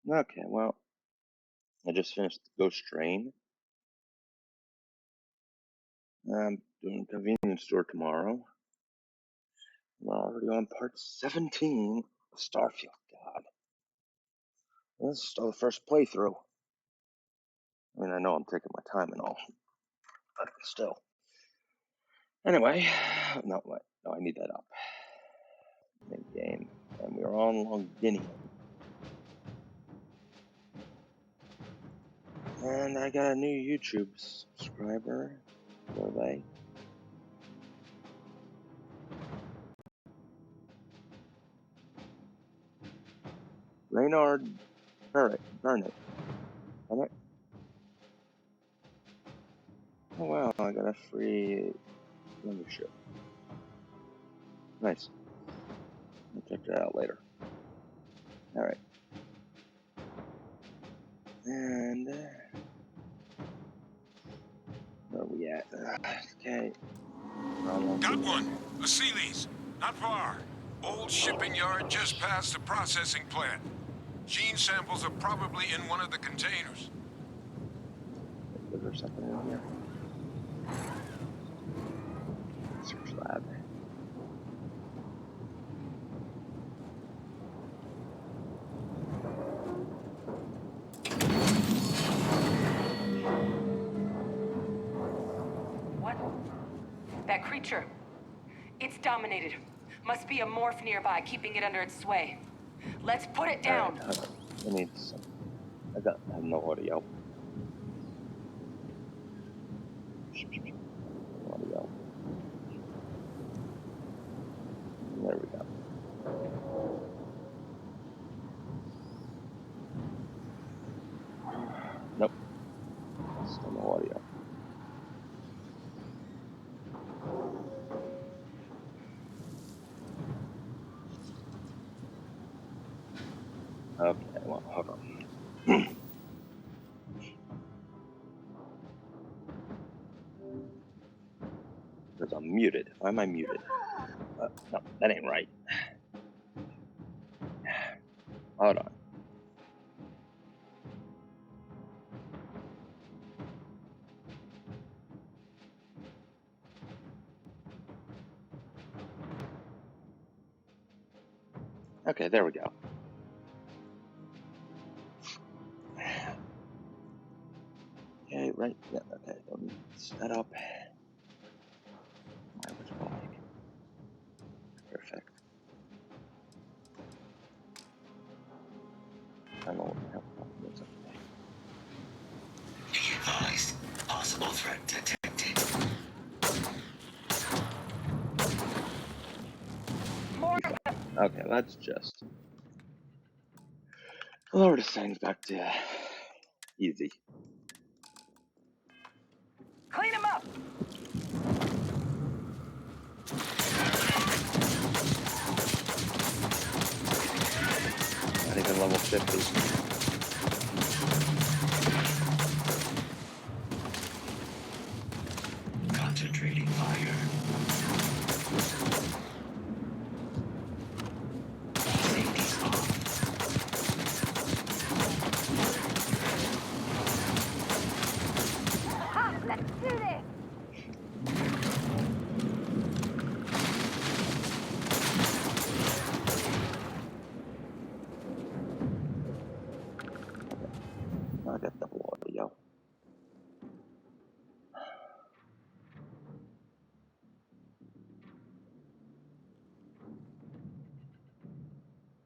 Okay, well, I just finished the Ghost Train. I'm doing a convenience store tomorrow. I'm already on part 17 of Starfield. God. This is still the first playthrough. I mean, I know I'm taking my time and all, but still. Anyway, no, I need that up. Main game. And we're on Longinium. And I got a new YouTube subscriber. Who are they? Reynard Burnett. Oh wow, I got a free membership. Nice. I'll check that out later. Alright. And where are we at? Okay. Got one. A Sealy's. Not far. Old shipping yard just past the processing plant. Gene samples are probably in one of the containers. Is there something in here? Research lab. What? That creature. It's dominated. Must be a morph nearby, keeping it under its sway. Let's put it down. Right, I need some. I have no audio. Audio. There we go. Nope. Still no audio. Okay, well, hold on. Because I'm muted. Why am I muted? No, that ain't right. Hold on. Okay, there we go. Okay, right. Yeah, okay. Let me set up. Perfect. I don't know what the hell is up there. Be advised, possible threat detected. More. Okay, let's just lower the settings back to easy. Clean him up. Not even level 50. Concentrating fire. Safety's off. Ha! Let's do this. I got double audio.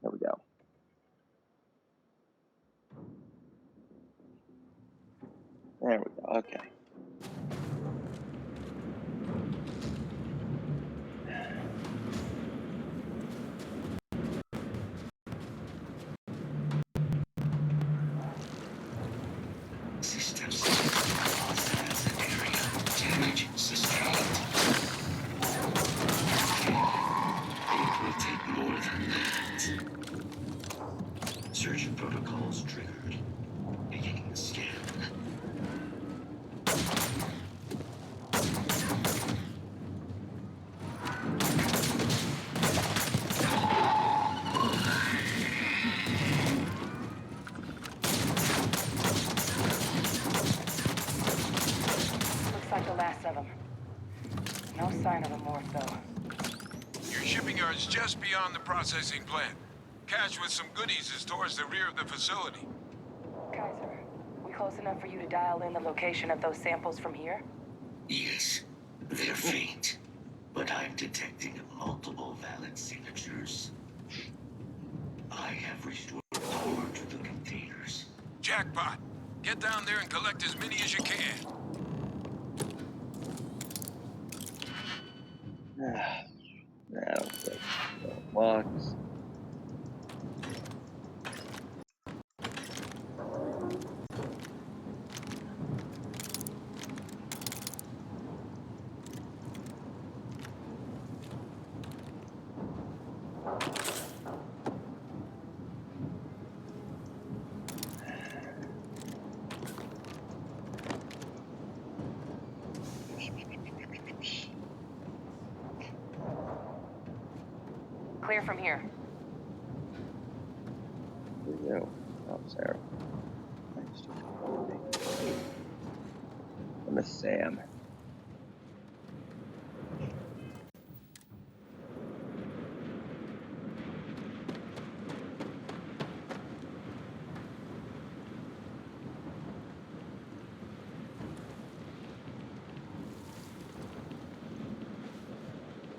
There we go. There we go. Okay. Systems process area. Damage sustained. It will take more than that. Surgeon protocols triggered. Beginning the scan. beyond the processing plant. Cache with some goodies is towards the rear of the facility. Kaiser, we close enough for you to dial in the location of those samples from here? Yes, they're faint, but I'm detecting multiple valid signatures. I have restored power to the containers. Jackpot! Get down there and collect as many as you can. I don't think so. What? Clear from here. Who are you? Oh, Sarah. Nice to meet you. I miss Sam.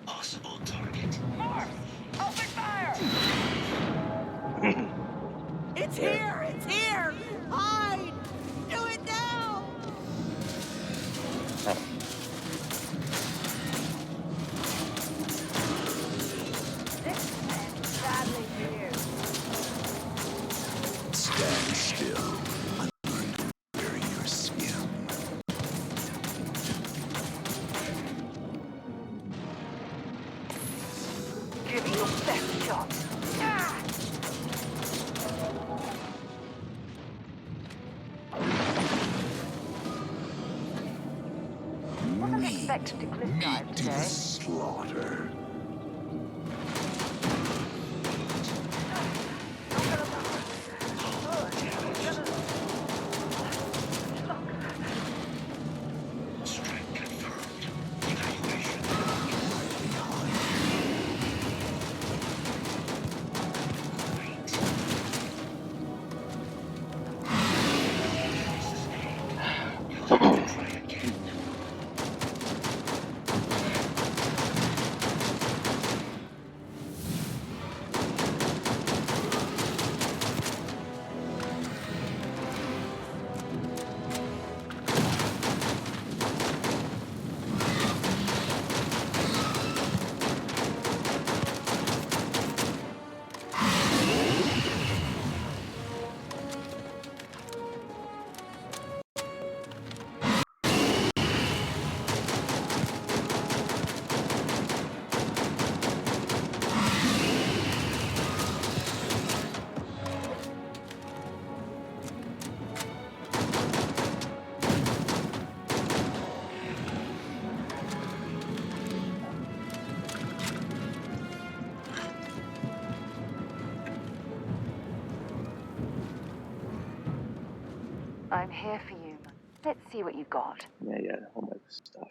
Possible target. Morph! Open fire! It's here! It's here! Hide! Do it now! Oh, This ends badly for you. Stand still. Bury your skin. Give it your best shot. Ah! Wasn't expecting to cliff dive Meat to the today. slaughter. Strike confirmed. Evaluation. Wait. You'll have to try again. I'm here for you. Let's see what you got. yeah, all my stuff.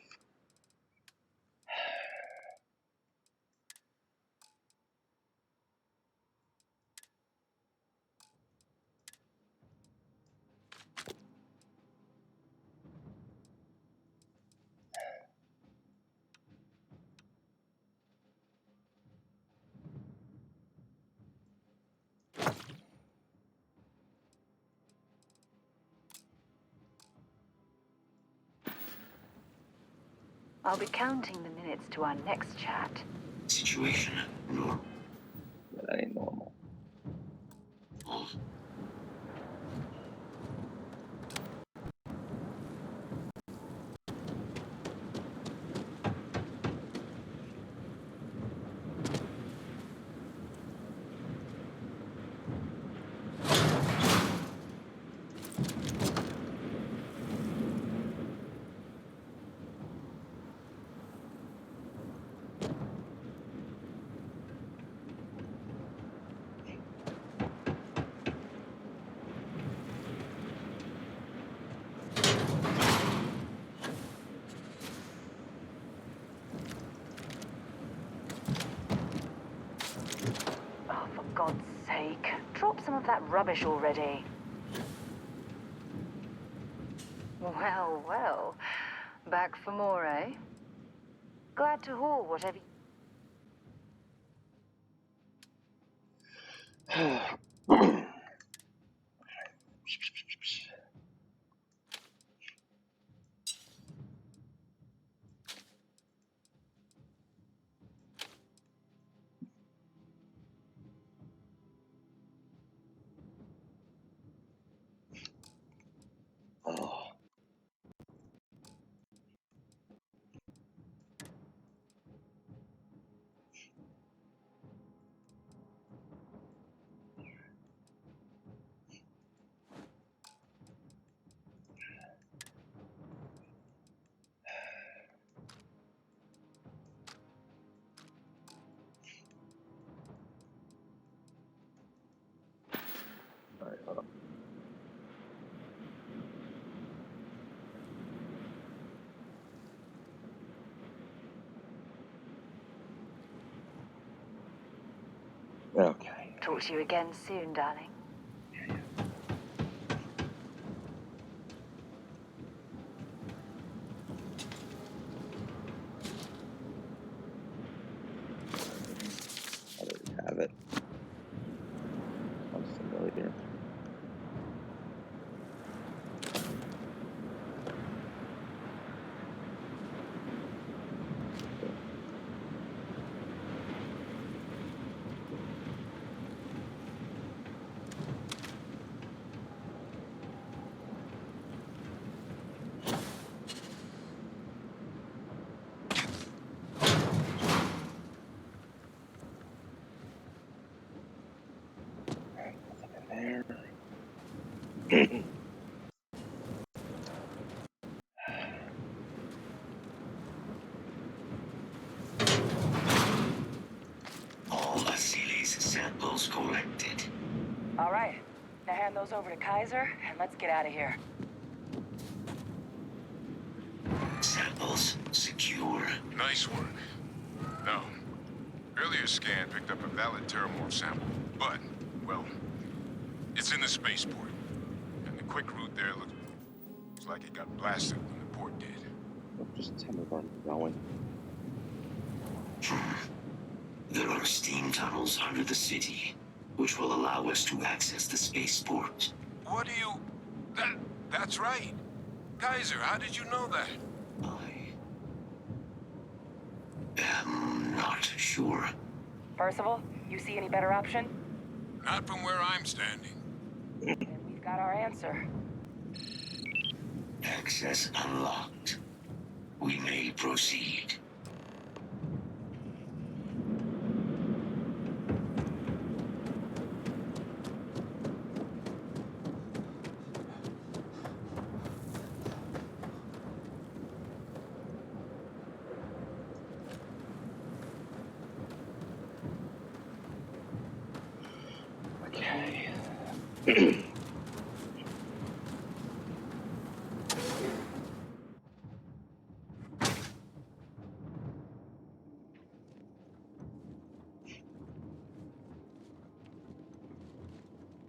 I'll be counting the minutes to our next chat. Situation normal. Yeah, that ain't normal. For God's sake, drop some of that rubbish already. Well, well. Back for more, eh? Glad to haul whatever... Oh. All right, hold on. Okay. Talk to you again soon, darling. I already have it. Sounds familiar. There. All Asile's samples collected. All right. Now hand those over to Kaiser, and let's get out of here. Samples secure. Nice work. No. Earlier scan picked up a valid terramorph sample, but, well, it's in the spaceport. And the quick route there looks like it got blasted when the port did. Just tell me where I'm going. There are steam tunnels under the city, which will allow us to access the spaceport. What do you... That's right. Kaiser, how did you know that? I am not sure. Percival, you see any better option? Not from where I'm standing. Then we've got our answer. Access unlocked. We may proceed. Okay.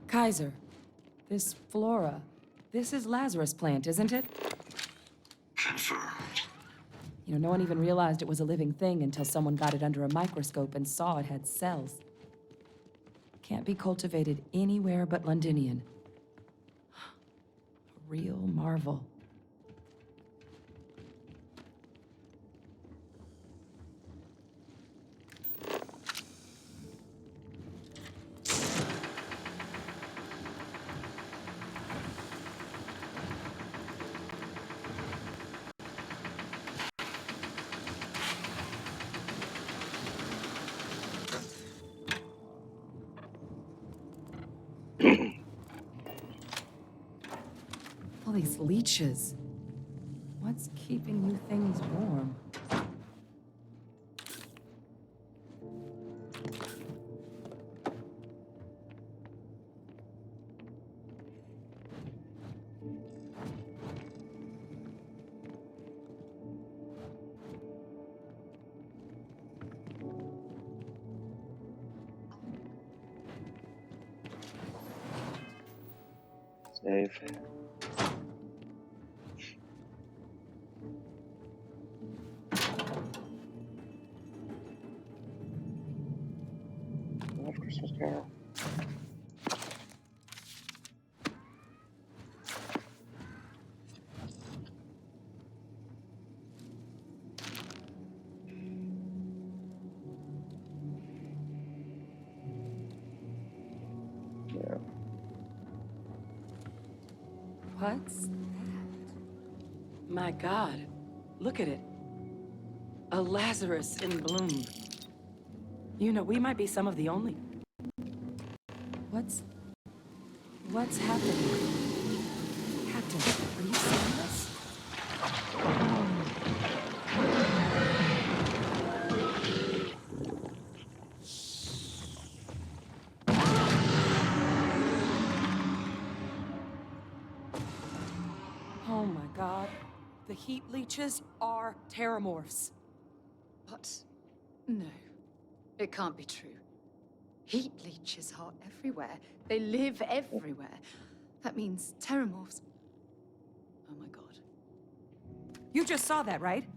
Kaiser, this flora, this is Lazarus plant, isn't it? Confirmed. You know, no one even realized it was a living thing until someone got it under a microscope and saw it had cells. Can't be cultivated anywhere but Londinian. A real marvel. All these leeches. What's keeping you things warm? Save. Love Christmas Carol. Yeah. What's that? My God, look at it. A Lazarus in bloom. You know, we might be some of the only... What's happening? Captain, are you seeing this? Oh my God. The heat leeches are terramorphs. What? No, it can't be true. Heat leeches are everywhere. They live everywhere. That means terramorphs. Oh my God. You just saw that, right?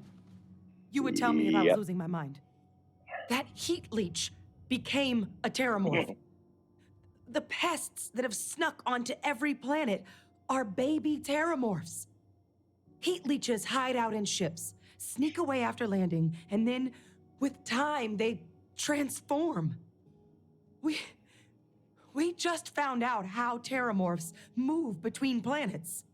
You would tell me if I was Yep. losing my mind. That heat leech became a terramorph. The pests that have snuck onto every planet are baby terramorphs. Heat leeches hide out in ships, sneak away after landing, and then, with time, they transform. We just found out how terramorphs move between planets.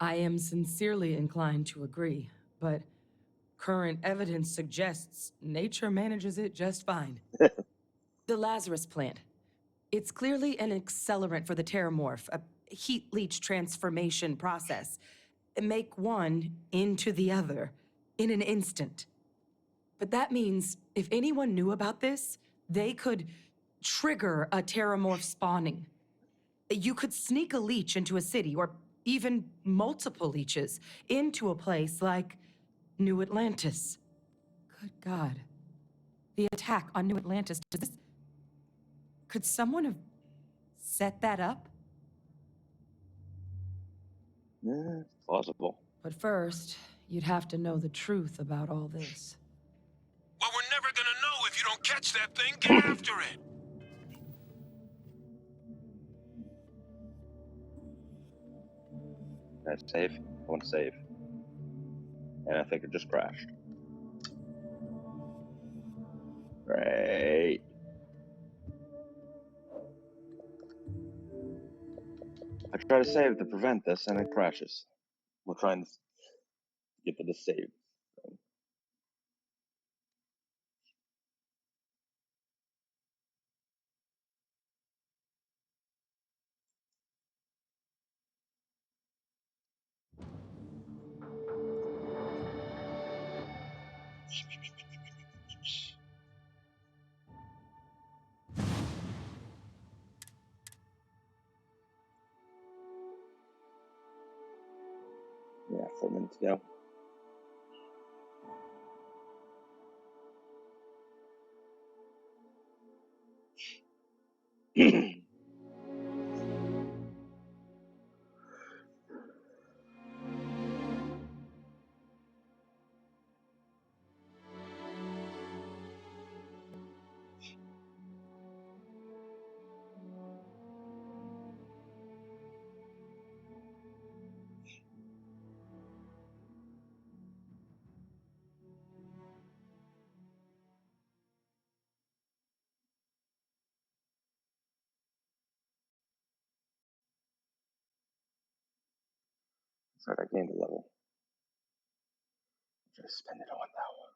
I am sincerely inclined to agree, but current evidence suggests nature manages it just fine. The Lazarus plant. It's clearly an accelerant for the terramorph, a heat leech transformation process. Make one into the other in an instant. But that means if anyone knew about this, they could trigger a terramorph spawning. You could sneak a leech into a city, or even multiple leeches, into a place like New Atlantis. Good God. The attack on New Atlantis, could someone have set that up? Yeah, it's plausible. But first, you'd have to know the truth about all this. Well, we're never gonna know if you don't catch that thing. Get after it. Can I save? I want to save. And I think it just crashed. Great. I try to save to prevent this and it crashes. We're trying to get to the save thing. Yeah, 4 minutes ago. Sorry, I gained a level. Just spend it on that one.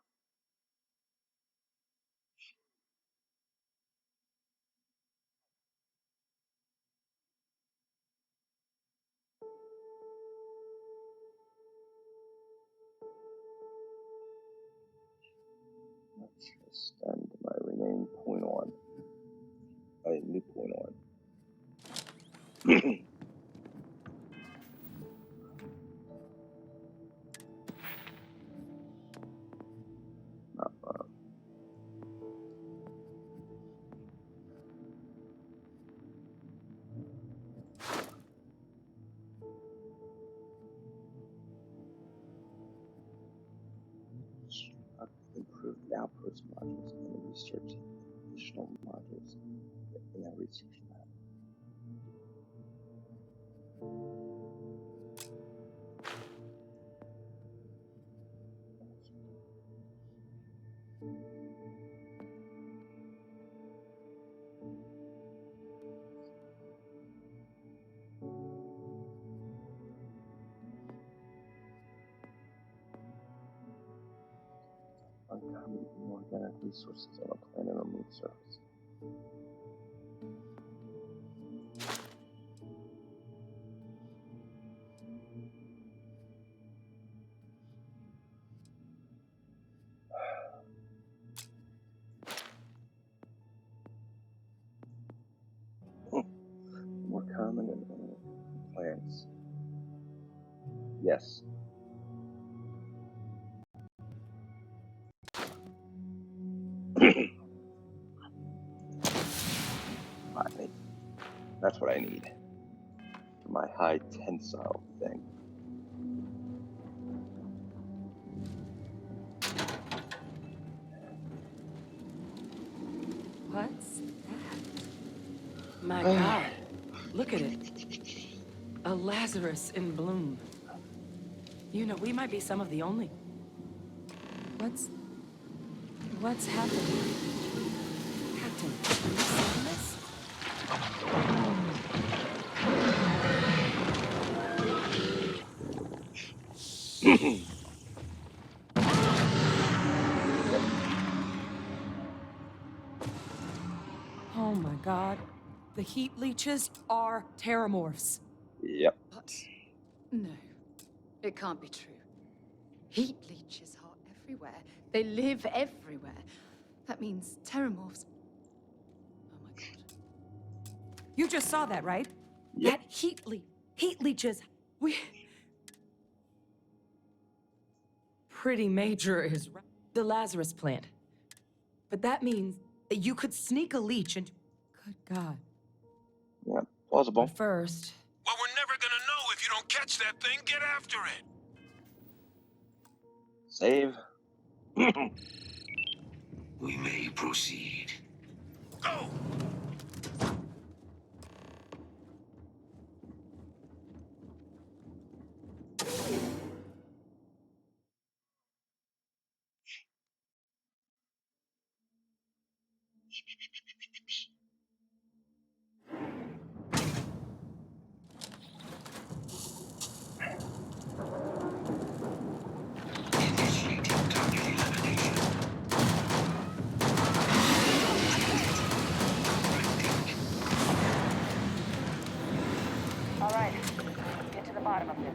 Let's just spend my remaining point on a new point on. Not fun. outpost modules and research additional modules in a research lab. Uncommon inorganic resources on a planet or moon surface. More common in plants. Yes. Finally. That's what I need for my high tensile thing. What's that? My God, look at it. A Lazarus in bloom. You know, we might be some of the only... What's happening? Captain, are you seeing this? Oh my God. The heat leeches are terramorphs. Yep. What? No, it can't be true. Heat leeches are everywhere. They live everywhere. That means terramorphs. Oh my God. You just saw that, right? Yep. That heat leeches. Pretty major is right. The Lazarus plant. But that means that you could sneak a leech into... Good God. Yep. Plausible. But first... Well, we're never gonna know if you don't catch that thing. Get after it. Save. We may proceed. Go! Initiating target elimination. All right, get to the bottom of this.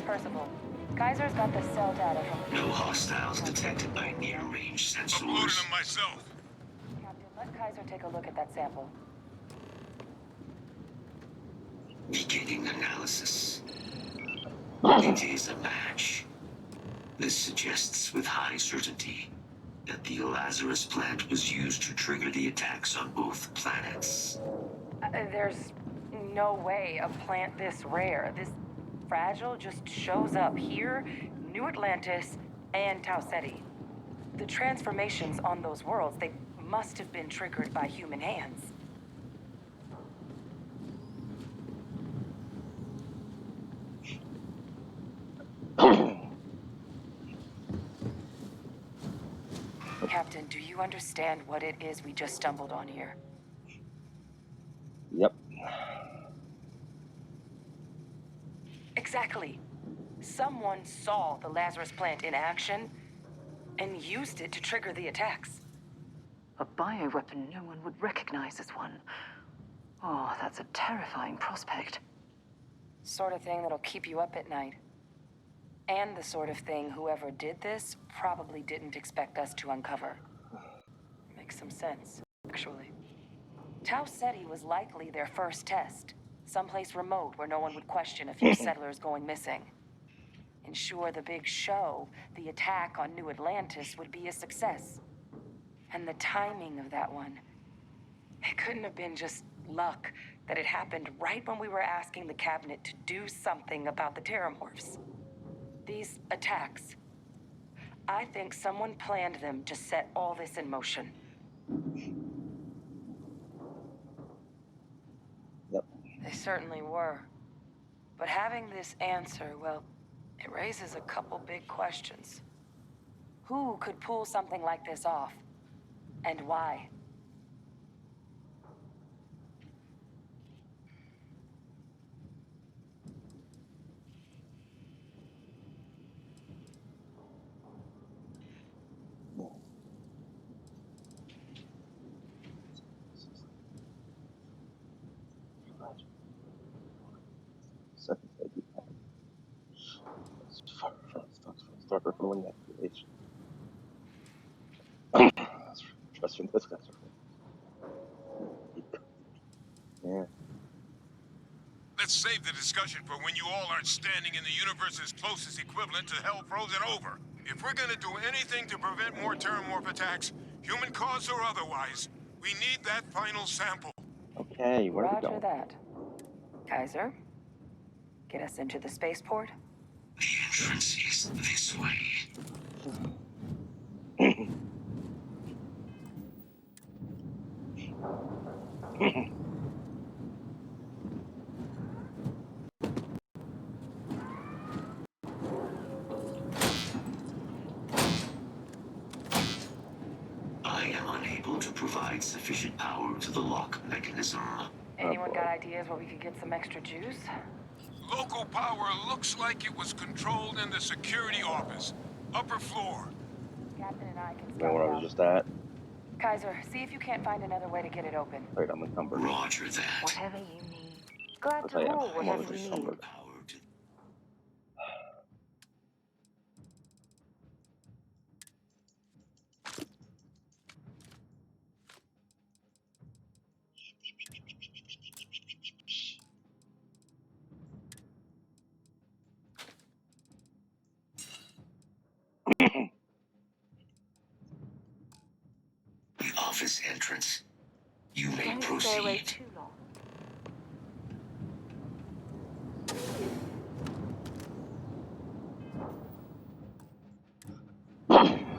Percival, Kaiser's got the cell data from... No hostiles detected by near-range Uploading sensors. them myself. Captain, let Kaiser take a look at that sample. Beginning analysis. It is a match. This suggests with high certainty that the Lazarus plant was used to trigger the attacks on both planets. There's no way a plant this rare, this fragile, just shows up here, New Atlantis, and Tau Ceti. The transformations on those worlds, they must have been triggered by human hands. Captain, do you understand what it is we just stumbled on here? Yep. Exactly. Someone saw the Lazarus plant in action and used it to trigger the attacks. A bioweapon no one would recognize as one. Oh, that's a terrifying prospect. Sort of thing that'll keep you up at night. And the sort of thing whoever did this probably didn't expect us to uncover. Makes some sense, actually. Tau Ceti was likely their first test. Someplace remote where no one would question a few settlers going missing. Ensure the big show, the attack on New Atlantis, would be a success. And the timing of that one, it couldn't have been just luck that it happened right when we were asking the cabinet to do something about the terramorphs. These attacks, I think someone planned them to set all this in motion. Yep. They certainly were. But having this answer, well, it raises a couple big questions. Who could pull something like this off? And why? Second stage. Start referring activation. Trust from this guy's. Yeah. Let's save the discussion for when you all aren't standing in the universe's closest equivalent to hell frozen over. If we're gonna do anything to prevent more Terramorph attacks, human caused or otherwise, we need that final sample. Okay, where are we Roger going? that. Kaiser, get us into the spaceport? The entrance is this way. I am unable to provide sufficient power to the lock mechanism. Anyone got ideas where we could get some extra juice? Local power looks like it was controlled in the security office. Upper floor. Captain and I can Is that scout where it I was out. just at? Kaiser, see if you can't find another way to get it open. Wait, I'm encumbered. Roger that. Whatever you need. Glad to Okay, rule I'm whatever always you need. encumbered. Power to the office entrance. You may Don't stay away proceed. too long.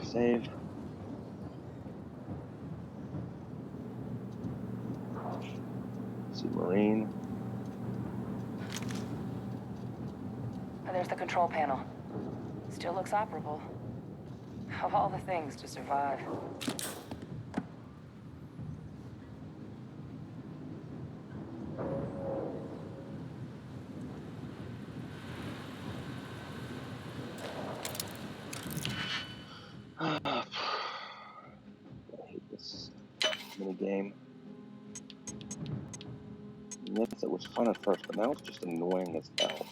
Save. Submarine. There's the control panel. Still looks operable. Of all the things to survive. I hate this mini game. Yes, it was fun at first, but now it's just annoying as hell.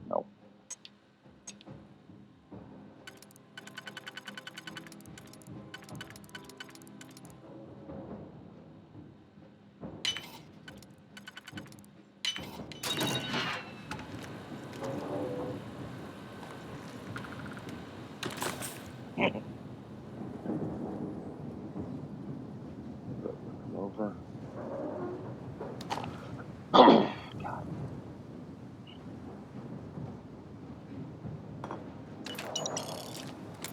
No. Come over. God.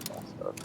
Messed up.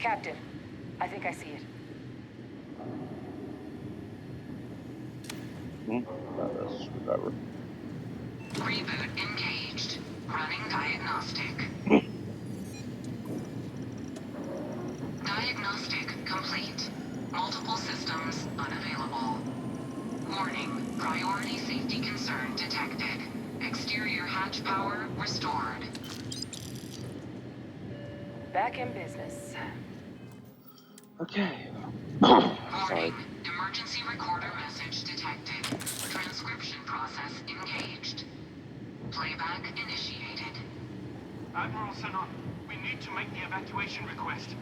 Captain, I think I see it. A screwdriver. Reboot engaged. Running diagnostic. Diagnostic complete. Multiple systems unavailable. Warning, priority safety concern detected. Exterior hatch power restored. Back in business. Okay. Warning, Sorry. emergency recorder message detected. Transcription process engaged. Playback initiated. Admiral Sanon, we need to make the evacuation request.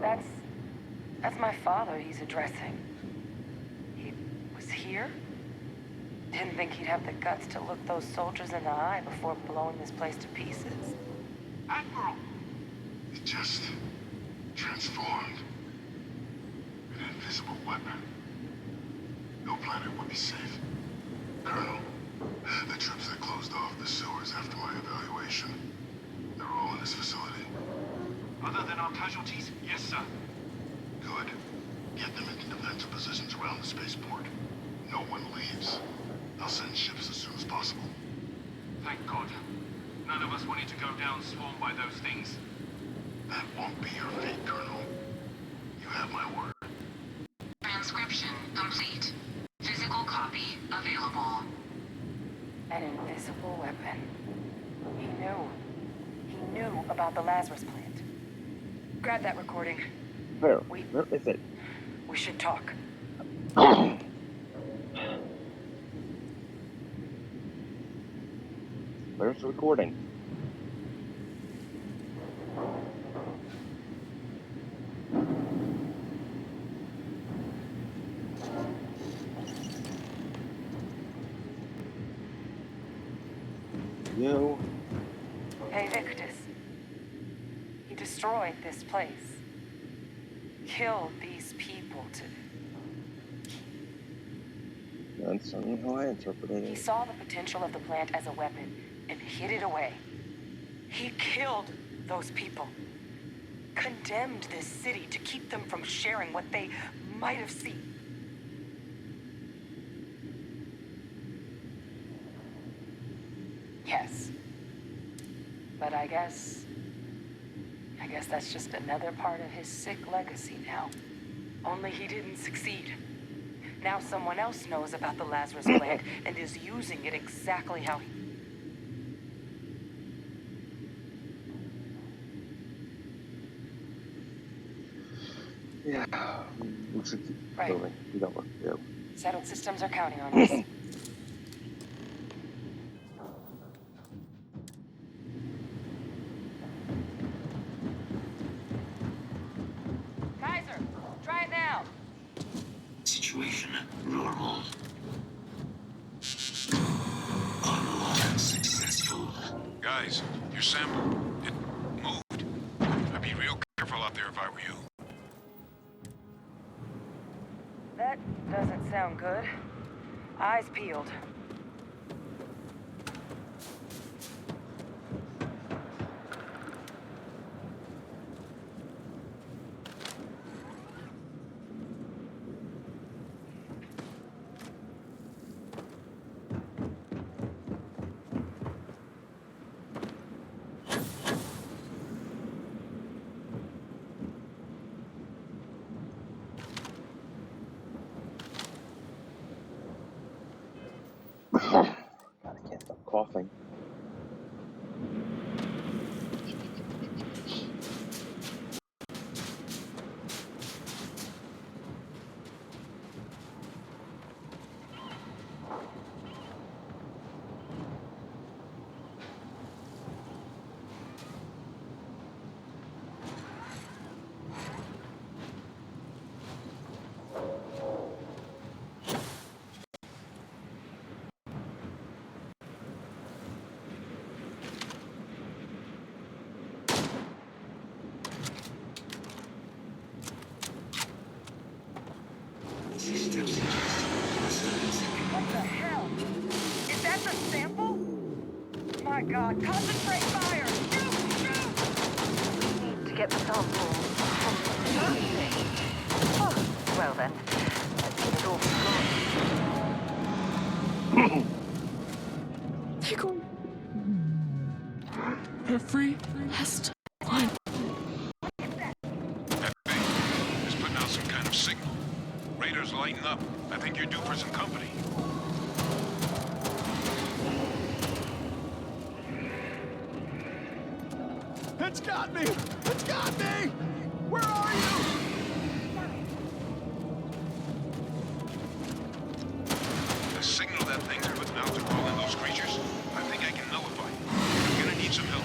That's my father he's addressing. He was here? Didn't think he'd have the guts to look those soldiers in the eye before blowing this place to pieces. Admiral! It just transformed. An invisible weapon. No planet would be safe. Colonel, the troops that closed off the sewers after my evaluation, they're all in this facility. Other than our casualties, yes, sir. Good. Get them into defensive positions around the spaceport. No one leaves. I'll send ships as soon as possible. Thank God. None of us wanted to go down swarmed by those things. That won't be your fate, Colonel. You have my word. Transcription complete. Physical copy available. An invisible weapon. He knew. He knew about the Lazarus plant. Grab that recording. Where is it? We should talk. Where's the recording? You. Hey, Victus. He destroyed this place. Killed these people to... That's certainly how I interpreted He it. saw the potential of the plant as a weapon and hid it away. He killed those people. Condemned this city to keep them from sharing what they might have seen. Yes. But I guess that's just another part of his sick legacy now. Only he didn't succeed. Now someone else knows about the Lazarus plant and is using it exactly how he... Yeah. We should keep Right. moving. We got work to do. Settled systems are counting on us. Kaiser, try it now. Situation normal. Unlock successful. Guys, your sample, it moved. I'd be real careful out there if I were you. That doesn't sound good. Eyes peeled. God, I can't stop coughing. What the hell? Is that the sample? My God, concentrate fire! Shoot! Shoot! We need to get the sample. then. Let's get it all gone. They're going Every last. That thing is putting out some kind of signal. Radar's lighting up. I think you're due for some company. It's got me! It's got me! Where are you? The signal that thing's putting out to call in those creatures, I think I can nullify it. You're gonna need some help.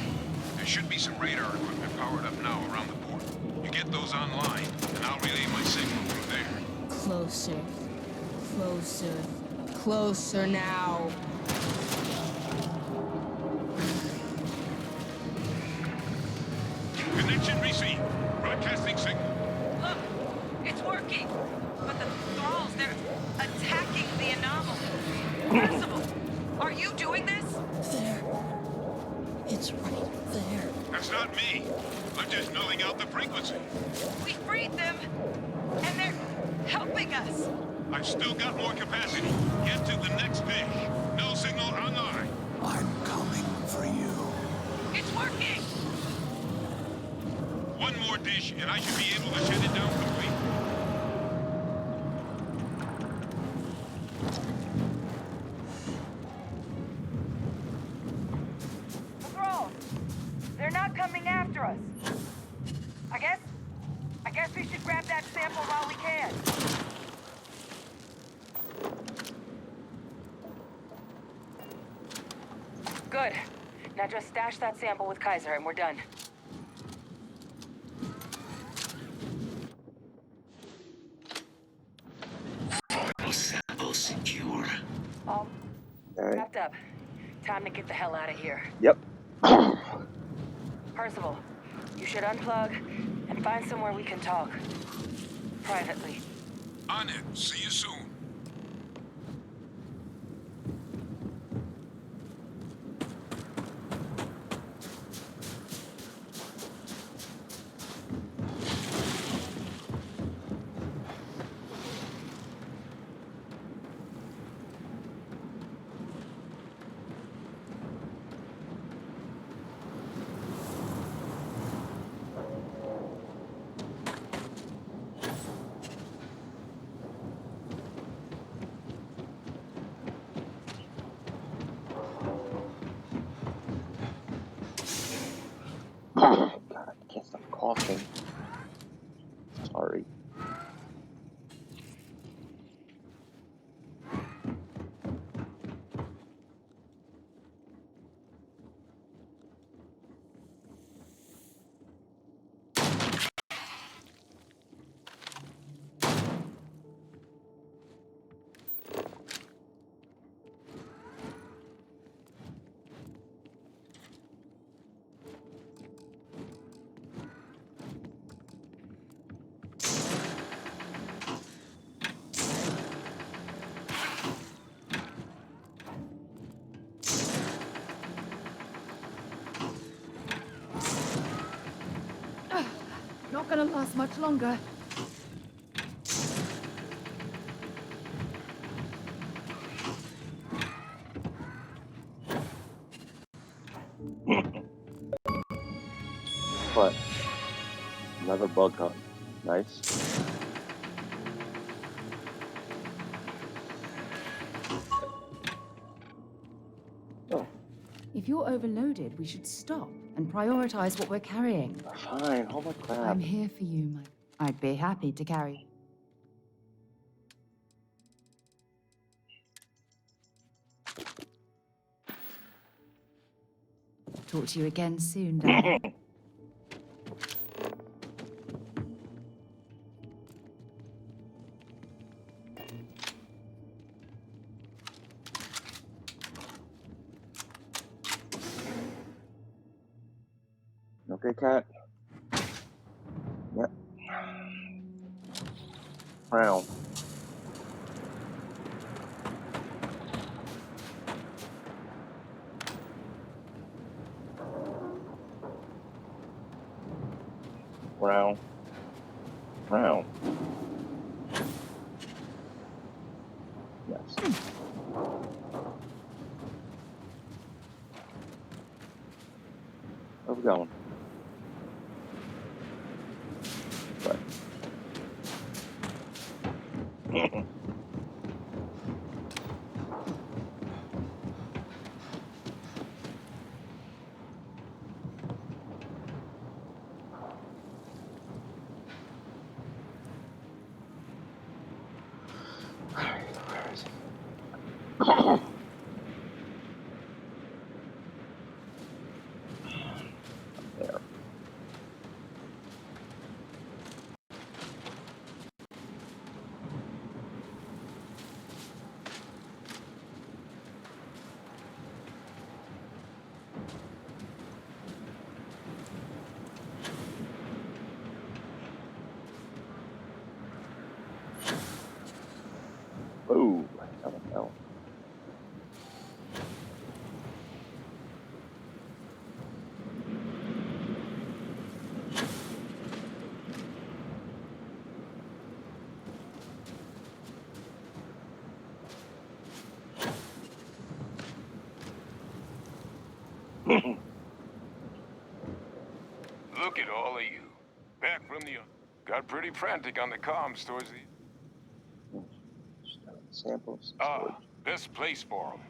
There should be some radar equipment powered up now around the port. You get those online, and I'll relay my signal from there. Closer. Closer. Closer now. Connection received. Broadcasting signal. Look, it's working. But the thralls, they're attacking the anomaly. Percival, are you doing this? There. It's right there. That's not me. I'm just nulling out the frequency. We freed them, and they're helping us. I've still got more capacity. Get to the next dish. No signal online. I'm coming for you. It's working. One more dish, and I should be able to shut it down completely. The thralls, they're not coming after us. I guess we should grab that sample while we can. Good. Now just stash that sample with Kaiser and we're done. Sample secure. All Alright. wrapped up. Time to get the hell out of here. Yep. Percival, you should unplug and find somewhere we can talk. Privately. On it. See you soon. God, I can't stop coughing. Sorry. Not gonna last much longer. But another bug hunt. Nice. Oh, If you're overloaded, we should stop and prioritize what we're carrying. fine. Holy crap. I'm here for you, Mike. I'd be happy to carry. Talk to you again soon, darling. Okay, cat. Yep. Round. Round. Round. Yes. Where are we going? Right. Where is he? There. Oh, how the hell? Look at all of you. Back from the... Got pretty frantic on the comms towards the... Samples, Ah, storage. best place for them.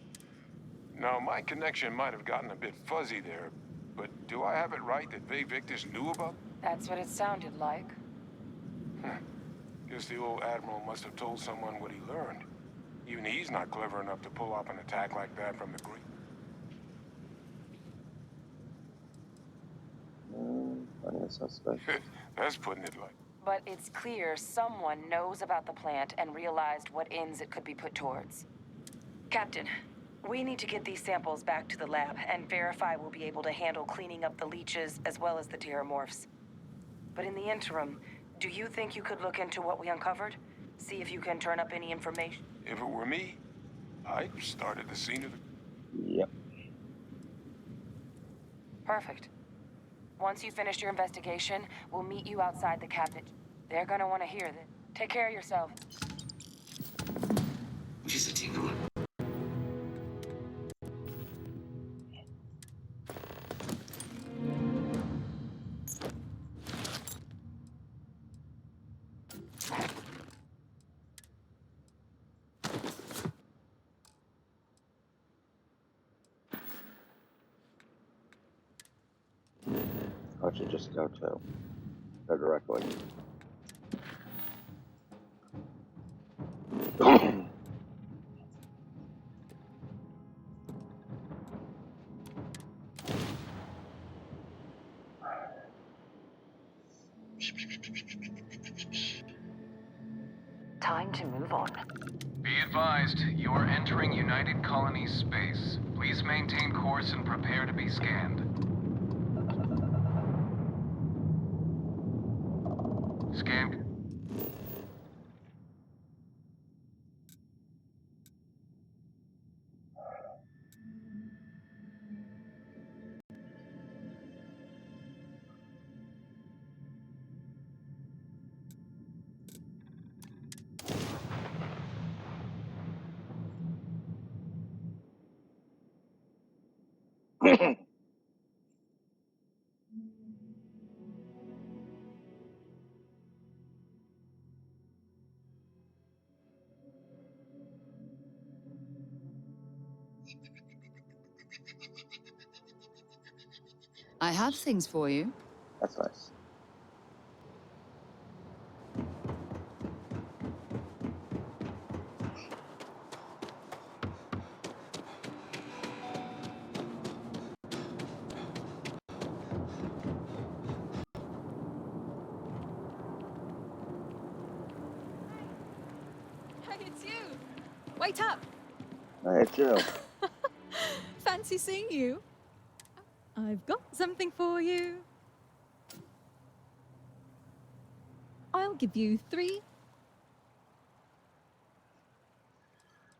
Now, my connection might have gotten a bit fuzzy there, but do I have it right that Vay Victus knew about... That's what it sounded like. Guess the old Admiral must have told someone what he learned. Even he's not clever enough to pull off an attack like that from the Greek. Plenty of suspects. That's putting it light. But it's clear someone knows about the plant and realized what ends it could be put towards. Captain, we need to get these samples back to the lab and verify we'll be able to handle cleaning up the leeches as well as the terramorphs. But in the interim, do you think you could look into what we uncovered? See if you can turn up any information? If it were me, I'd start at the scene of the... Yep. Perfect. Once you finish your investigation, we'll meet you outside the cabinet. They're gonna want to hear this. Take care of yourself. Visiting the lab. I should just go to there directly. Time to move on. Be advised, you are entering United Colonies space. Please maintain course and prepare to be scanned. Scan... I have things for you. That's nice. Hey, it's you! Wait up! Hey, Joe. Fancy seeing you. I've got something for you. I'll give you 3.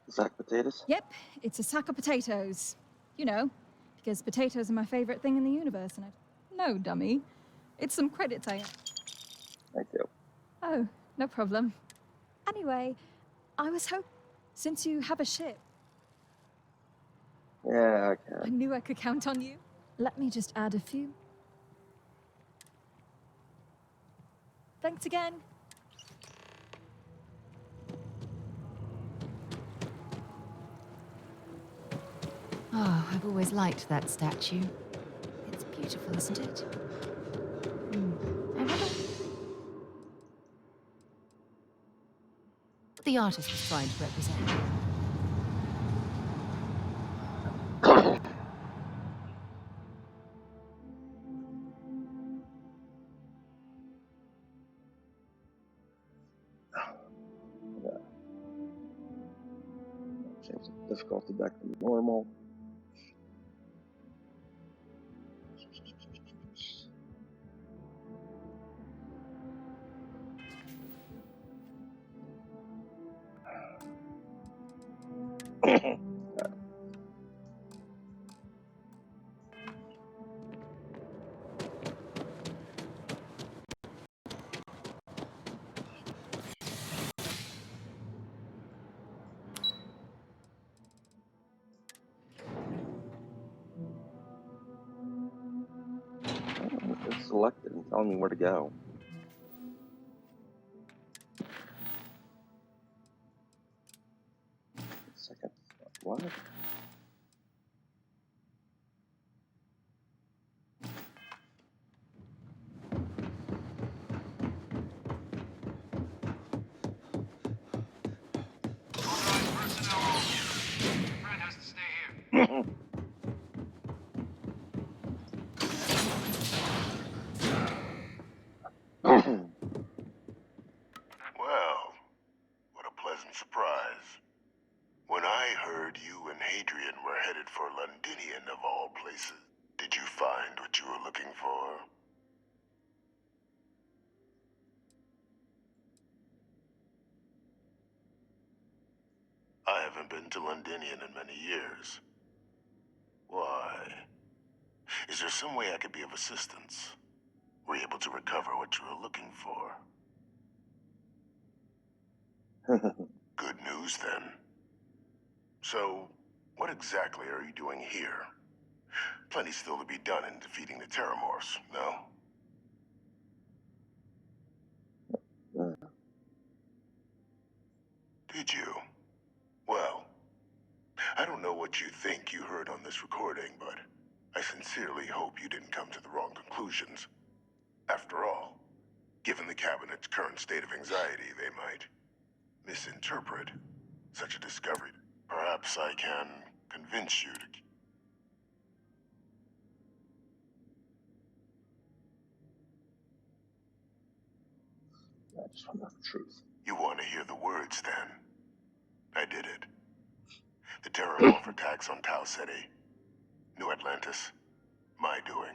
Sack potatoes? Yep, it's a sack of potatoes. You know, because potatoes are my favorite thing in the universe, and I... No, dummy. It's some credits I... Thank you. Oh, no problem. Anyway, I was Since you have a ship, Yeah, I I can. knew I could count on you. Let me just add a few. Thanks again. Oh, I've always liked that statue. It's beautiful, isn't it? I wonder what the artist was trying to represent. Yeah. Change the difficulty back to normal. It's selected and telling me where to go. Second. What? Fred has to stay here. Well, what a pleasant surprise. When I heard you and Hadrian were headed for Londinian of all places, did you find what you were looking for? I haven't been to Londinian in many years. Why? Is there some way I could be of assistance? Were you able to recover what you were looking for? Good news, then. So, what exactly are you doing here? Plenty still to be done in defeating the Terramorphs, no? Did you? Well, I don't know what you think you heard on this recording, but I sincerely hope you didn't come to the wrong conclusions. After all, given the Cabinet's current state of anxiety, they might misinterpret such a discovery. Perhaps I can convince you to... I just want to know the truth. You want to hear the words, then? I did it. The Terramorph attacks on Tau Ceti, New Atlantis, my doing.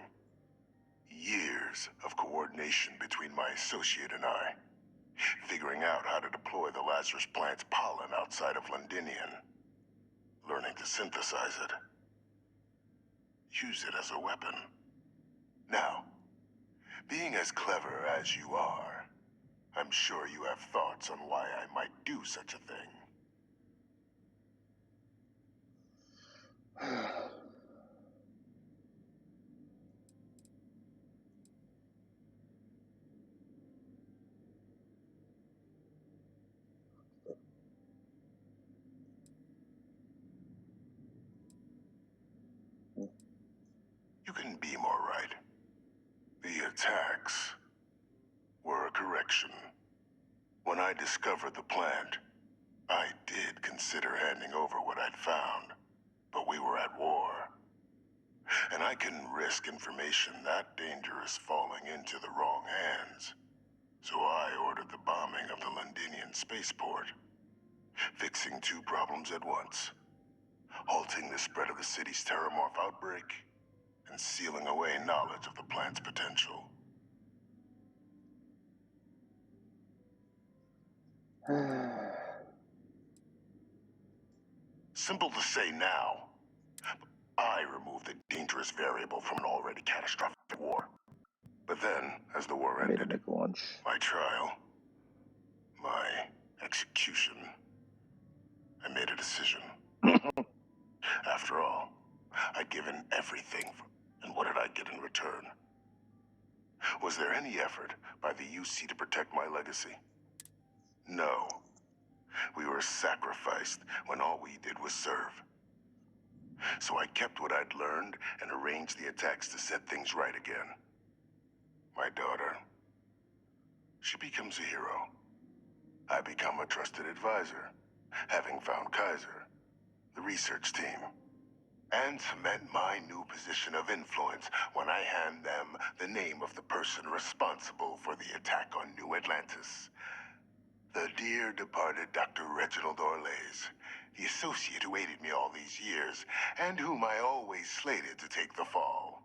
Years of coordination between my associate and I. Figuring out how to deploy the Lazarus plant's pollen outside of Londinian. Learning to synthesize it. Use it as a weapon. Now, being as clever as you are, I'm sure you have thoughts on why I might do such a thing. You can be more right. The attacks were a correction. When I discovered the plant, I did consider handing over what I'd found, but we were at war. And I couldn't risk information that dangerous falling into the wrong hands. So I ordered the bombing of the Londinian spaceport, fixing two problems at once. Halting the spread of the city's Terramorph outbreak, and sealing away knowledge of the plant's potential. Simple to say now. I removed the dangerous variable from an already catastrophic war. But then, as the war Made to ended, make lunch. my trial, my execution, I made a decision. After all, I'd given everything and what did I get in return? Was there any effort by the UC to protect my legacy? No. We were sacrificed when all we did was serve. So I kept what I'd learned and arranged the attacks to set things right again. My daughter, she becomes a hero. I become a trusted advisor, having found Kaiser, the research team, and cement my new position of influence when I hand them the name of the person responsible for the attack on New Atlantis. The dear departed Dr. Reginald Orlays, the associate who aided me all these years, and whom I always slated to take the fall.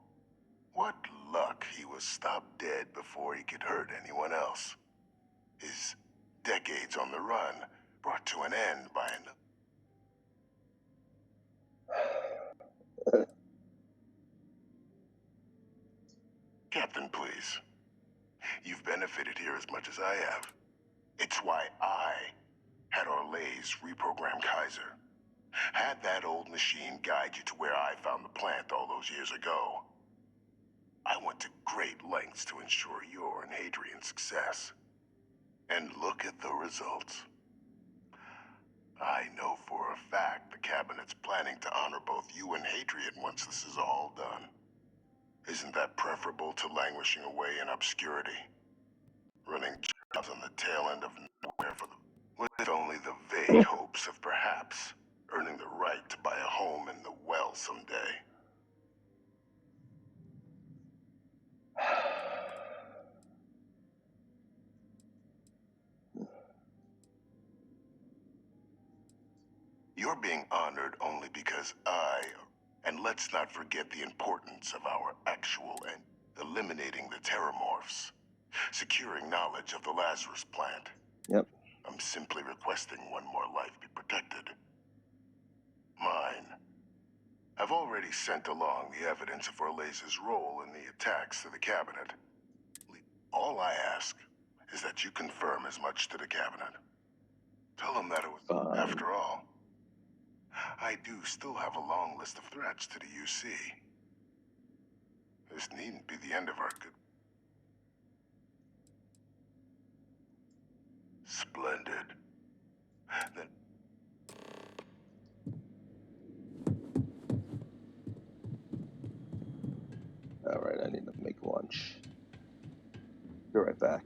What luck he was stopped dead before he could hurt anyone else. His decades on the run brought to an end by an... Captain, please. You've benefited here as much as I have. It's why I had Orlays reprogram Kaiser. Had that old machine guide you to where I found the plant all those years ago. I went to great lengths to ensure your and Hadrian's success. And look at the results. I know for a fact the Cabinet's planning to honor both you and Hadrian once this is all done. Isn't that preferable to languishing away in obscurity? Running jobs on the tail end of nowhere for them, with only the vague hopes of perhaps earning the right to buy a home in the well someday. You're being honored only because and let's not forget the importance of our actual end, eliminating the terramorphs, securing knowledge of the Lazarus plant. Yep. I'm simply requesting one more life be protected. Mine. I've already sent along the evidence of Orlays' role in the attacks to the Cabinet. All I ask is that you confirm as much to the Cabinet. Tell them that it was, after all, I do still have a long list of threats to the UC. This needn't be the end of our good... Splendid. Then... Alright, I need to make lunch. Be right back.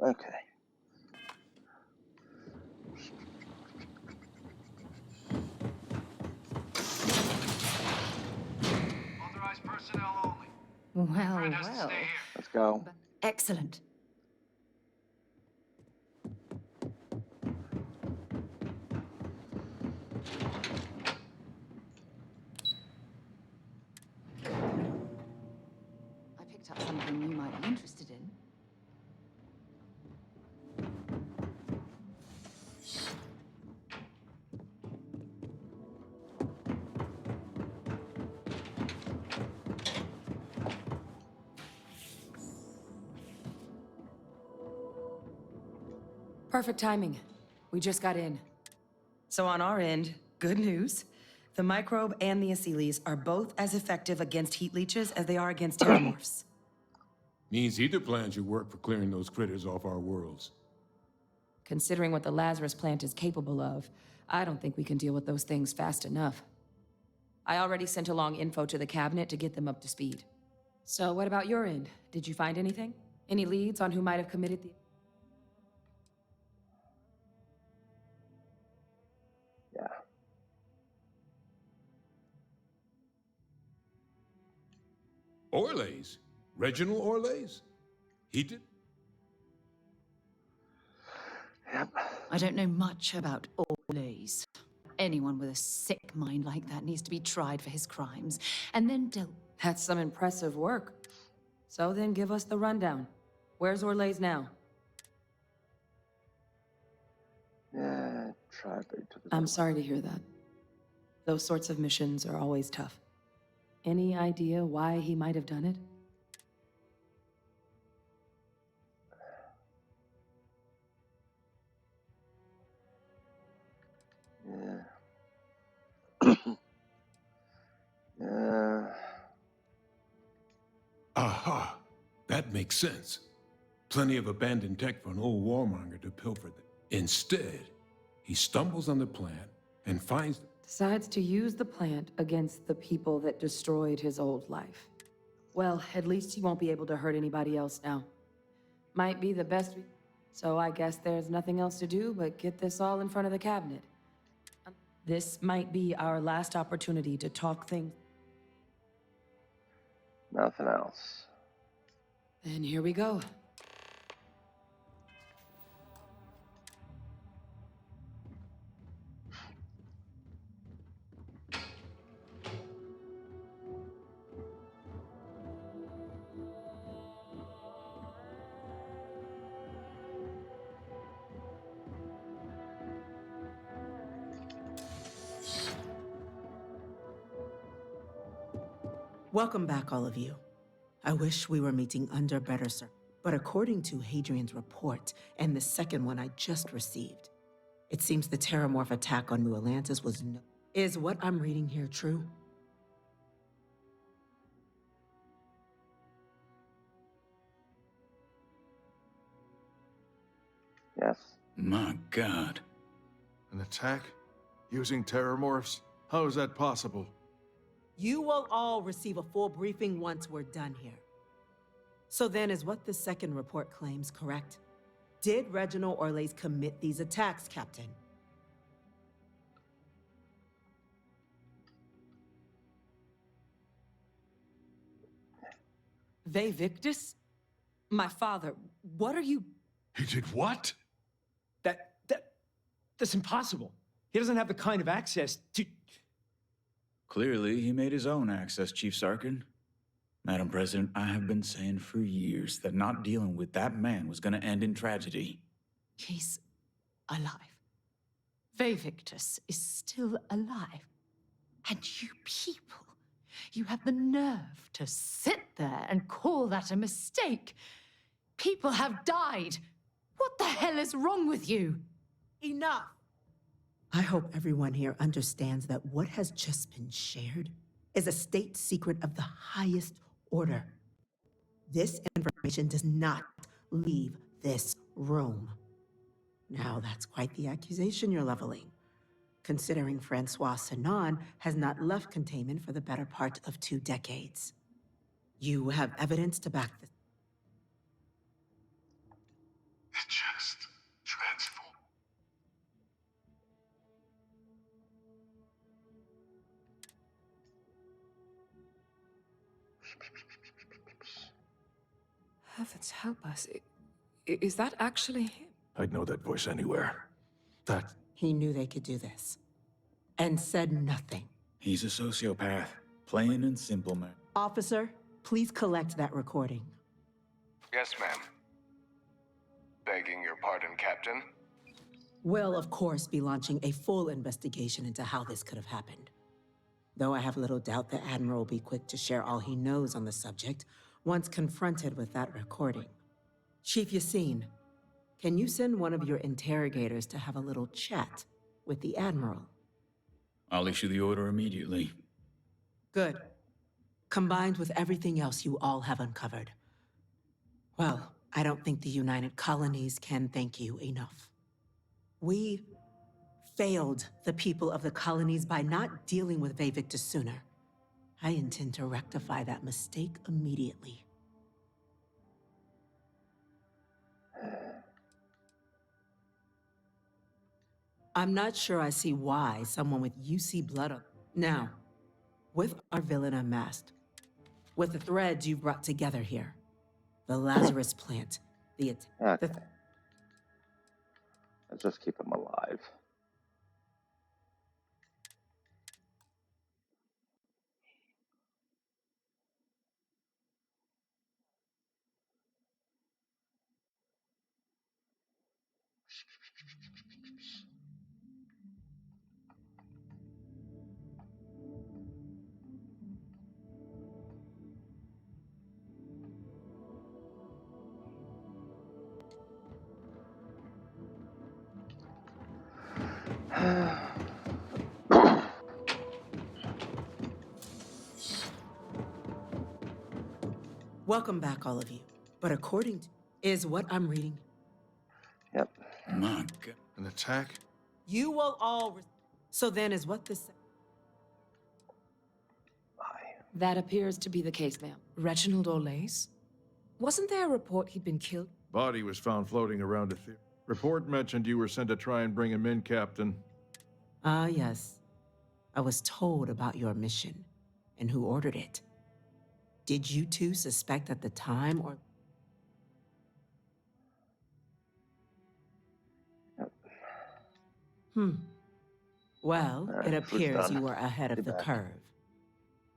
Okay. Authorized personnel only. Well, Friend has to stay well. here. Let's go. Excellent. I picked up something you might be interested in. Perfect timing. We just got in. So on our end, good news. The microbe and the acyles are both as effective against heat leeches as they are against terramorphs. Means either plan should work for clearing those critters off our worlds. Considering what the Lazarus plant is capable of, I don't think we can deal with those things fast enough. I already sent along info to the Cabinet to get them up to speed. So what about your end? Did you find anything? Any leads on who might have committed the... Yeah. Orlays? Reginald Orlays? He did? Yep. I don't know much about Orlays. Anyone with a sick mind like that needs to be tried for his crimes, and then dealt... That's some impressive work. So then give us the rundown. Where's Orlays now? Yeah, try big to the I'm sorry to hear that. Those sorts of missions are always tough. Any idea why he might have done it? Yeah. Yeah. Aha! That makes sense. Plenty of abandoned tech for an old warmonger to pilfer. Instead, he stumbles on the plant and finds... Decides to use the plant against the people that destroyed his old life. Well, at least he won't be able to hurt anybody else now. Might be the best we... So I guess there's nothing else to do but get this all in front of the cabinet. This might be our last opportunity to talk things. Nothing else. Then here we go. Welcome back, all of you. I wish we were meeting under better but according to Hadrian's report, and the second one I just received, it seems the Terramorph attack on New Atlantis was no... Is what I'm reading here true? Yes. My God. An attack? Using terramorphs? How is that possible? You will all receive a full briefing once we're done here. So then, is what the second report claims correct? Did Reginald Orlays commit these attacks, Captain? Victus? My father, what are you... He did what? That's impossible. He doesn't have the kind of access to... Clearly, he made his own access, Chief Sarkin. Madam President, I have been saying for years that not dealing with that man was gonna end in tragedy. He's alive. Victus is still alive. And you people, you have the nerve to sit there and call that a mistake. People have died. What the hell is wrong with you? Enough! I hope everyone here understands that what has just been shared is a state secret of the highest order. This information does not leave this room. Now, that's quite the accusation you're leveling, considering Francois Sanon has not left containment for the better part of 2 decades. You have evidence to back this. It just transformed. Heavens help us. Is that actually him? I'd know that voice anywhere. That... He knew they could do this, and said nothing. He's a sociopath, plain and simple, man. Officer, please collect that recording. Yes, ma'am. Begging your pardon, Captain. We'll, of course, be launching a full investigation into how this could have happened. Though I have little doubt the Admiral will be quick to share all he knows on the subject once confronted with that recording. Chief Yassine, can you send one of your interrogators to have a little chat with the Admiral? I'll issue the order immediately. Good. Combined with everything else you all have uncovered. Well, I don't think the United Colonies can thank you enough. We failed the people of the colonies by not dealing with Victus sooner. I intend to rectify that mistake immediately. I'm not sure I see why someone with UC blood on... Now, with our villain unmasked, with the threads you've brought together here, the Lazarus plant, Okay. Let's just keep him alive. Welcome back, all of you. But according to... is what I'm reading. Yep. My God. An attack? You will all... So then is what this... That appears to be the case, ma'am. Reginald Olays? Wasn't there a report he'd been killed? Body was found floating around a theater. Report mentioned you were sent to try and bring him in, Captain. Ah, yes. I was told about your mission and who ordered it. Did you two suspect at the time, or... Well, it appears you were ahead of the curve.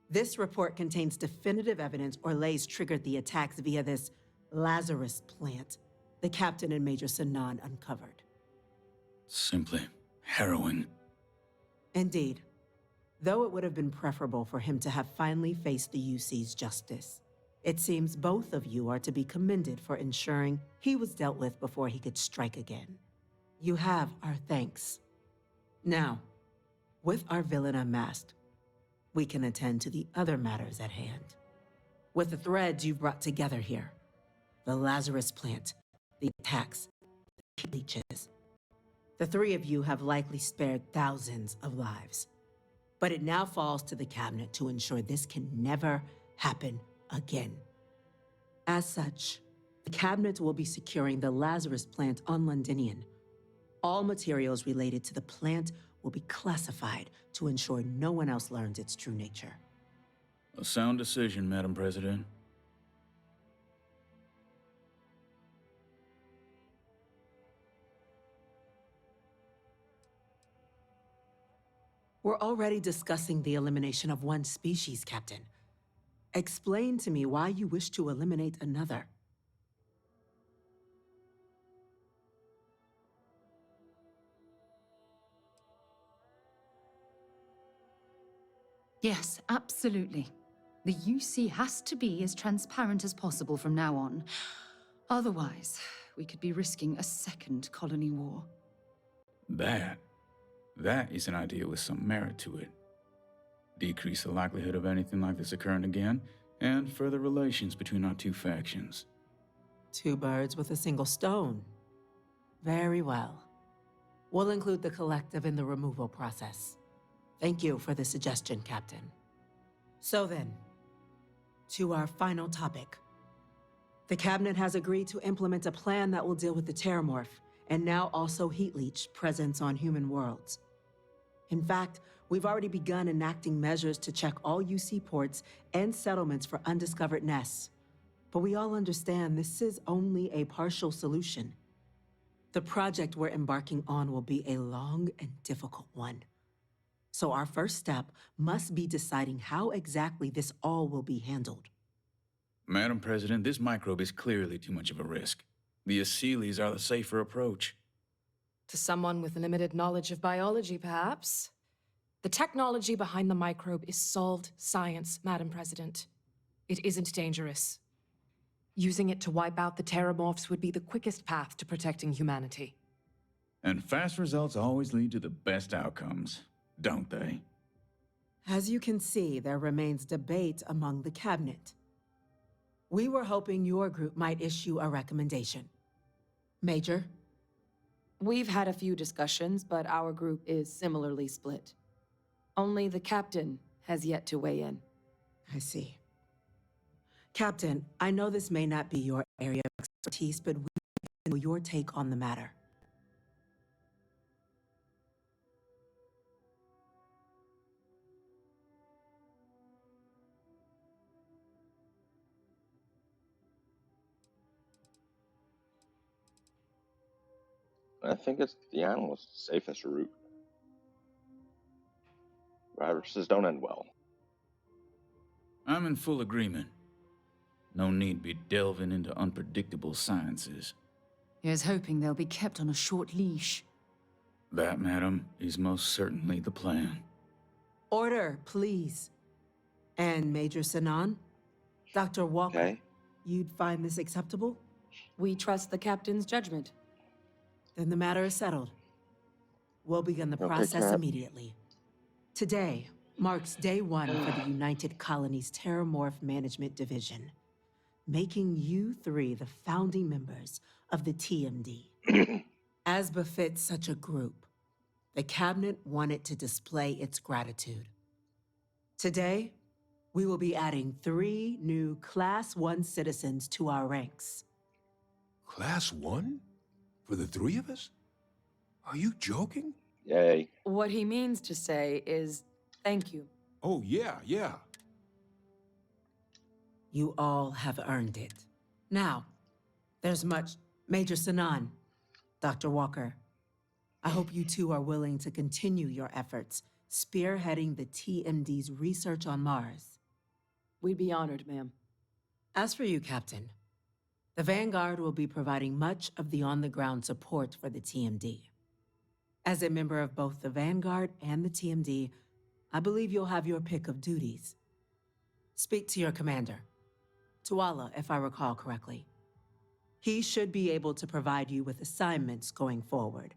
This report contains definitive evidence Orlays triggered the attacks via this Lazarus plant the captain and Major Sanan uncovered. Simply harrowing. Indeed. Though it would have been preferable for him to have finally faced the UC's justice, it seems both of you are to be commended for ensuring he was dealt with before he could strike again. You have our thanks. Now, with our villain unmasked, we can attend to the other matters at hand. With the threads you've brought together here, the Lazarus plant, the attacks, the leeches, the three of you have likely spared thousands of lives. But it now falls to the cabinet to ensure this can never happen again. As such, the cabinet will be securing the Lazarus plant on Londinian. All materials related to the plant will be classified to ensure no one else learns its true nature. A sound decision, Madam President. We're already discussing the elimination of one species, Captain. Explain to me why you wish to eliminate another. Yes, absolutely. The UC has to be as transparent as possible from now on. Otherwise, we could be risking a second colony war. That is an idea with some merit to it. Decrease the likelihood of anything like this occurring again, and further relations between our two factions. Two birds with a single stone. Very well. We'll include the collective in the removal process. Thank you for the suggestion, Captain. So then, to our final topic. The Cabinet has agreed to implement a plan that will deal with the Terramorph, and now also Heat Leech presence on human worlds. In fact, we've already begun enacting measures to check all UC ports and settlements for undiscovered nests. But we all understand this is only a partial solution. The project we're embarking on will be a long and difficult one. So our first step must be deciding how exactly this all will be handled. Madam President, this microbe is clearly too much of a risk. The Aseles are the safer approach. To someone with limited knowledge of biology, perhaps. The technology behind the microbe is solved science, Madam President. It isn't dangerous. Using it to wipe out the Terramorphs would be the quickest path to protecting humanity. And fast results always lead to the best outcomes, don't they? As you can see, there remains debate among the Cabinet. We were hoping your group might issue a recommendation. Major? We've had a few discussions, but our group is similarly split. Only the captain has yet to weigh in. I see. Captain, I know this may not be your area of expertise, but we know your take on the matter. I think it's the analyst's safest route. Viruses don't end well. I'm in full agreement. No need be delving into unpredictable sciences. Here's hoping they'll be kept on a short leash. That, madam, is most certainly the plan. Order, please. And Major Sanan? Dr. Walker, Okay. you'd find this acceptable? We trust the captain's judgment. Then the matter is settled. We'll begin the Okay, process Cap. immediately. Today marks day one for the United Colonies Terramorph Management Division, making you three the founding members of the TMD. As befits such a group, the Cabinet wanted to display its gratitude. Today, we will be adding 3 new Class 1 citizens to our ranks. Class 1? For the 3 of us? Are you joking? Yay. What he means to say is thank you. Oh, yeah. You all have earned it. Now, there's much. Major Sanan, Dr. Walker, I hope you two are willing to continue your efforts, spearheading the TMD's research on Mars. We'd be honored, ma'am. As for you, Captain, the Vanguard will be providing much of the on-the-ground support for the TMD. As a member of both the Vanguard and the TMD, I believe you'll have your pick of duties. Speak to your commander, Tuala, if I recall correctly. He should be able to provide you with assignments going forward,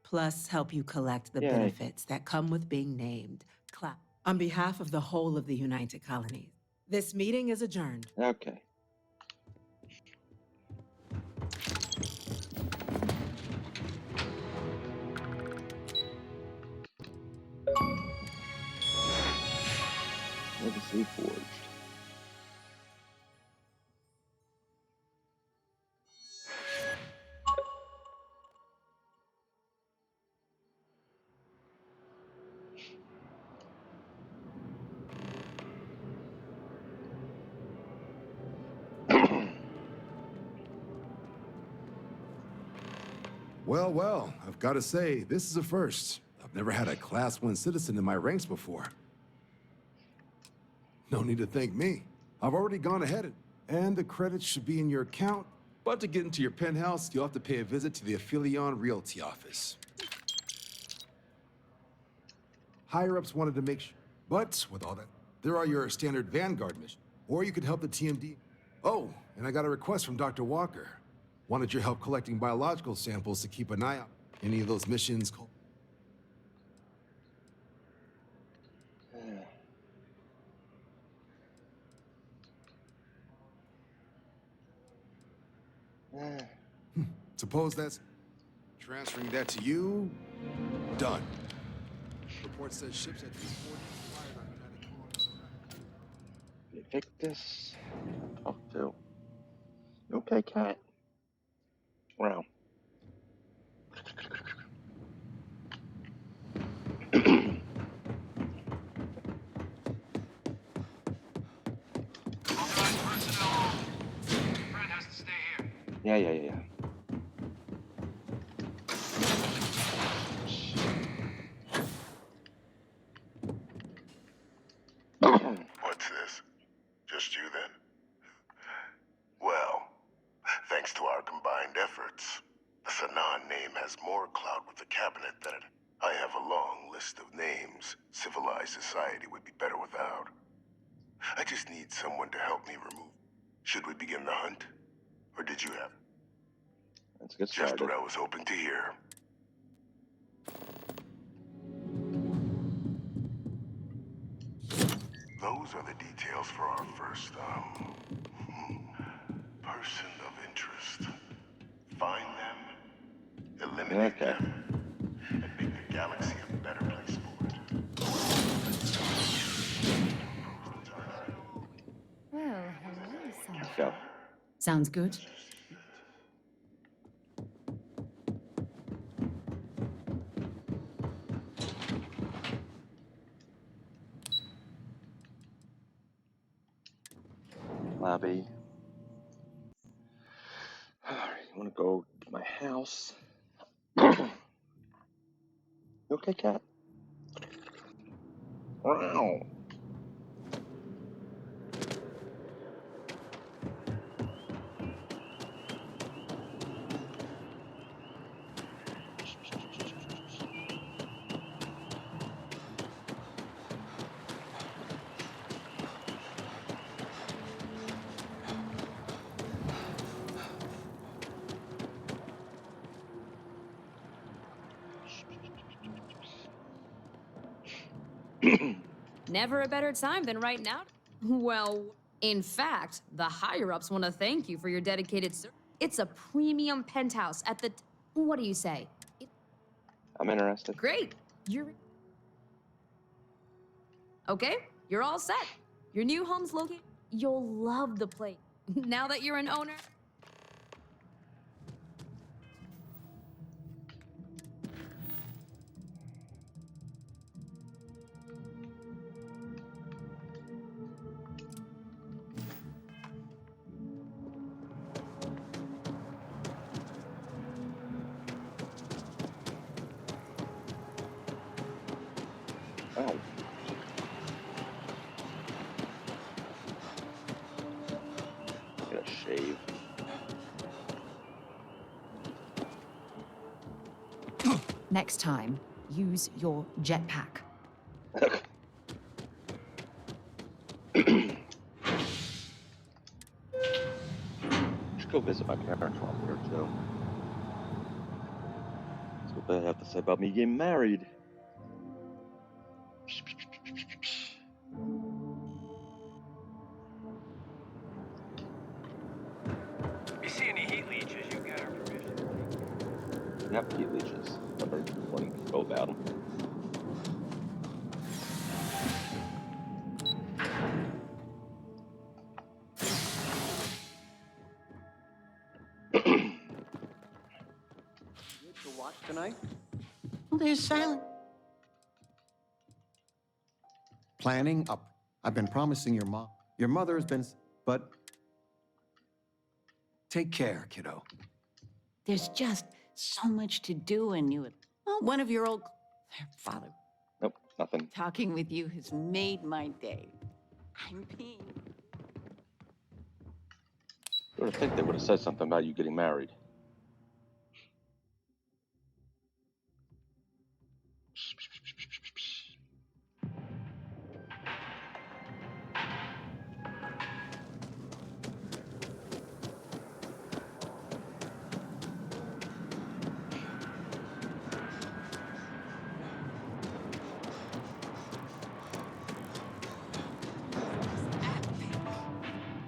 plus help you collect the Yay. benefits that come with being named Clap. On behalf of the whole of the United Colonies, this meeting is adjourned. Okay. Legacy forged. Well, I've got to say, this is a first. I've never had a Class 1 citizen in my ranks before. No need to thank me. I've already gone ahead, and the credits should be in your account. But to get into your penthouse, you'll have to pay a visit to the Aphelion Realty office. Higher-ups wanted to make sure. But with all that, there are your standard Vanguard missions. Or you could help the TMD. Oh, and I got a request from Dr. Walker. Wanted your help collecting biological samples to keep an eye out. Any of those missions called? Suppose that's transferring that to you. Done. Report says ships at this port fired on United Colonies. Invictus. Talk to. Okay, cat. Wow. Yeah. What's this? Just you then? Well, thanks to our combined efforts, the Sanan name has more clout with the cabinet than it. I have a long list of names civilized society would be better without. I just need someone to help me remove. Should we begin the hunt? Or did you have? Let's get Just started. what I was hoping to hear. Those are the details for our first, person of interest. Find them, eliminate them, and make the galaxy a better place for it. Sounds good. Lobby. Alright, I want to go to my house. You okay, cat? Wow. Never a better time than right now. Well, in fact, the higher-ups want to thank you for your dedicated service. It's a premium penthouse at the... What do you say? I'm interested. Great. You're... Okay, you're all set. Your new home's located... You'll love the place. Now that you're an owner... Oh. Get a shave. Next time, use your jetpack. Should go visit my parents while I'm here too. That's what they have to say about me getting married. You see any heat leeches, you got our permission. Yep, heat leeches. I've been wanting to go about them. To watch tonight? Well, there's silent. Planning up. I've been promising your mom. Your mother has been, but take care, kiddo. There's just so much to do, and one of your old father. Nope, nothing. Talking with you has made my day. I'm peeing. You would think they would have said something about you getting married.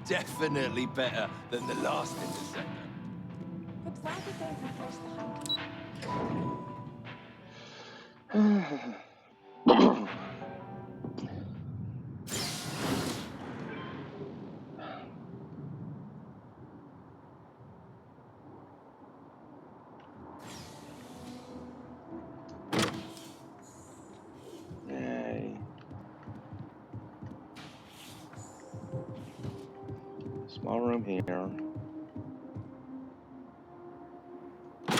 Definitely better than the last interceptor. But why did they reverse the hunt? Yay. Small room here. A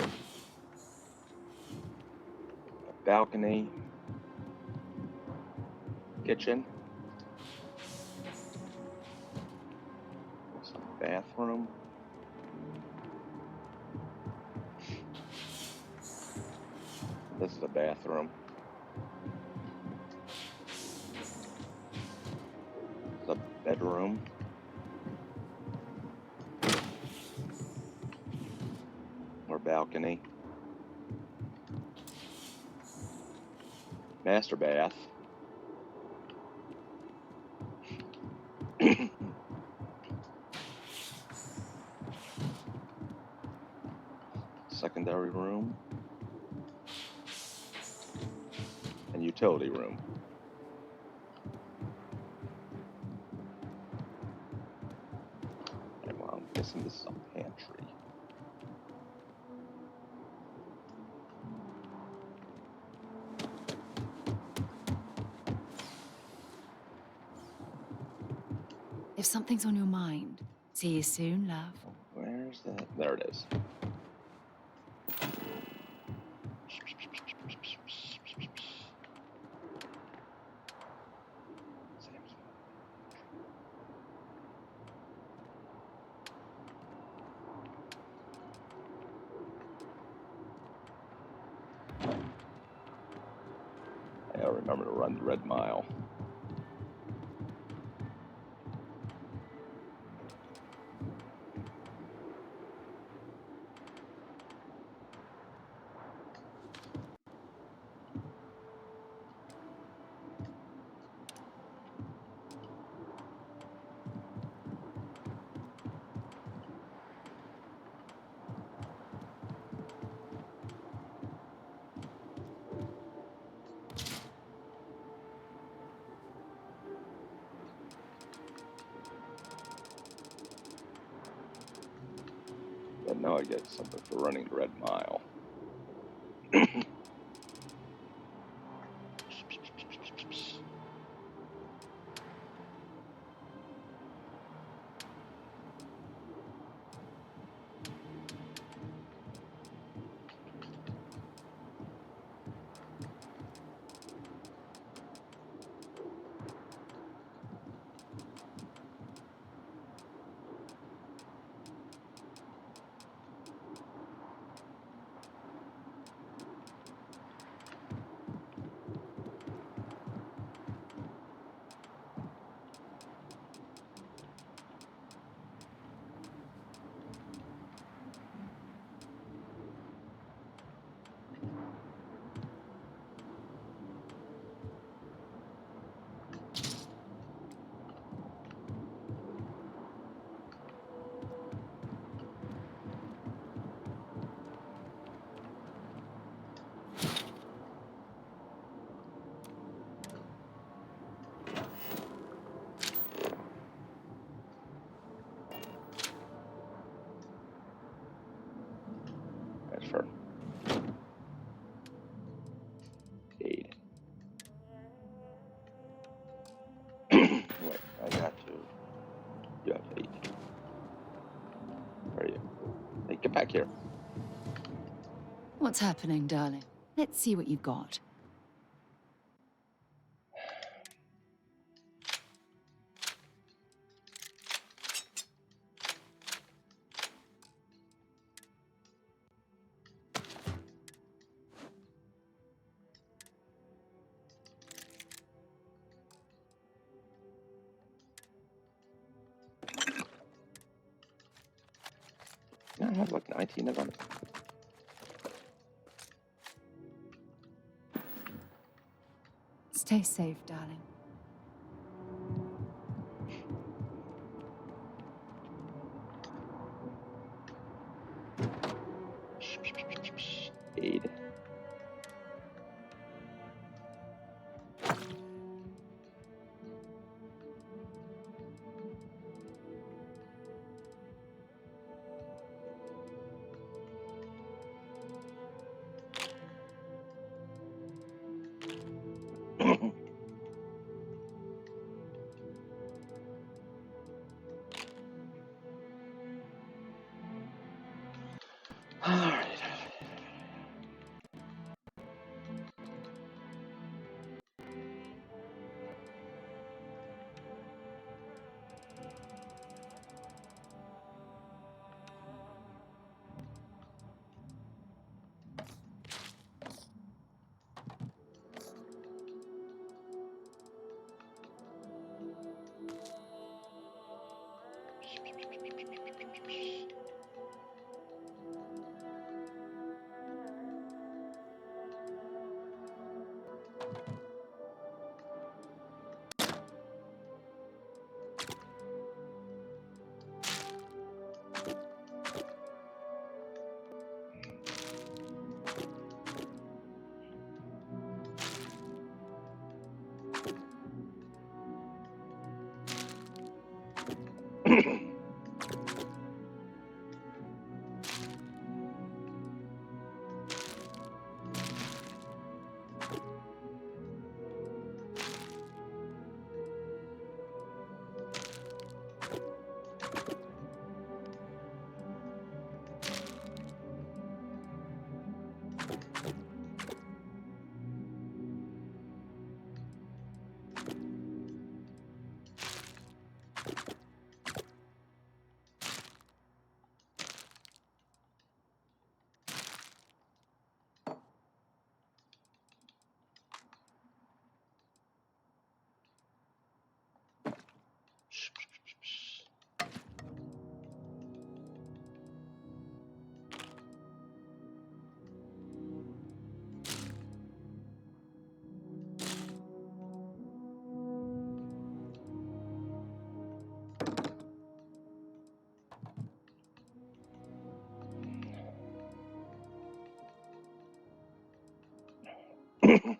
balcony. Kitchen. Some bathroom. This is a bathroom. This is a bedroom. More balcony. Master bath. Secondary room. And utility room. Okay, well, I guess guessing this is a pantry. If something's on your mind, see you soon, love. Where's that? There it is. I gotta remember to run the red mile. But now I get something for running the red mile. Transfer. Aid. Wait, I got to. You have 8. Where are you? Hey, get back here. What's happening, darling? Let's see what you've got. I have like 19 of them. Stay safe, darling. Aid. All right. Okay.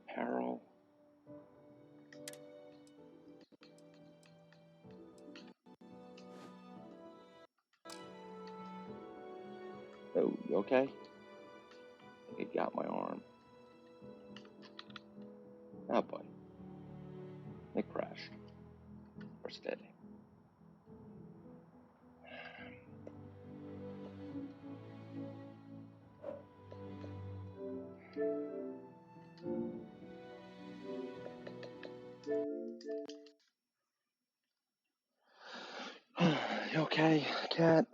Apparel. Oh, you okay? I think it got my arm. Oh boy. It crashed. We're steady. You okay, cat?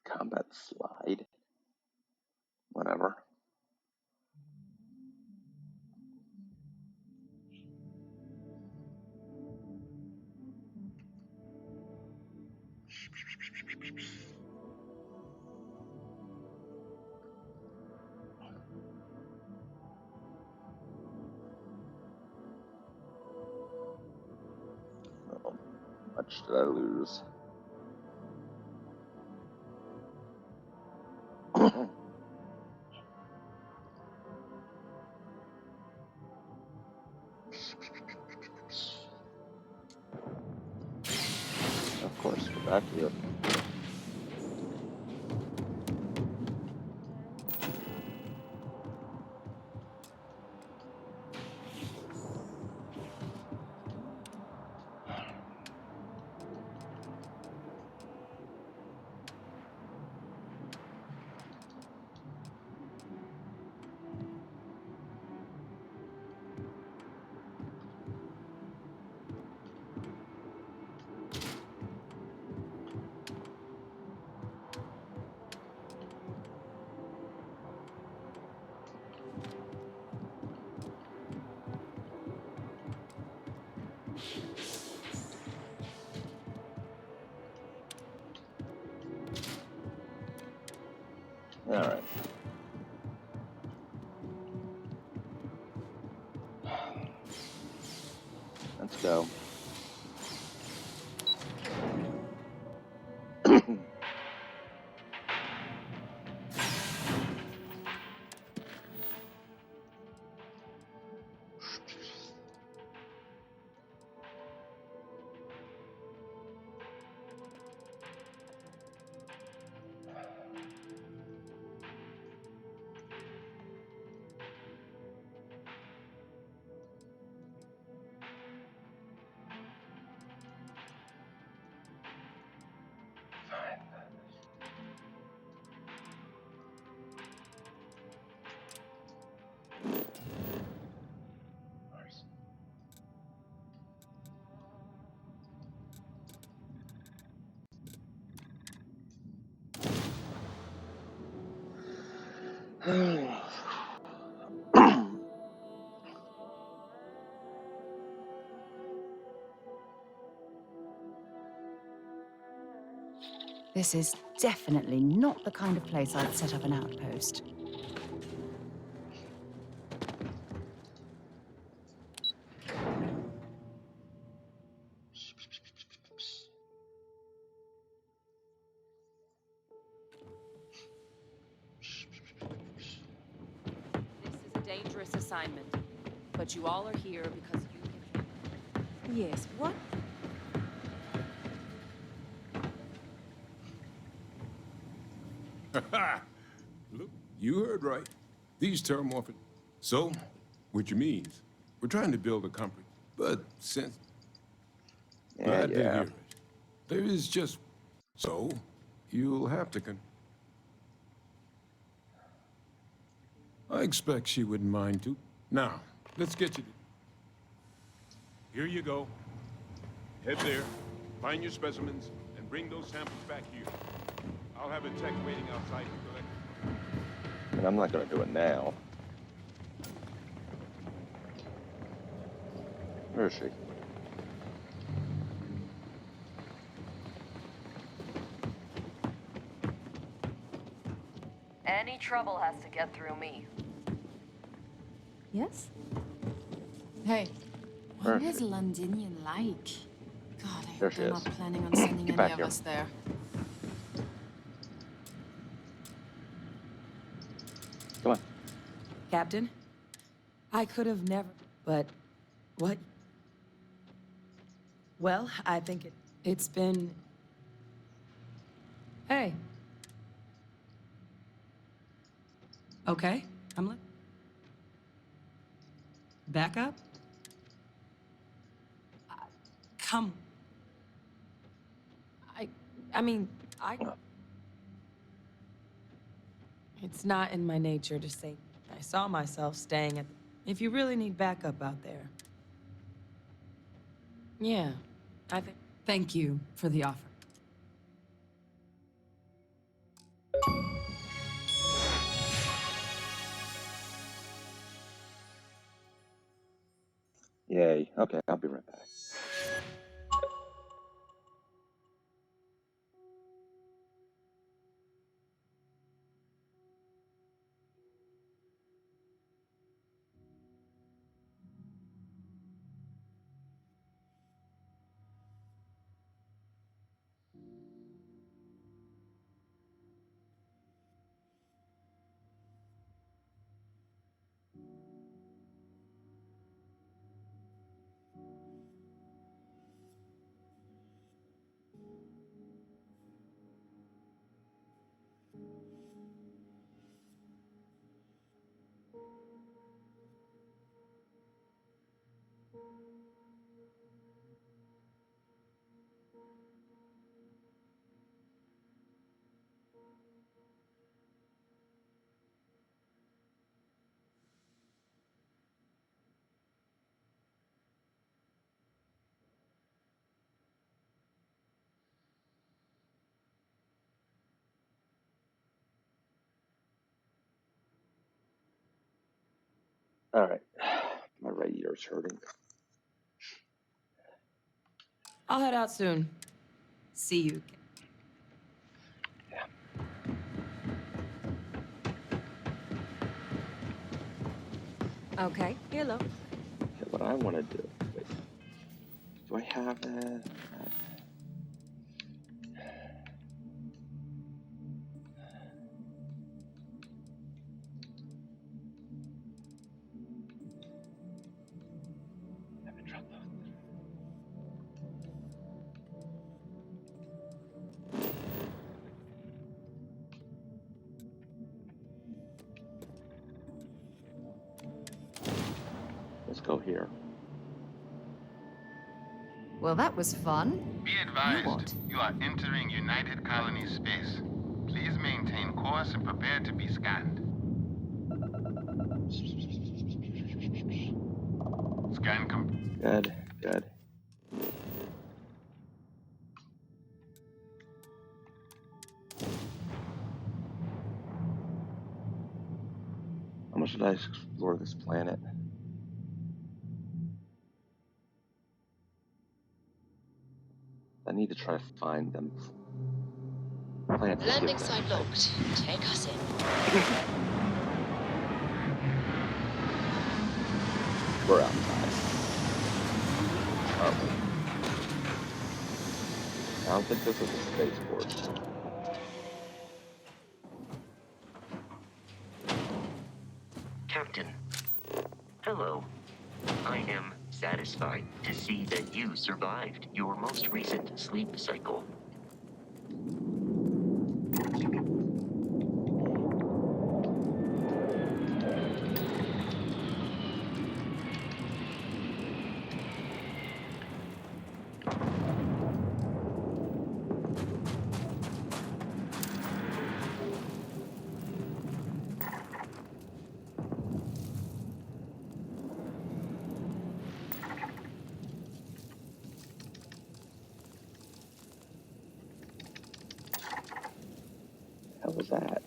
Combat slide. Whatever. How much did I lose? Of course, we're back here. All right. Let's go. This is definitely not the kind of place I'd set up an outpost. This is a dangerous assignment, but you all are here because you can. Yes, what? Look, you heard right. These terramorphic. So, which means we're trying to build a company. But since glad to hear it. There is just so you'll have to I expect she wouldn't mind too. Now, let's get you. Here you go. Head there, find your specimens, and bring those samples back here. I'll have a tech waiting outside to collect. And I'm not going to do it now. Where is she? Any trouble has to get through me. Yes? Hey, Where what is is she? Londinian like? God, I There hope she they're is. not planning on sending Get any back of here. us there. Come on. Captain, I could have never, but what? Well, I think it's been... Hey. Okay, I'm back up? Come. I mean, It's not in my nature to say. I saw myself staying at... If you really need backup out there. Yeah, I think... Thank you for the offer. Yay. Okay, I'll be right back. All right. My right ear's hurting. I'll head out soon. See you. Okay, hello. Okay, what I want to do. Wait, do I have that? Let's go here. Well, that was fun. Be advised, you are entering United Colony space. Please maintain course and prepare to be scanned. Scan complete. Good, good. How much did I explore this planet? I need to try to find them. Plants Landing site locked. Take us in. We're outside. Oh. I don't think this is a spaceport. Captain. Hello. I am satisfied to see that you survived your most recent sleep cycle. How was that?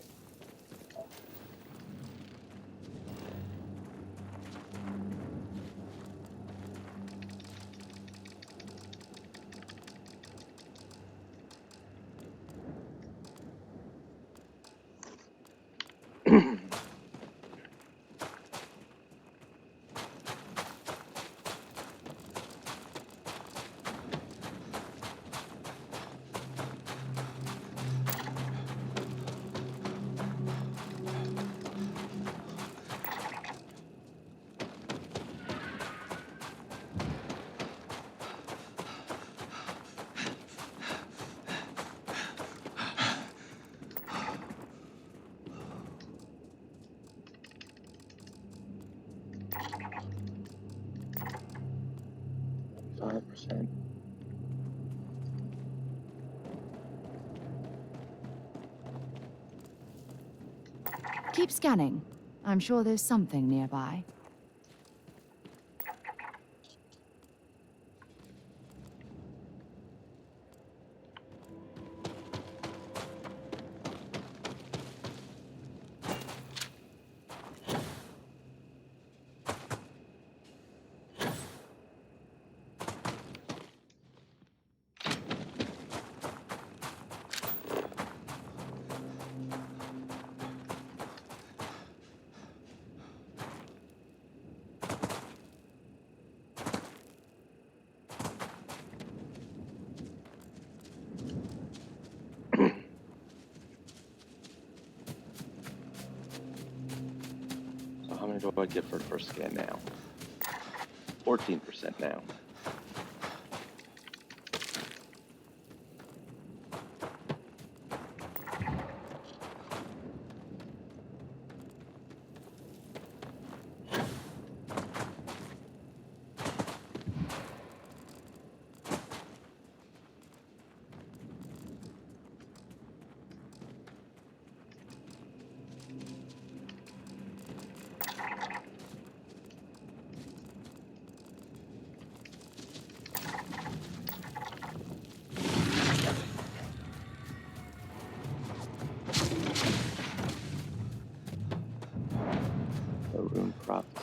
%. Keep scanning. I'm sure there's something nearby. So how many do I get for the first scan now? 14% now. The rune prophecy.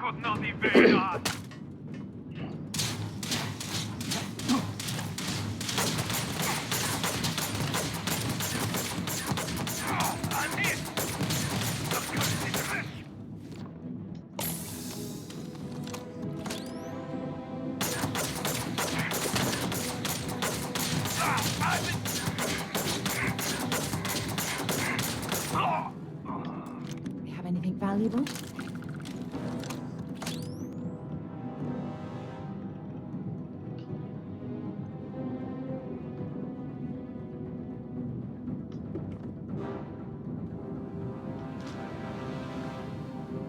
could not evade us! I'm hit! The curse is rich! You have anything valuable?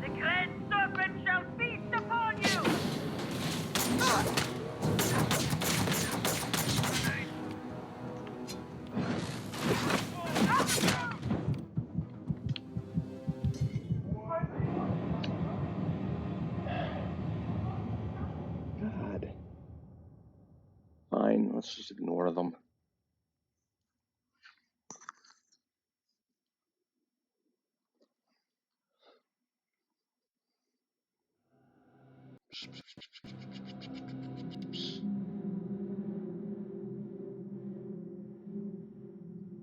The great serpent shall feast upon you! God. Fine, let's just ignore them.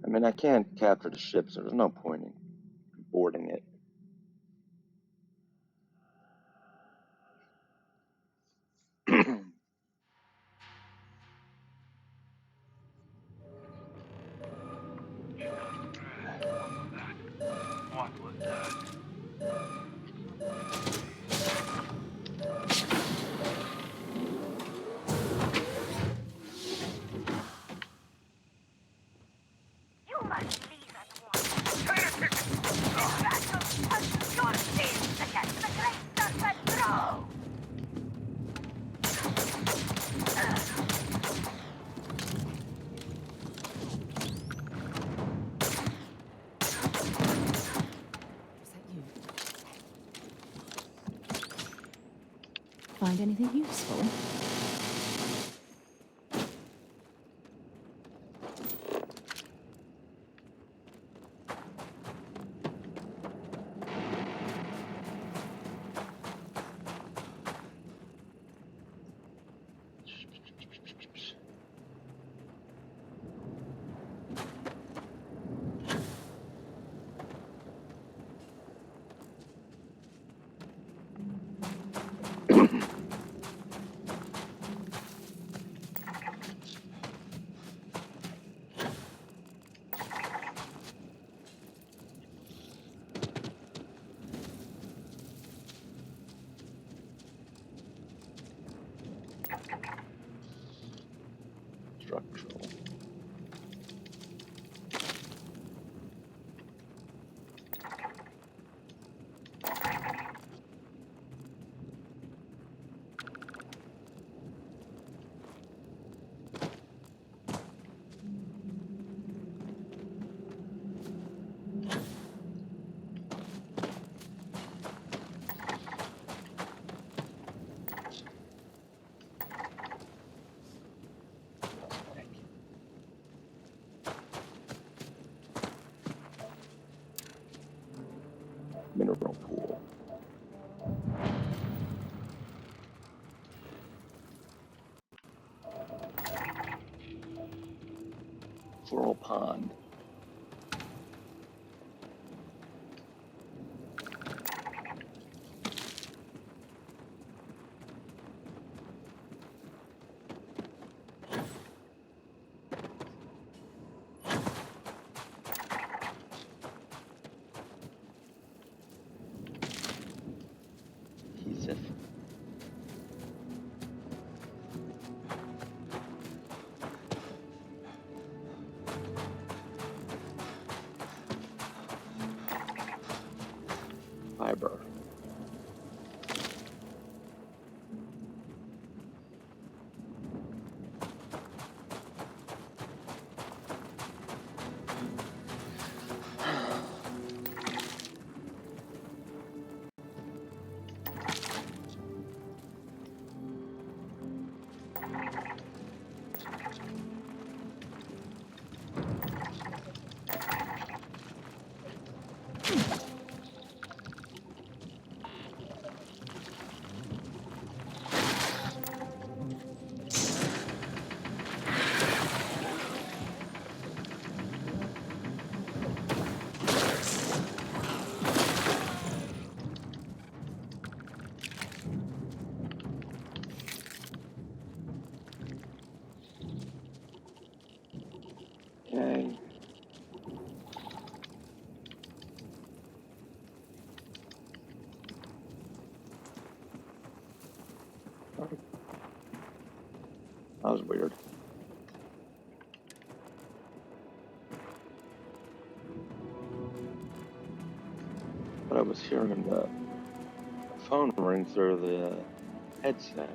I mean, I can't capture the ship, so there's no point in boarding it. What was that? You must leave at once. This battle touches your feet against the great serpent throne! Is that you? Find anything useful? Structural. Mineral pool. Floral pond. Adhesive. That was weird. But I was hearing the phone ring through the headset.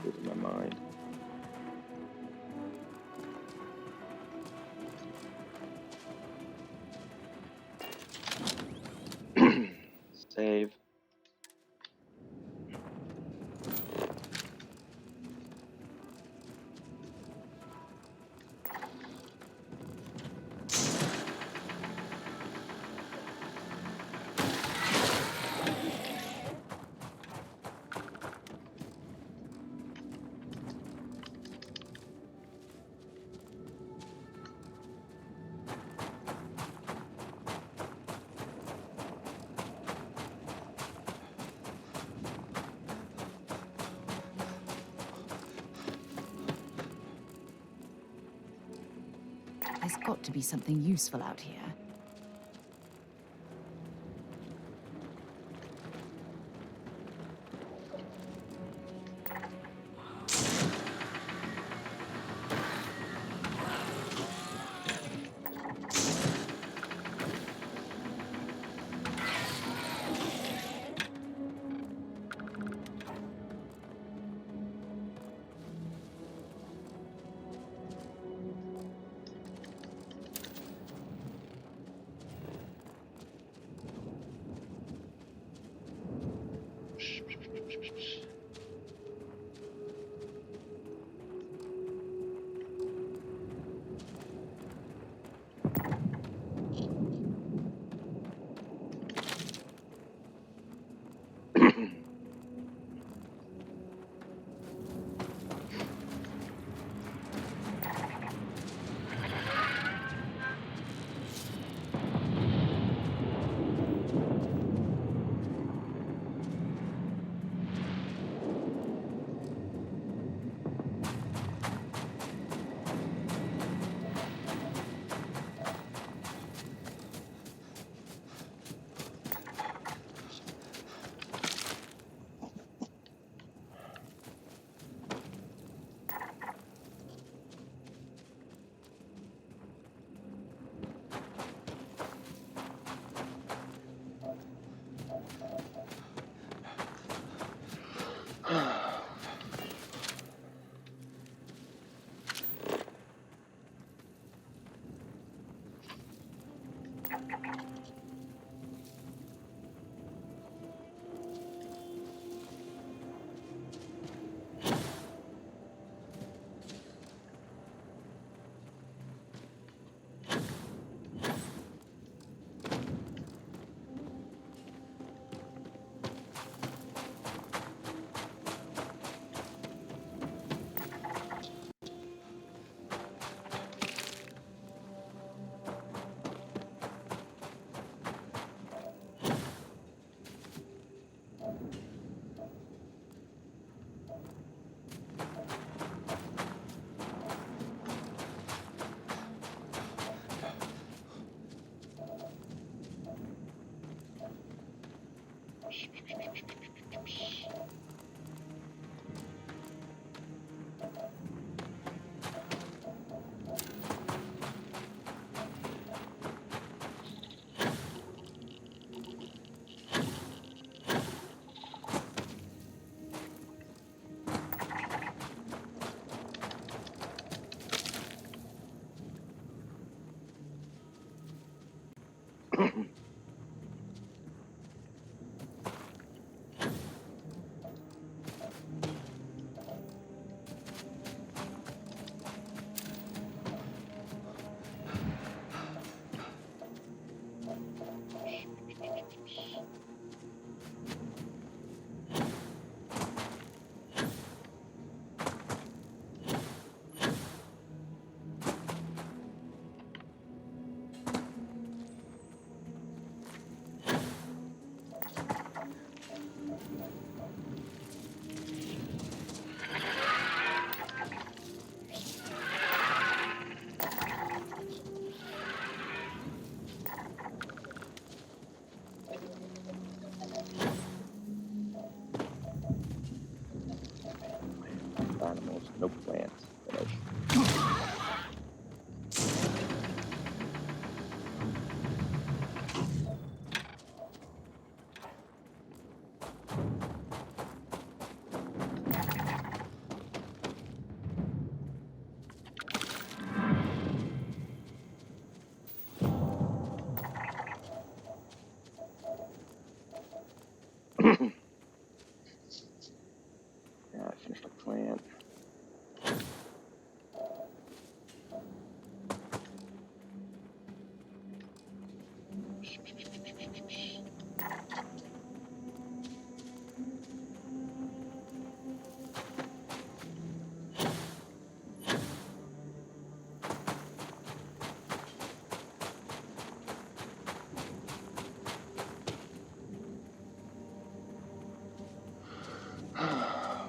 Losing my mind. Save. There's got to be something useful out here.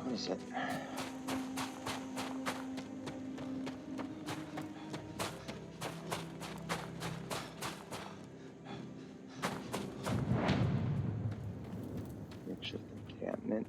What is it? Makeshift encampment.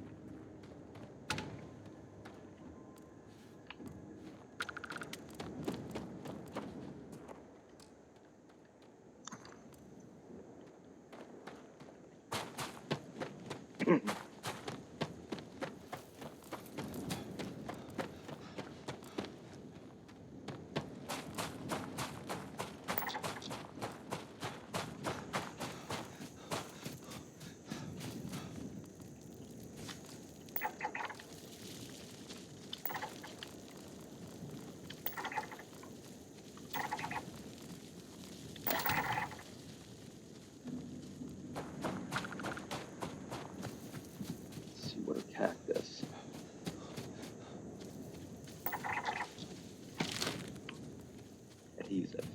See what a cactus. Adhesive.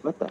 What the?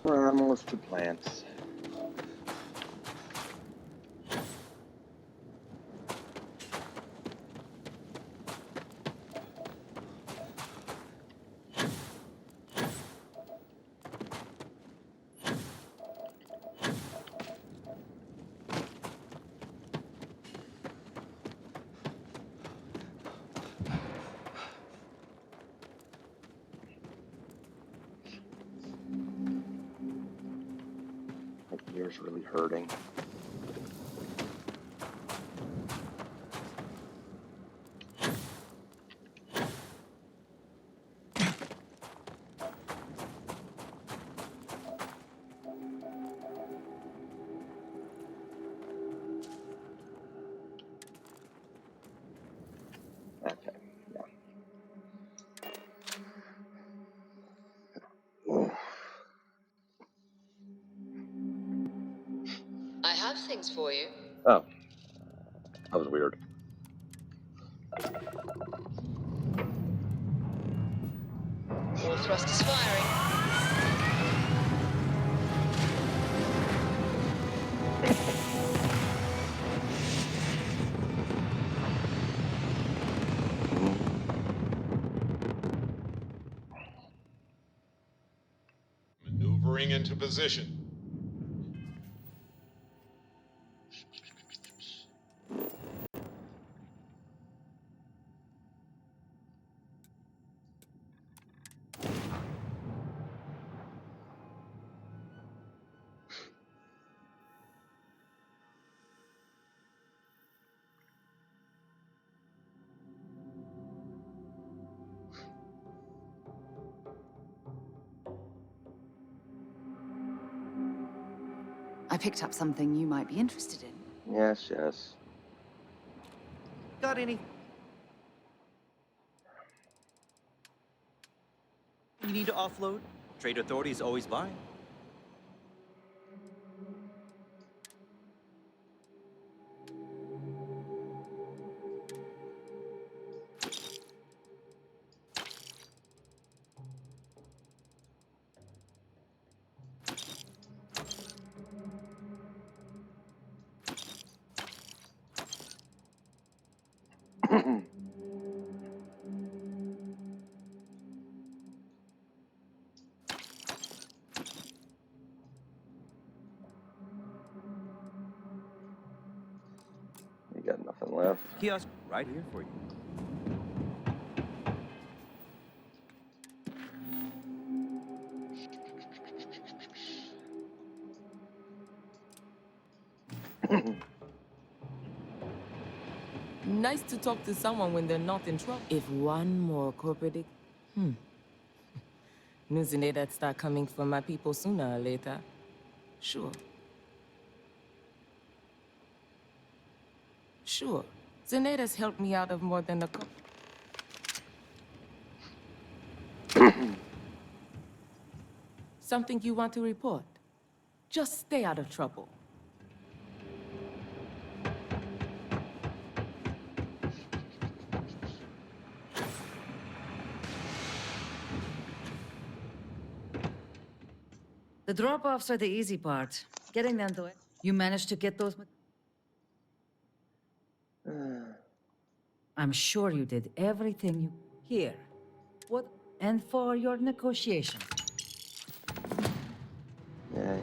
Four animals, two plants. ear's really hurting. Okay, yeah. I have things for you. Oh, that was weird. All thrusters firing. Maneuvering into position. I picked up something you might be interested in. Yes, yes. Got any? You need to offload? Trade Authority is always buying. You got nothing left. Kiosk right here for you. Nice to talk to someone when they're not in trouble. If one more corporate... News in there that start coming from my people sooner or later. Sure. Sure. Zeneda's helped me out of more than a couple. Something you want to report? Just stay out of trouble. The drop-offs are the easy part. Getting them to it. You managed to get those... I'm sure you did everything you... Here. What? And for your negotiation. Yay.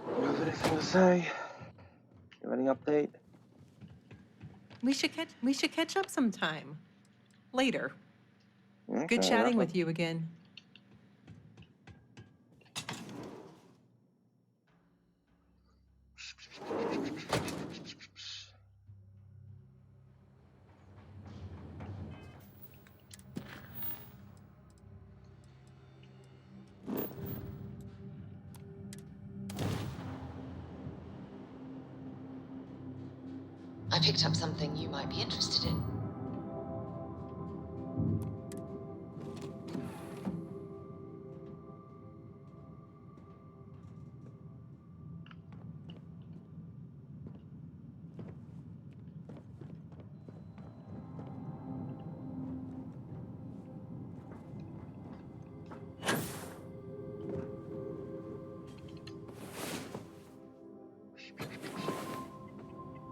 You have anything to say? You have any update? We should catch up sometime. Later. Okay, Good chatting nothing. with you again. I picked up something you might be interested in.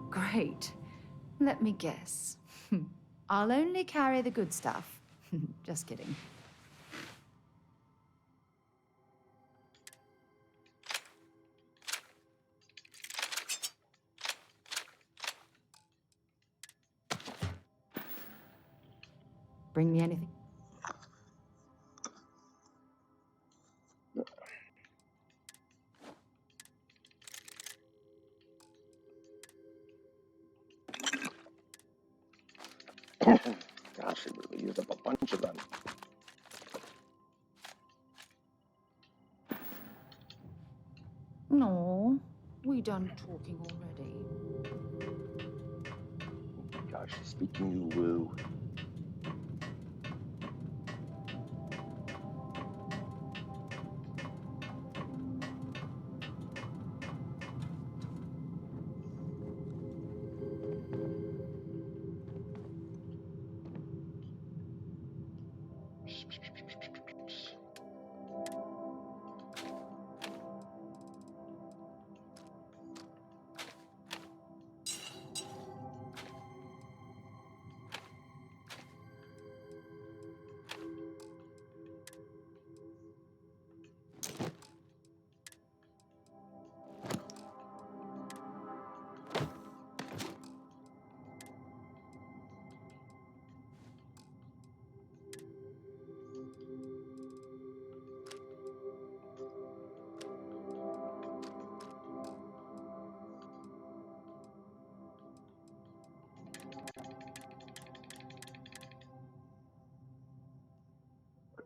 Great. Let me guess. I'll only carry the good stuff. Just kidding. bring me anything? Gosh, it really used up a bunch of them. No, we done talking already. Gosh, speaking you woo.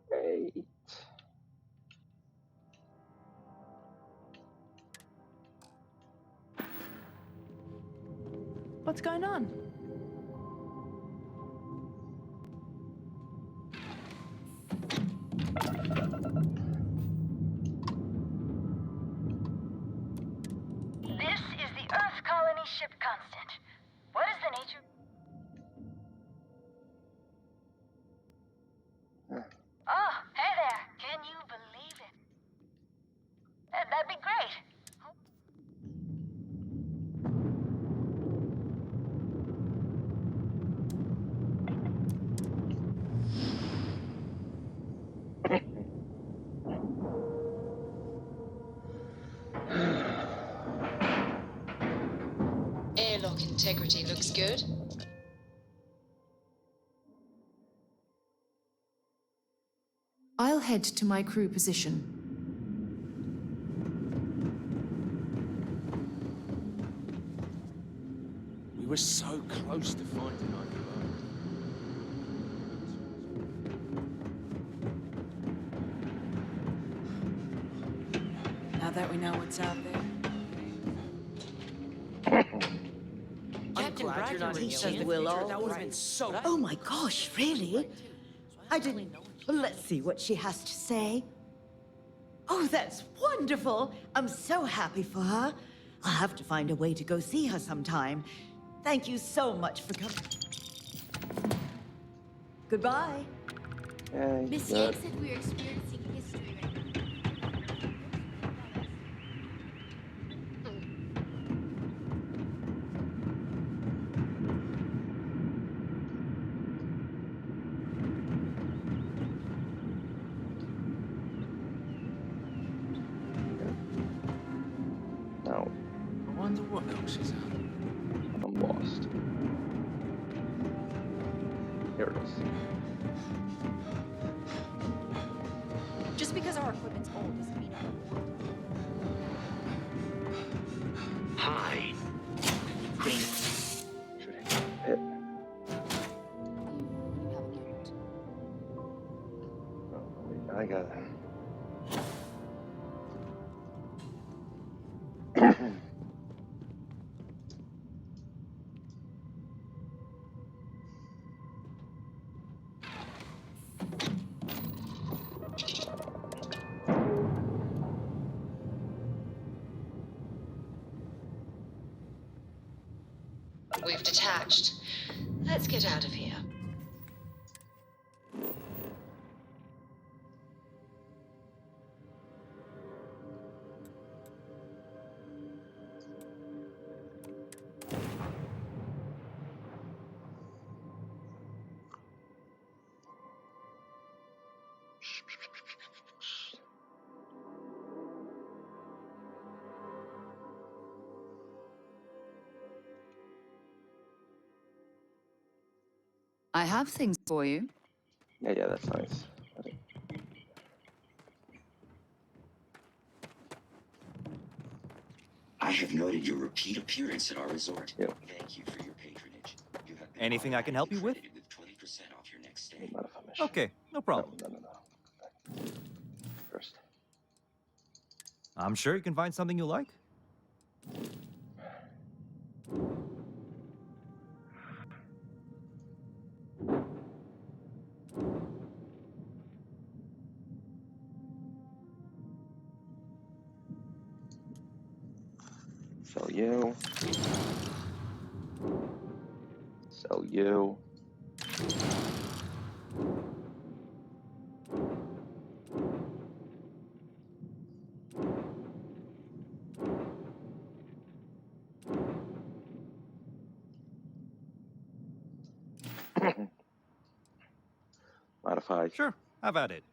Great. What's going on? This is the Earth colony ship Constant. What is the nature? Oh, hey there. Can you believe it? That'd be great. Airlock integrity looks good. I'll head to my crew position. We were so close to finding our new home. Now that we know what's out there. Captain Bradley, he says we'll all that would have been so. Oh my gosh, really? I didn't. Well, let's see what she has to say. Oh, that's wonderful. I'm so happy for her. I'll have to find a way to go see her sometime. Thank you so much for coming. Goodbye. Miss Yang said we were experiencing history right now. No, I wonder what else is out there. I'm lost. Here it is. Just because our equipment's old doesn't mean it won't work. Hi. Clean. Should hit it. Oh, wait, I got it. We've detached. Let's get out of here. I have things for you. Yeah, that's nice. I have noted your repeat appearance at our resort. Yeah. Thank you for your patronage. You have been Anything I can help you with? credited with 20% off your next stay. Okay, no problem. No. First. I'm sure you can find something you like. Sell you. Sell you. Modify. Sure, have at it.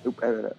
Oop, edit it.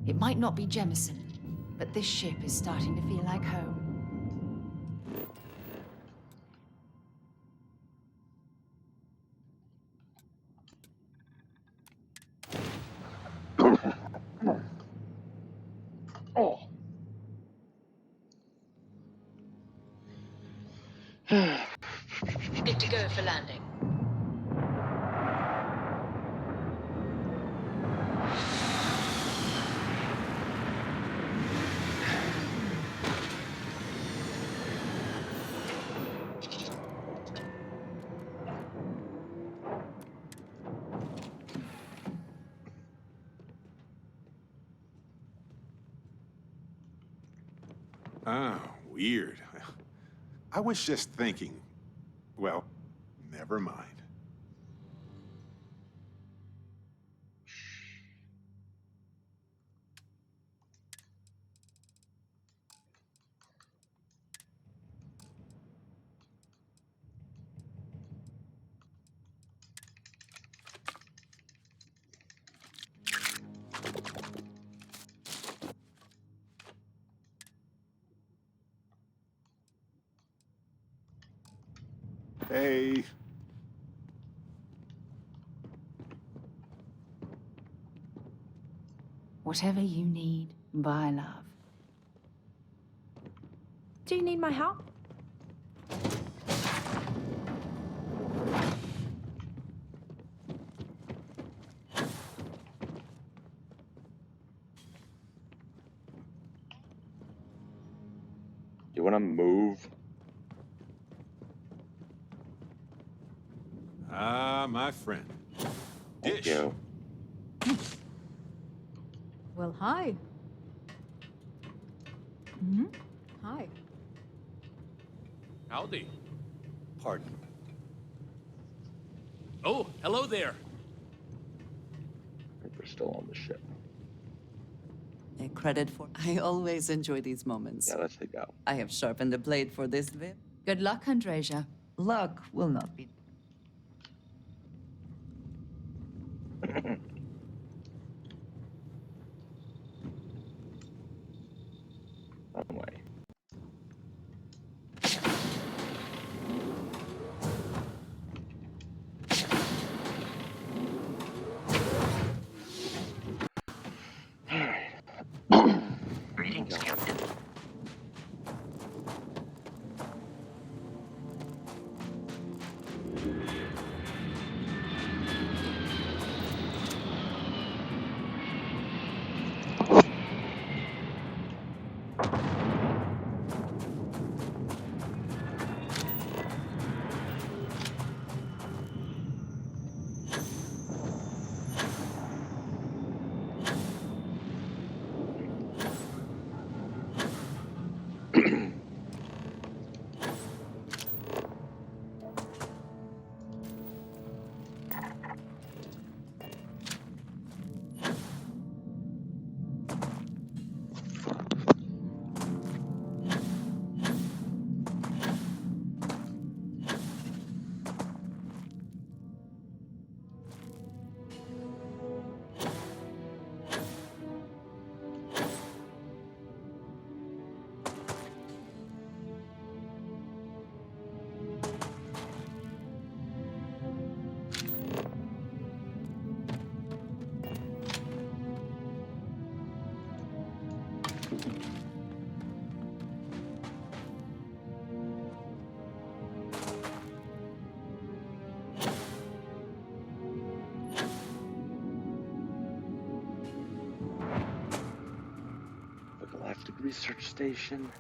It might not be Jemison, but this ship is starting to feel like home. Oh. Good to go for landing. Ah, weird. I was just thinking. Well, never mind. Hey. Whatever you need, buy love. Do you need my help? You want to move? Ah, my friend. Thank Dish. you. Well, hi. Hmm? Hi. Howdy. Pardon. Oh, hello there. I think we're still on the ship. A credit for. I always enjoy these moments. Yeah, let's go. I have sharpened the blade for this bit. Good luck, Andreja. Luck will not be. Wrong way. Greetings, Captain. The Galactic Research Station.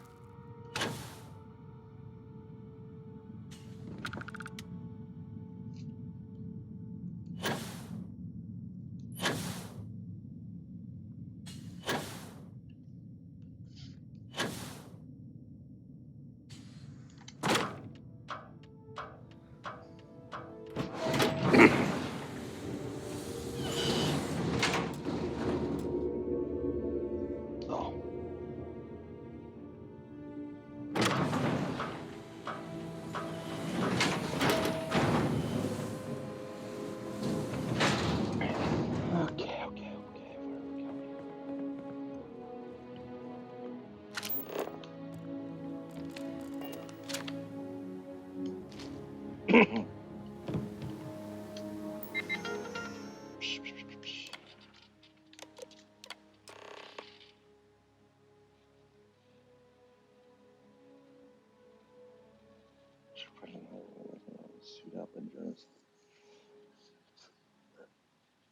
Suit up and dress.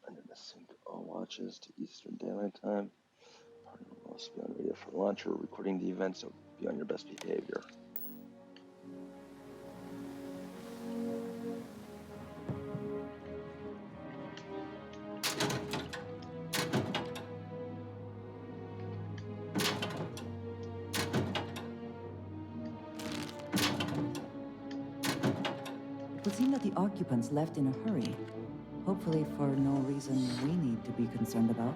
Under the sync all watches to Eastern Daylight Time. Partner will also be on radio for launch or recording the event, so be on your best behavior. It would seem that the occupants left in a hurry. Hopefully for no reason we need to be concerned about.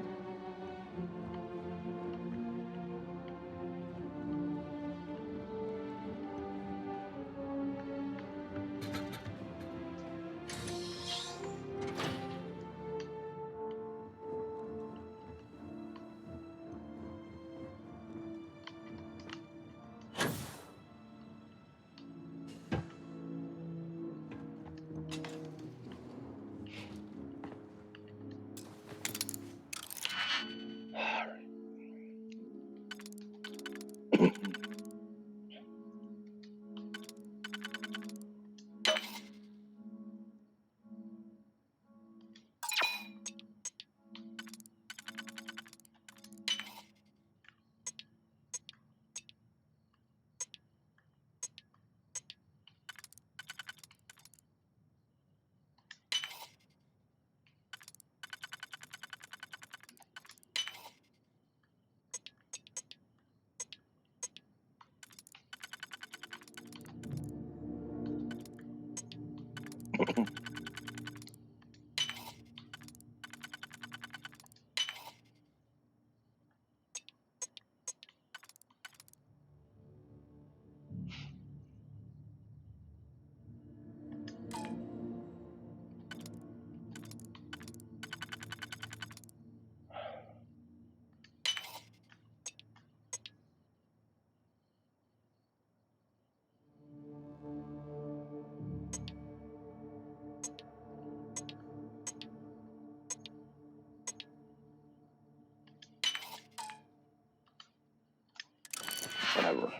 Whatever.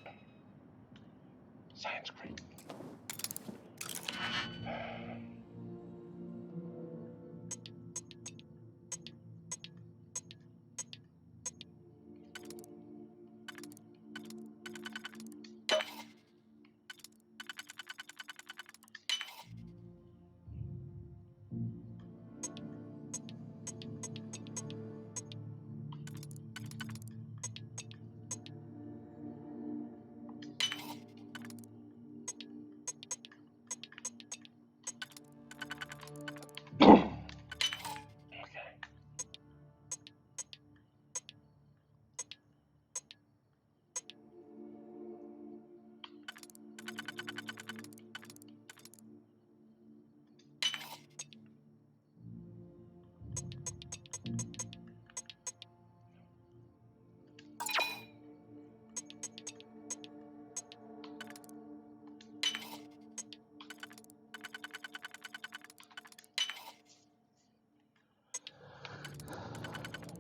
Science great.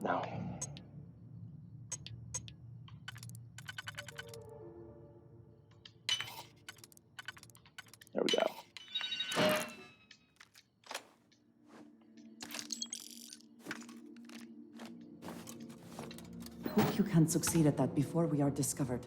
Now, there we go. Hope you can succeed at that before we are discovered.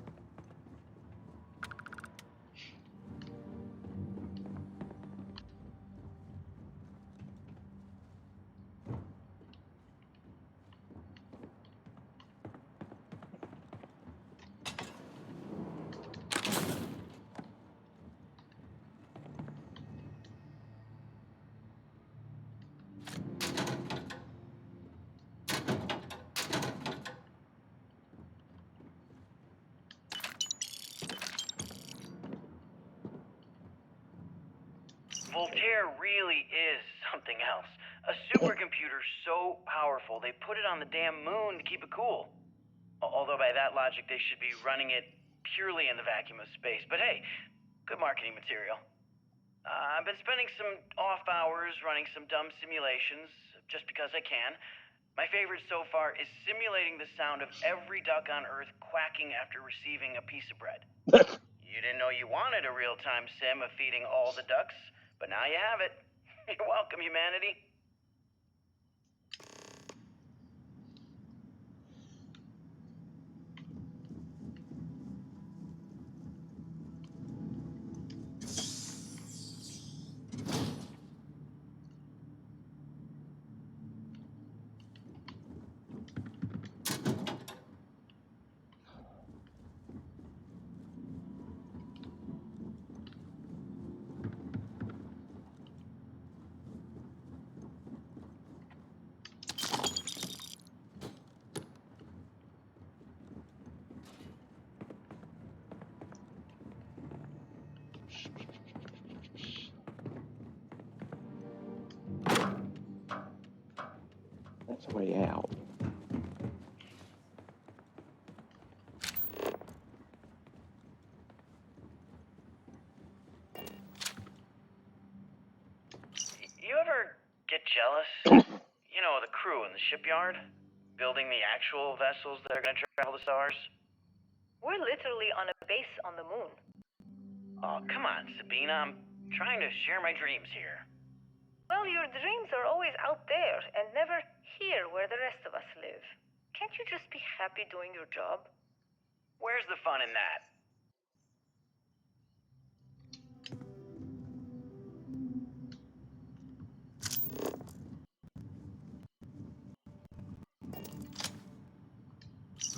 Voltaire really is something else. A supercomputer so powerful they put it on the damn moon to keep it cool. Although by that logic they should be running it purely in the vacuum of space. But hey, good marketing material. I've been spending some off hours running some dumb simulations just because I can. My favorite so far is simulating the sound of every duck on Earth quacking after receiving a piece of bread. You didn't know you wanted a real-time sim of feeding all the ducks, but now you have it. You're welcome, humanity. That's a way out. You ever get jealous? You know, the crew in the shipyard? Building the actual vessels that are gonna travel the stars? We're literally on a base on the moon. Oh, come on, Sabina. I'm trying to share my dreams here. Well, your dreams are always out there and never here where the rest of us live. Can't you just be happy doing your job? Where's the fun in that?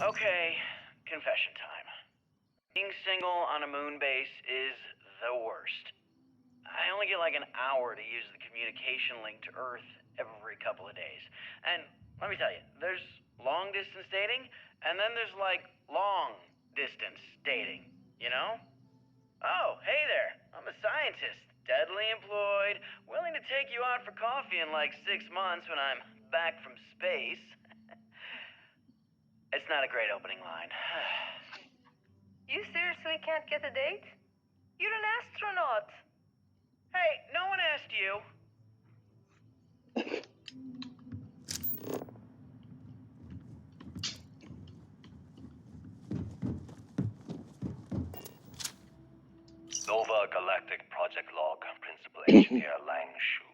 Okay, confession time. Being single on a moon base is the worst. I only get like an hour to use the communication link to Earth every couple of days. And let me tell you, there's long distance dating, and then there's like long distance dating, you know? Oh, hey there. I'm a scientist, deadly employed, willing to take you out for coffee in like 6 months when I'm back from space. It's not a great opening line. You seriously can't get a date? You're an astronaut. Hey, no one asked you. Nova Galactic Project Log, Principal Engineer Lang Shu.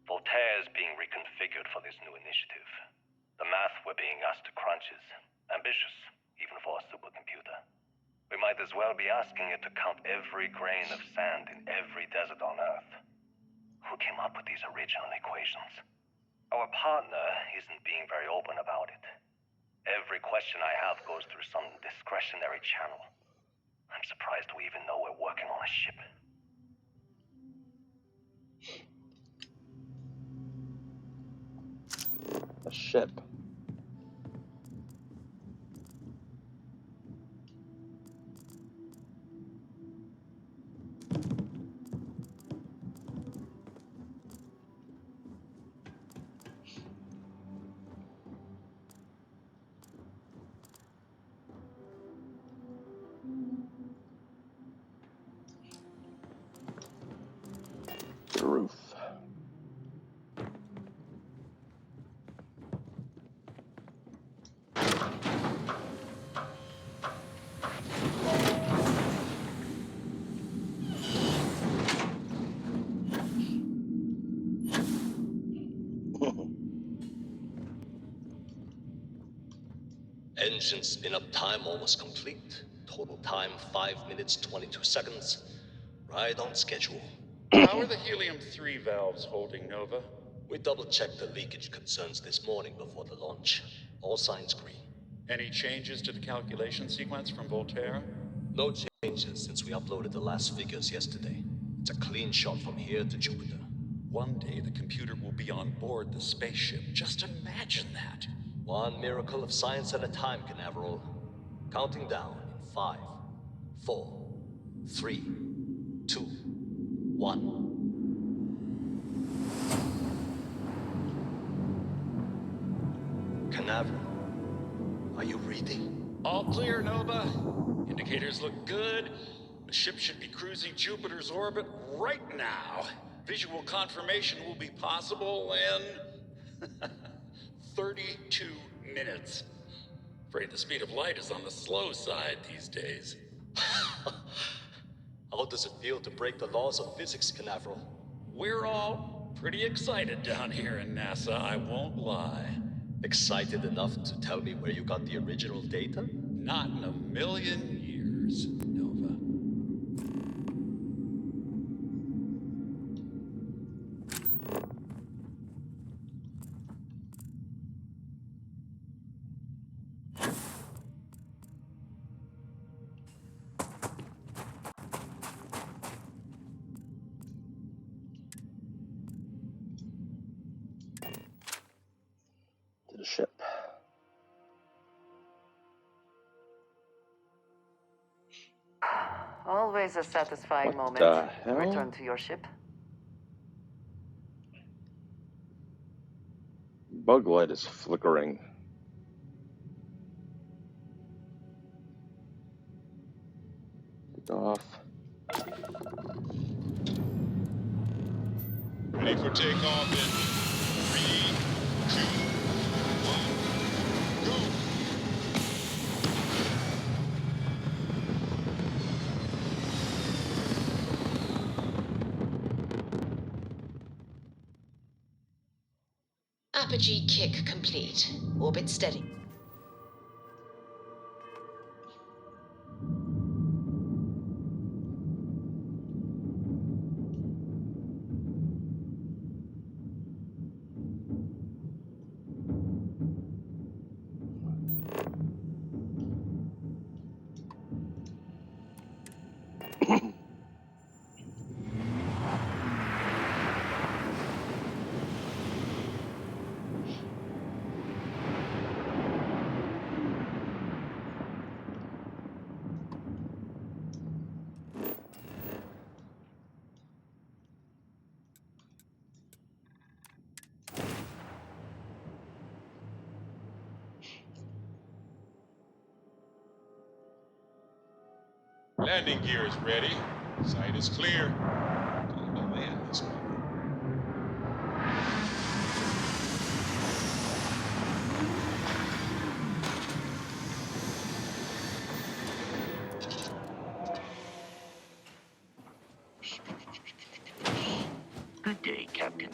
Voltaire is being reconfigured for this new initiative. The math we're being asked to crunch is ambitious, even for a supercomputer. We might as well be asking it to count every grain of sand in every desert on Earth. Who came up with these original equations? Our partner isn't being very open about it. Every question I have goes through some discretionary channel. I'm surprised we even know we're working on a ship. A ship. The roof. Engine spin-up time almost complete. Total time 5 minutes 22 seconds. Right on schedule. How are the helium-3 valves holding, Nova? We double-checked the leakage concerns this morning before the launch. All signs green. Any changes to the calculation sequence from Voltaire? No changes since we uploaded the last figures yesterday. It's a clean shot from here to Jupiter. One day the computer will be on board the spaceship. Just imagine that. One miracle of science at a time, Canaveral. Counting down in 5, 4, 3, 2, 1. Canaveral, are you reading? All clear, Nova. Indicators look good. The ship should be cruising Jupiter's orbit right now. Visual confirmation will be possible in 32 minutes. Afraid the speed of light is on the slow side these days. How does it feel to break the laws of physics, Canaveral? We're all pretty excited down here in NASA, I won't lie. Excited enough to tell me where you got the original data? Not in a million years, Nova. To the ship. Always a satisfying What moment. the hell? Return to your ship. Bug light is flickering. Take off. Ready for takeoff in 3, 2, 1, go! Apogee kick complete. Orbit steady. Landing gear is ready. Sight is clear. Time to land this one. Good day, Captain.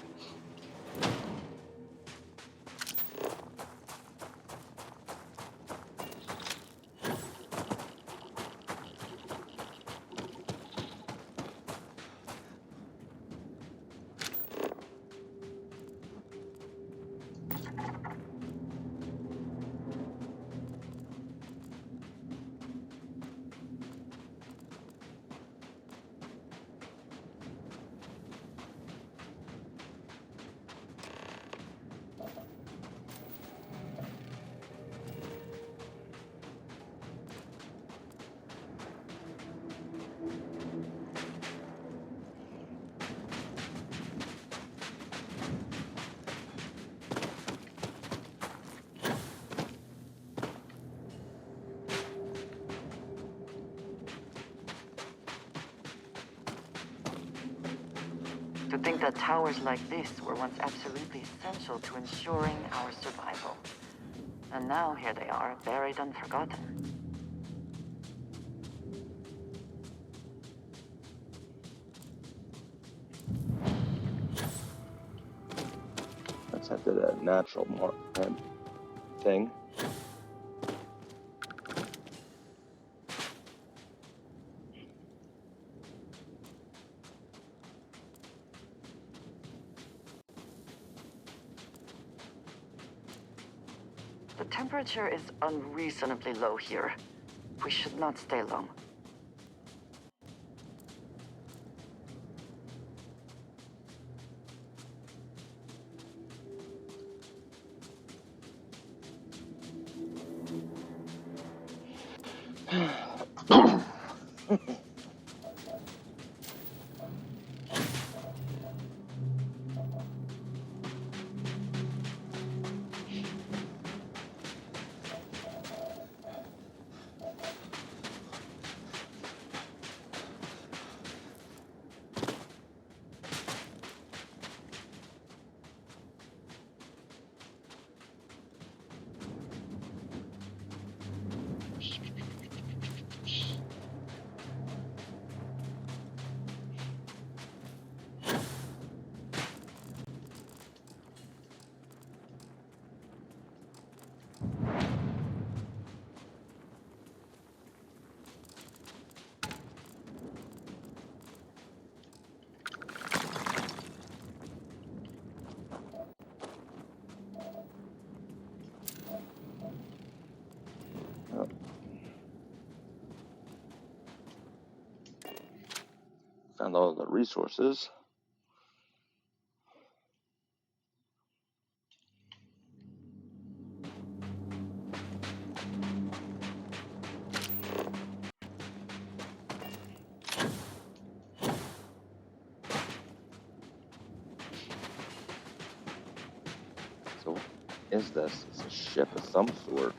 To think that towers like this were once absolutely essential to ensuring our survival. And now here they are, buried and forgotten. Let's head to that natural thing. The temperature is unreasonably low here. We should not stay long. Found all the resources. So what is this? It's a ship of some sort.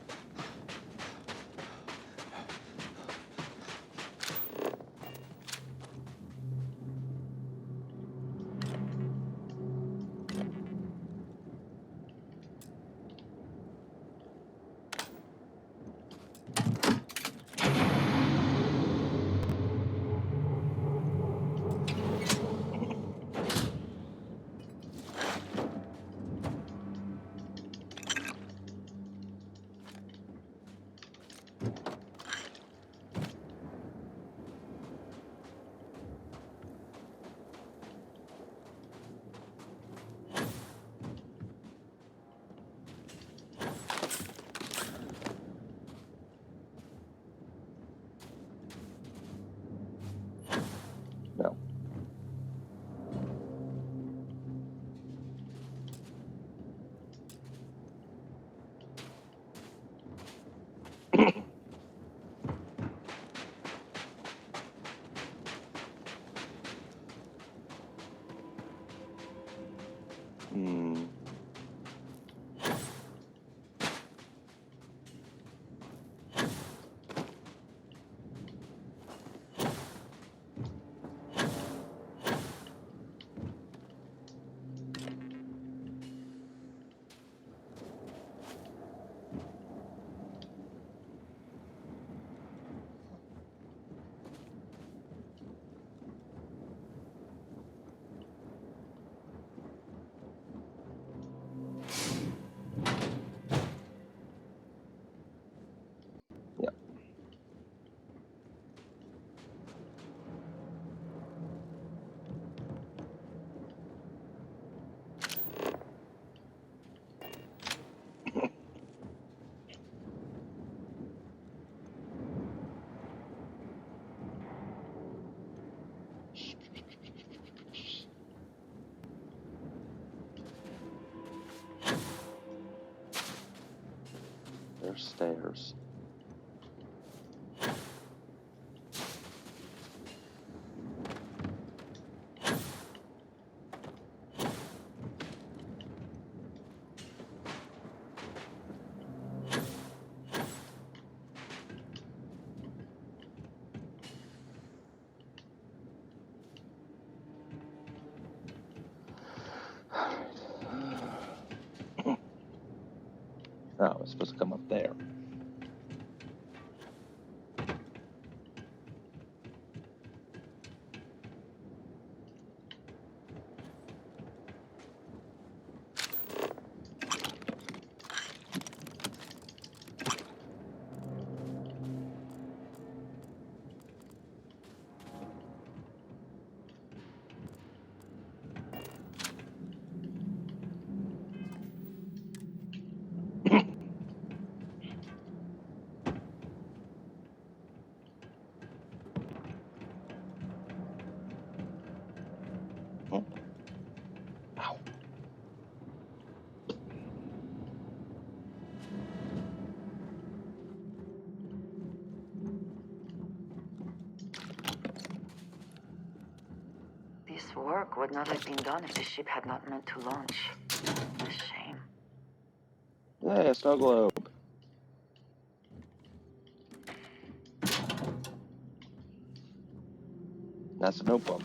No. Hmm. there's stairs. Oh, it's supposed to come up there. Oh. Ow. This work would not have been done if the ship had not meant to launch. A shame. Yeah, snow globe. That's a notebook.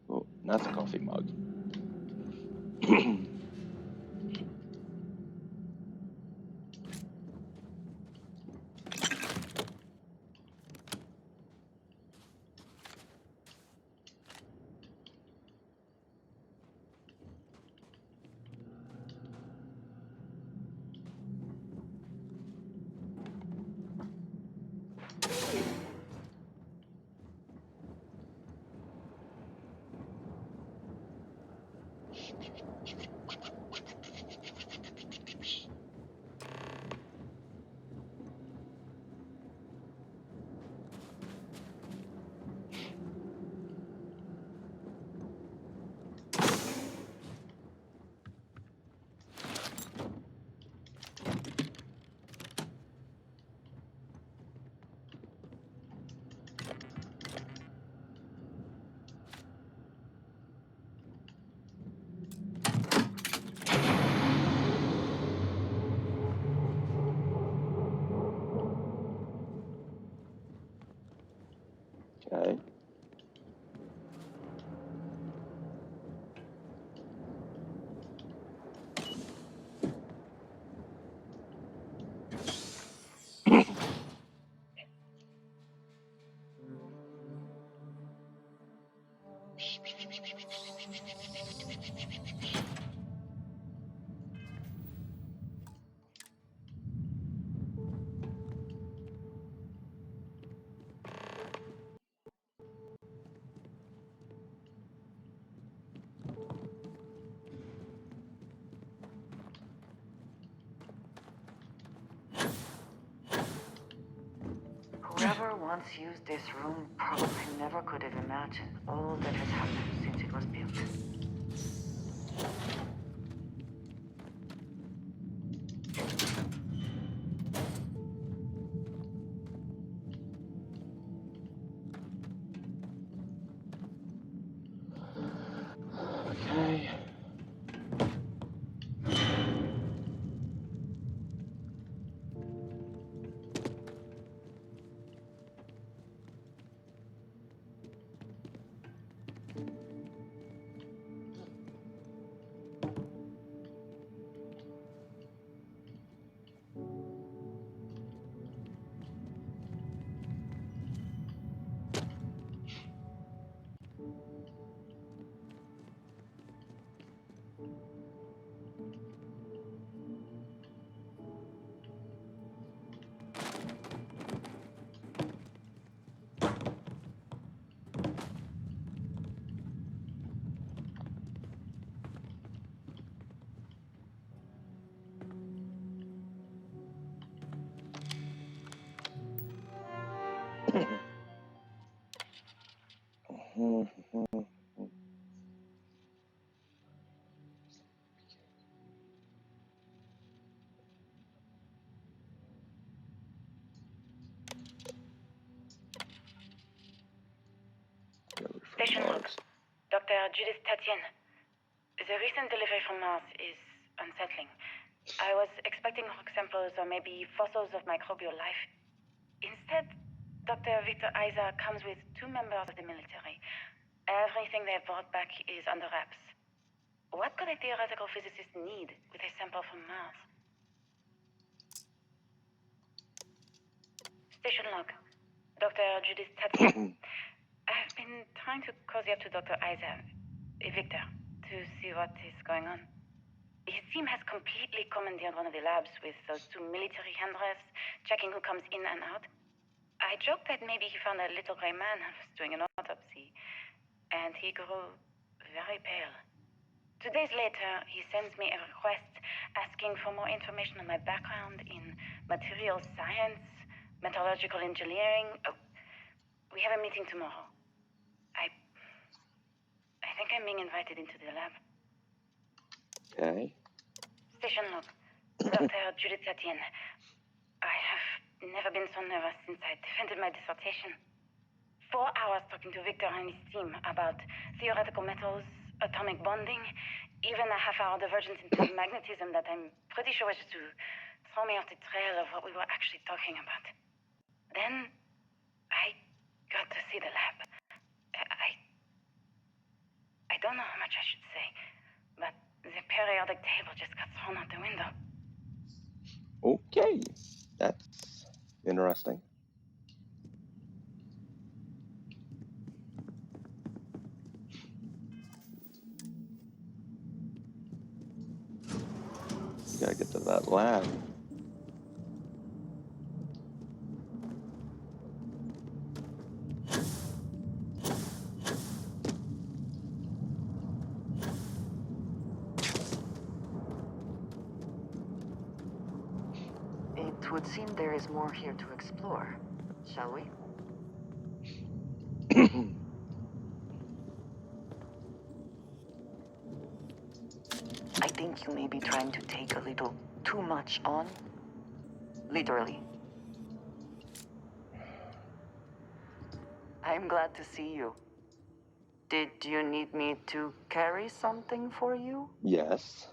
Oh, that's a coffee mug. Okay. Whoever once used this room probably never could have imagined all that has happened since it was built. Okay. Dr. Pt17. The recent delivery from Mars is unsettling. I was expecting rock samples or maybe fossils of microbial life. Instead, Dr. Victor Isa comes with 2 members of the military. Everything they've brought back is under wraps. What could a theoretical physicist need with a sample from Mars? Station log. Dr. Pt17. I've been trying to cozy up to Dr. Isa, Victor, to see what is going on. His team has completely commandeered one of the labs with those 2 military handlers, checking who comes in and out. I joked that maybe he found a little gray man and was doing an autopsy, and he grew very pale. 2 days later, he sends me a request asking for more information on my background in materials science, metallurgical engineering. Oh, we have a meeting tomorrow. I think I'm being invited into the lab. Okay. Station log. Dr. Pt17. I have never been so nervous since I defended my dissertation. 4 hours talking to Victor and his team about theoretical metals, atomic bonding, even a half-hour divergence into magnetism that I'm pretty sure was to throw me off the trail of what we were actually talking about. Then, I got to see the lab. I don't know how much I should say, but the periodic table just got thrown out the window. Okay. That's interesting. Gotta get to that lab. It would seem there is more here to explore, shall we? I think you may be trying to take a little too much on. Literally. I'm glad to see you. Did you need me to carry something for you? Yes.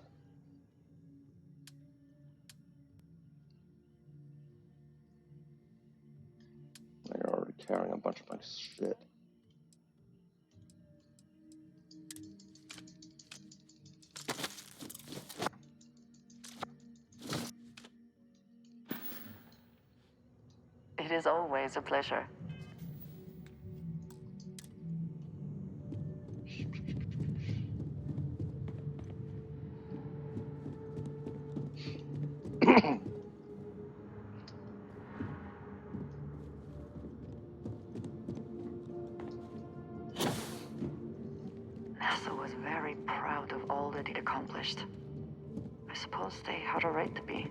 You're already carrying a bunch of my shit. It is always a pleasure. NASA was very proud of all that it accomplished. I suppose they had a right to be.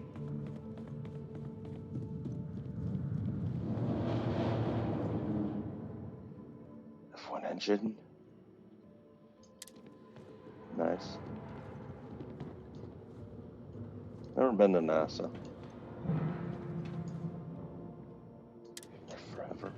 F1 engine. Nice. Never been to NASA. Forever.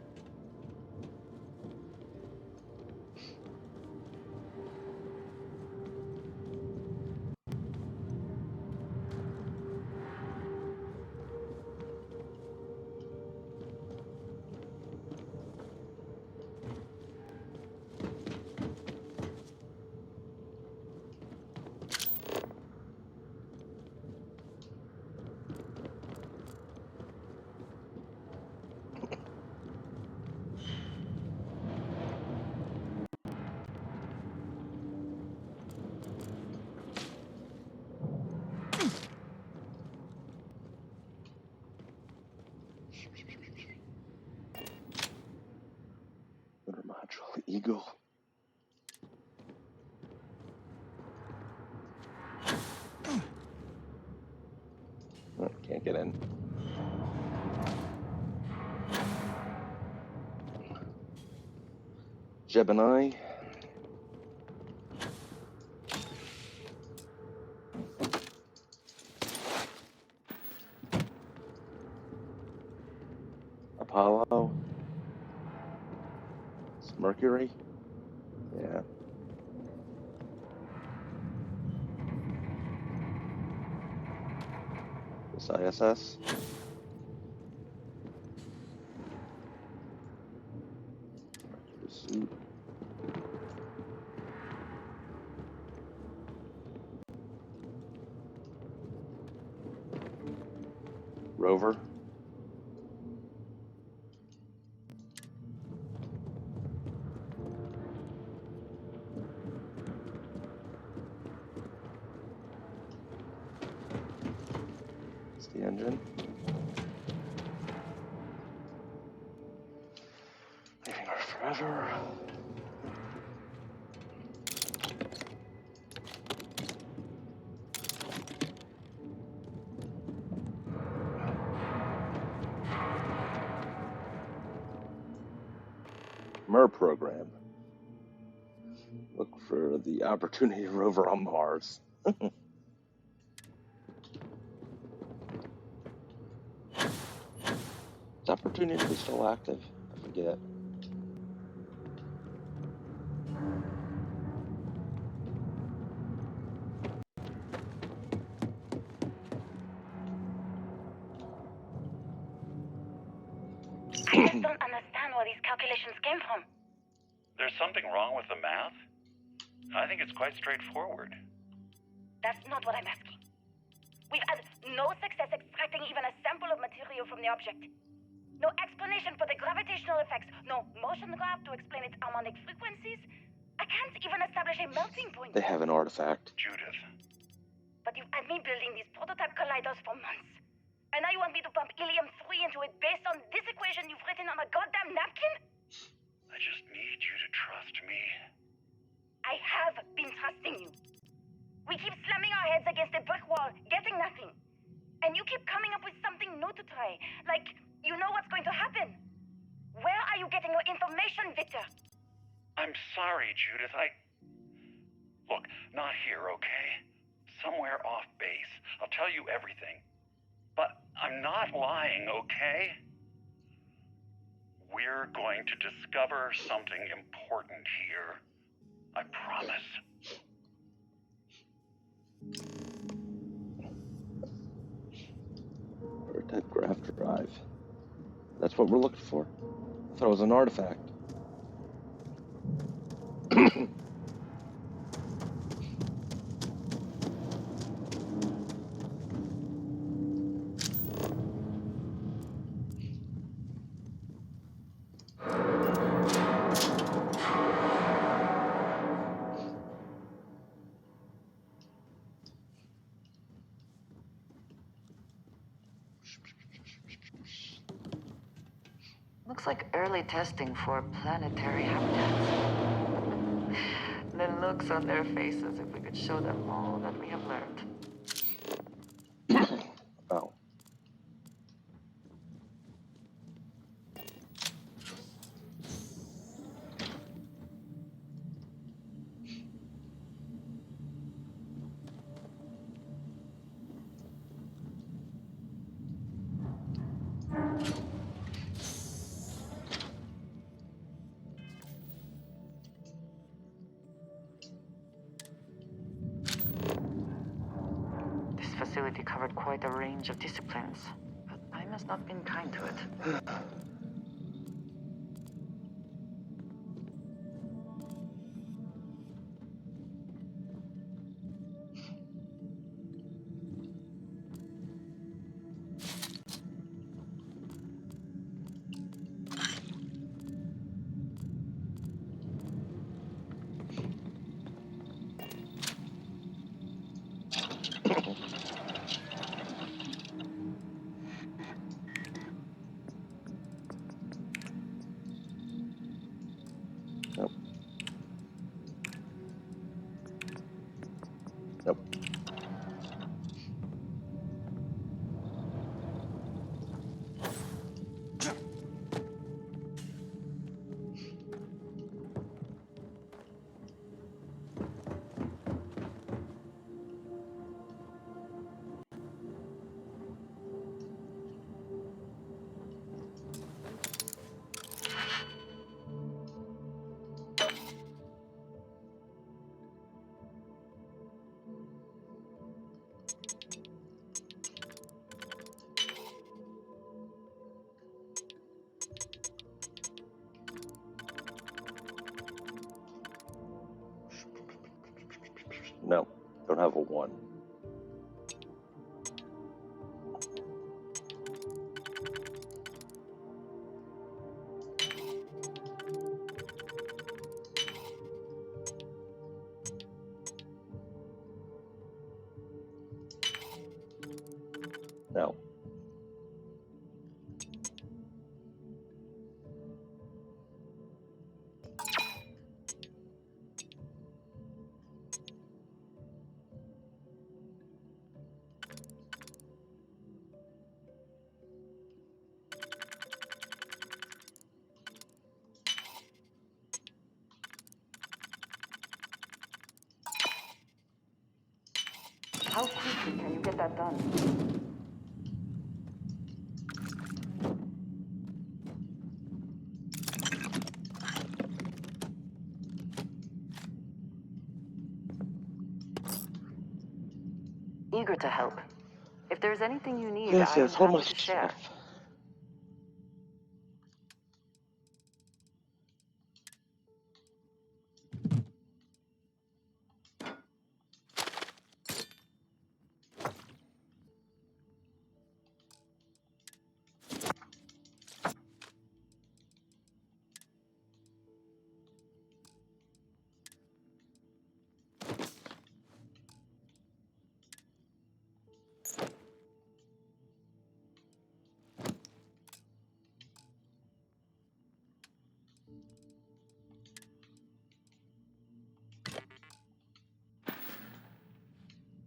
Lunar module Eagle. Oh, can't get in. Gemini. Apollo. It's Mercury. Yeah. This ISS. Suit. Rover. It's the engine. Leaving her forever. MER program. Look for the Opportunity rover on Mars. Is Opportunity still active? I forget. I just don't understand where these calculations came from. There's something wrong with the math? I think it's quite straightforward. That's not what I'm asking. We've had no success extracting even a sample of material from the object. No explanation for the gravitational effects. No motion graph to explain its harmonic frequencies. I can't even establish a melting point. They have an artifact. Judith. But you've had me building these prototype colliders for months. And now you want me to pump helium-3 into it based on this equation you've written on a goddamn napkin? I just need you to trust me. I have been trusting you. We keep slamming our heads against a brick wall, getting nothing. And you keep coming up with something new to try. Like, you know what's going to happen. Where are you getting your information, Victor? I'm sorry, Judith. Look, not here, okay? Somewhere off base. I'll tell you everything. But I'm not lying, okay? We're going to discover something important here. I promise. Prototype graph drive. That's what we're looking for? I thought it was an artifact. Looks like early testing for planetary habitats. The looks on their faces if we could show them all that we have learned. Oh. This facility covered quite a range of disciplines, but time has not been kind to it. don't have a 1. No. How quickly can you get that done? Eager to help. If there's anything you need, Yes, I'm yes, hold my happy to share. stuff.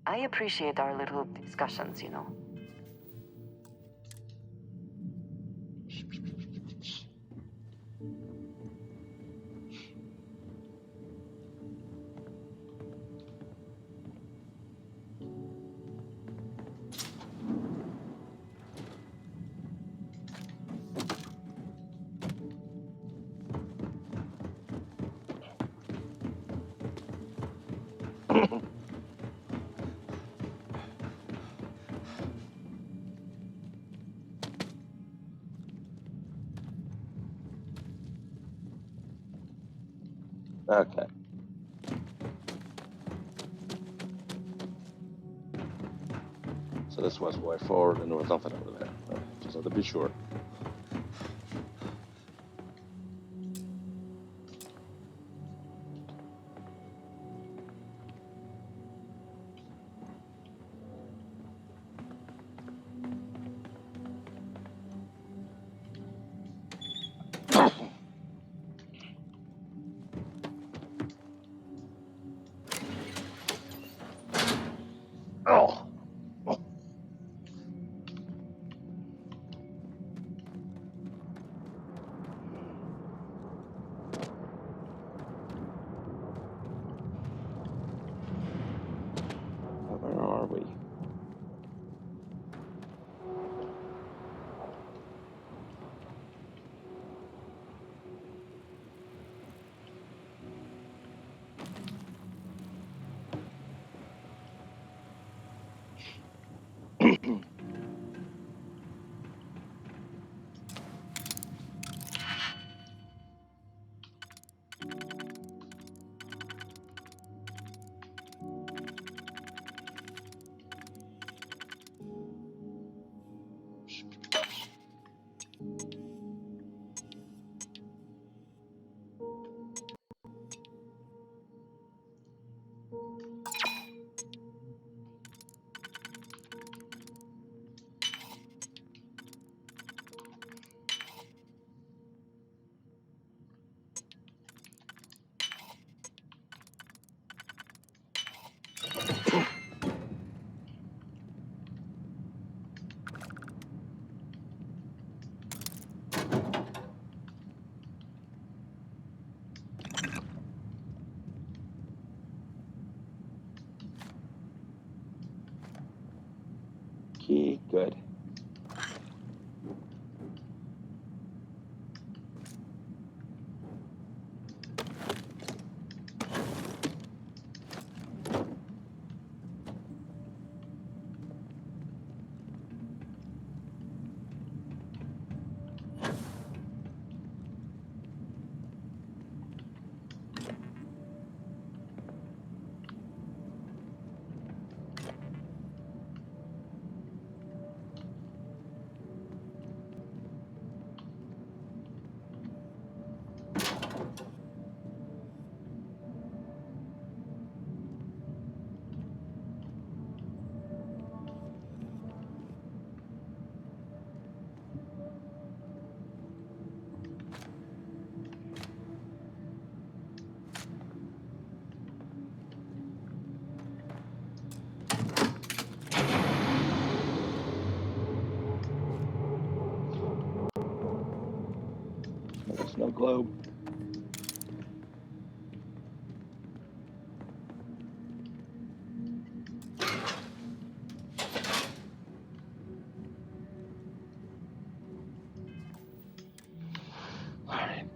I appreciate our little discussions, you know. Okay. So this was way forward and there was nothing over there. Just had to be sure. Oh. Where are we? Key, good. globe. Alright.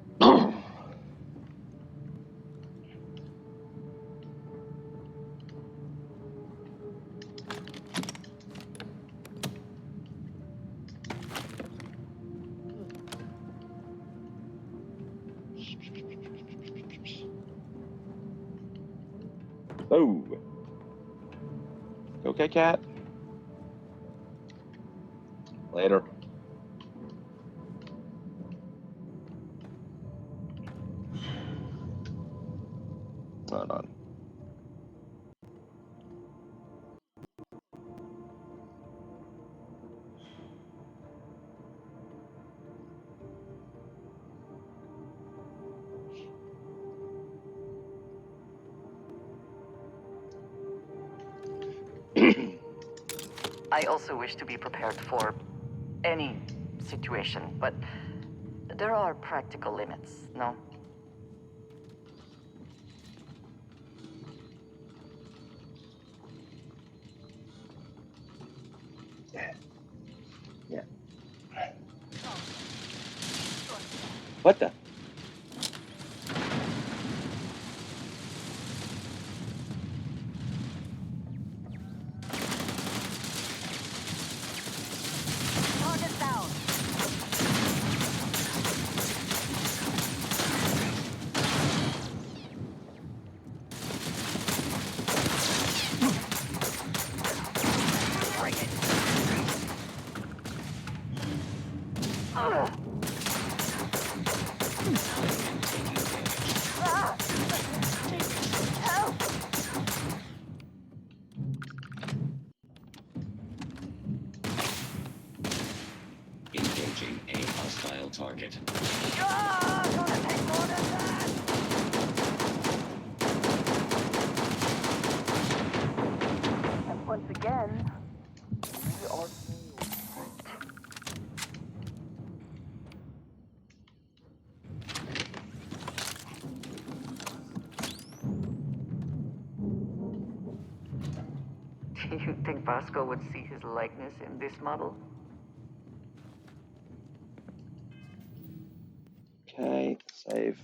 Oh. Okay, cat. Later. Hold on. I also wish to be prepared for any situation, but there are practical limits, no? Yeah. What the? Target down. Engaging a hostile target. And once again, we are Do you think Vasco would see his likeness in this model? Okay, save.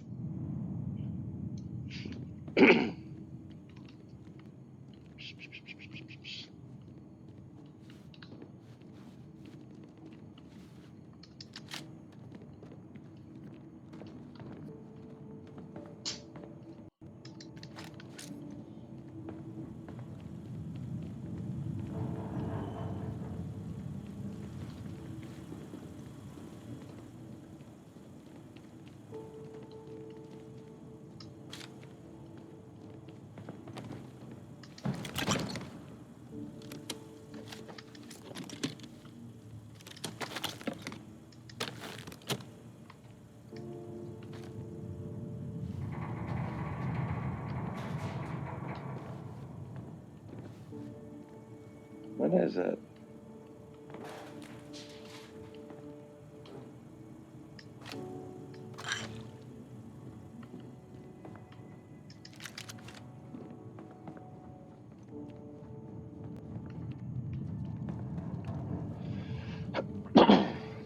What is it?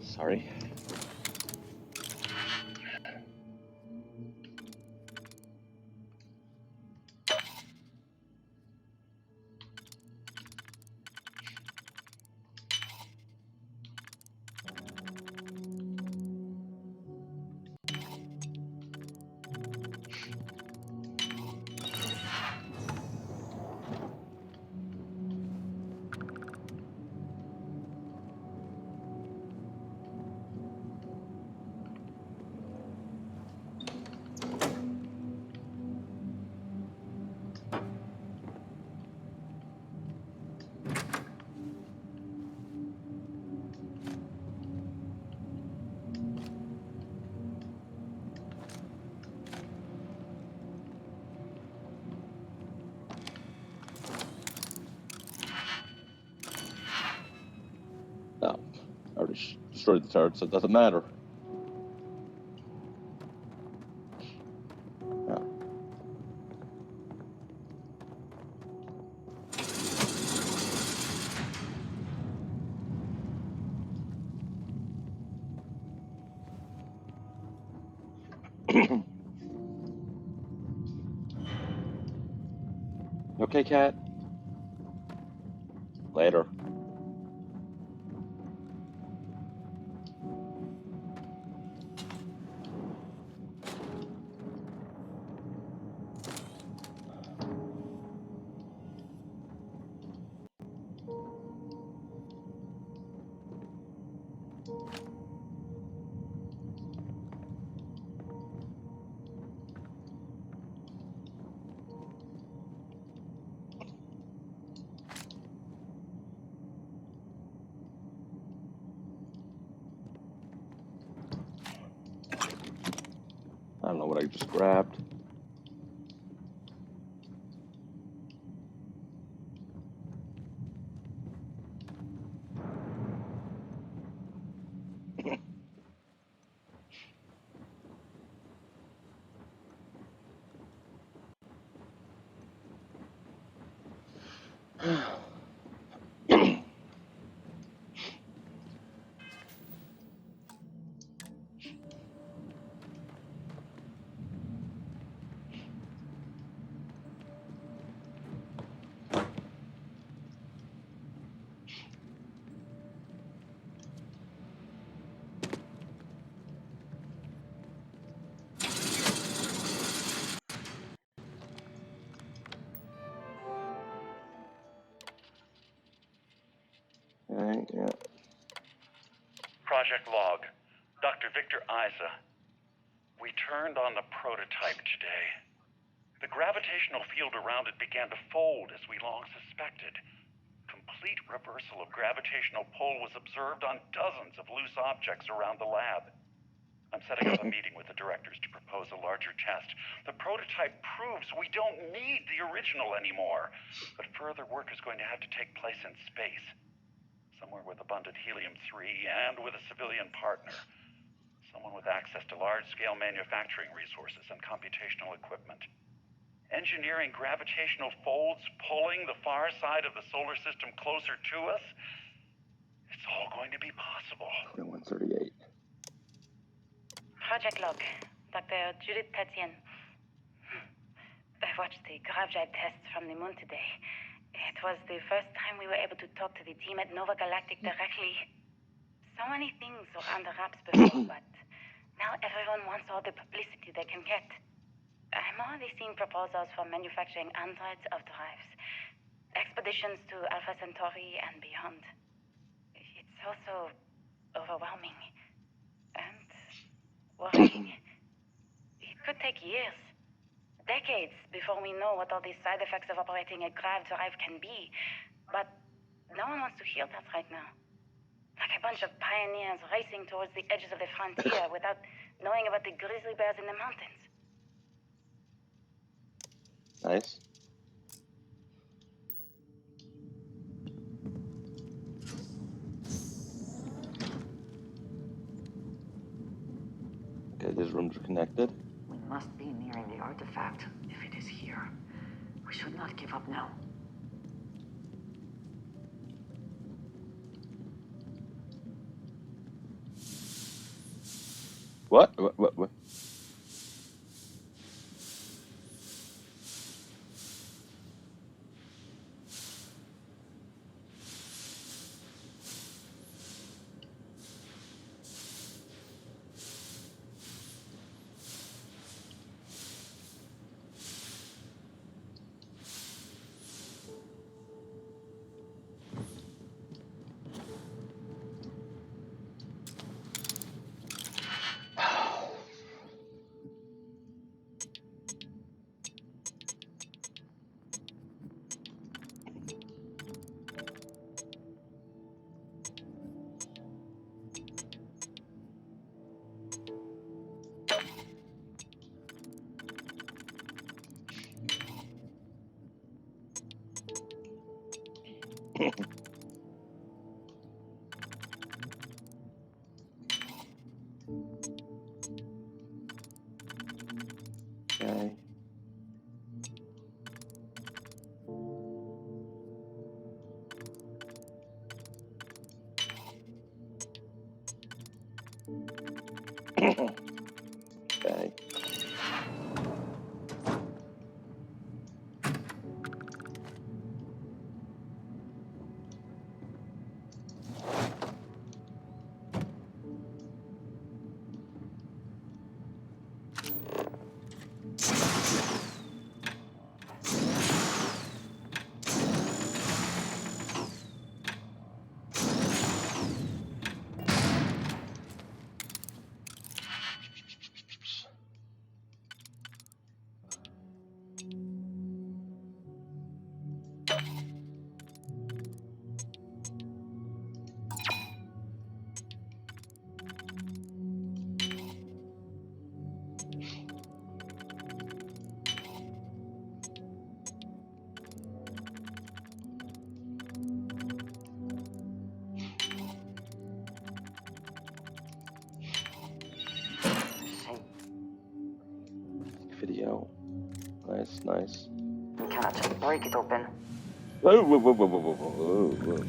Sorry. No. I already destroyed the turret, so it doesn't matter. Okay, cat. Later. I don't know what I just grabbed. Okay, yeah. Project Log. Dr. Victor Isa. We turned on the prototype today. The gravitational field around it began to fold as we long suspected. Complete reversal of gravitational pull was observed on dozens of loose objects around the lab. I'm setting up a meeting with the directors to propose a larger test. The prototype proves we don't need the original anymore, but further work is going to have to take place in space. Somewhere with abundant helium-3 and with a civilian partner. Someone with access to large-scale manufacturing resources and computational equipment. Engineering gravitational folds pulling the far side of the solar system closer to us? It's all going to be possible. 138. Project Log. Dr. Judith Pt17. I watched the gravjite tests from the moon today. It was the first time we were able to talk to the team at Nova Galactic directly. So many things were under wraps before, but now everyone wants all the publicity they can get. I'm already seeing proposals for manufacturing androids of drives, expeditions to Alpha Centauri and beyond. It's also overwhelming and worrying. It could take years, decades, before we know what all these side effects of operating a grav drive can be. But no one wants to hear that right now. Like a bunch of pioneers racing towards the edges of the frontier without knowing about the grizzly bears in the mountains. Nice. Okay, these rooms are connected. We must be nearing the artifact, if it is here. We should not give up now. What? Okay. Okay. nice. You cannot just break it open. Whoa, whoa, whoa, whoa, whoa, whoa, whoa.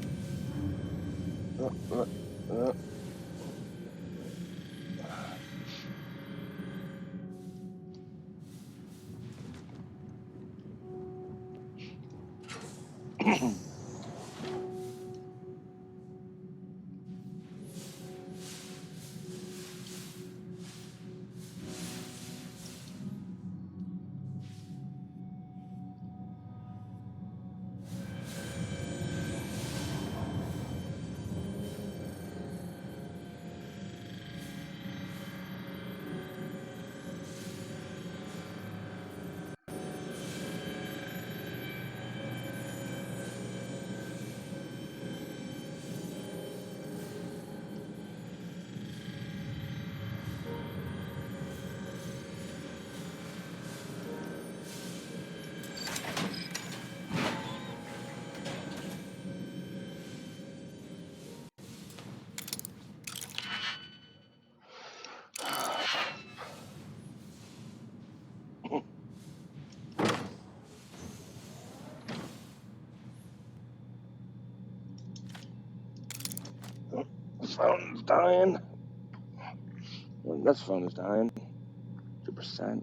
This phone's dying. This phone is dying. 2%.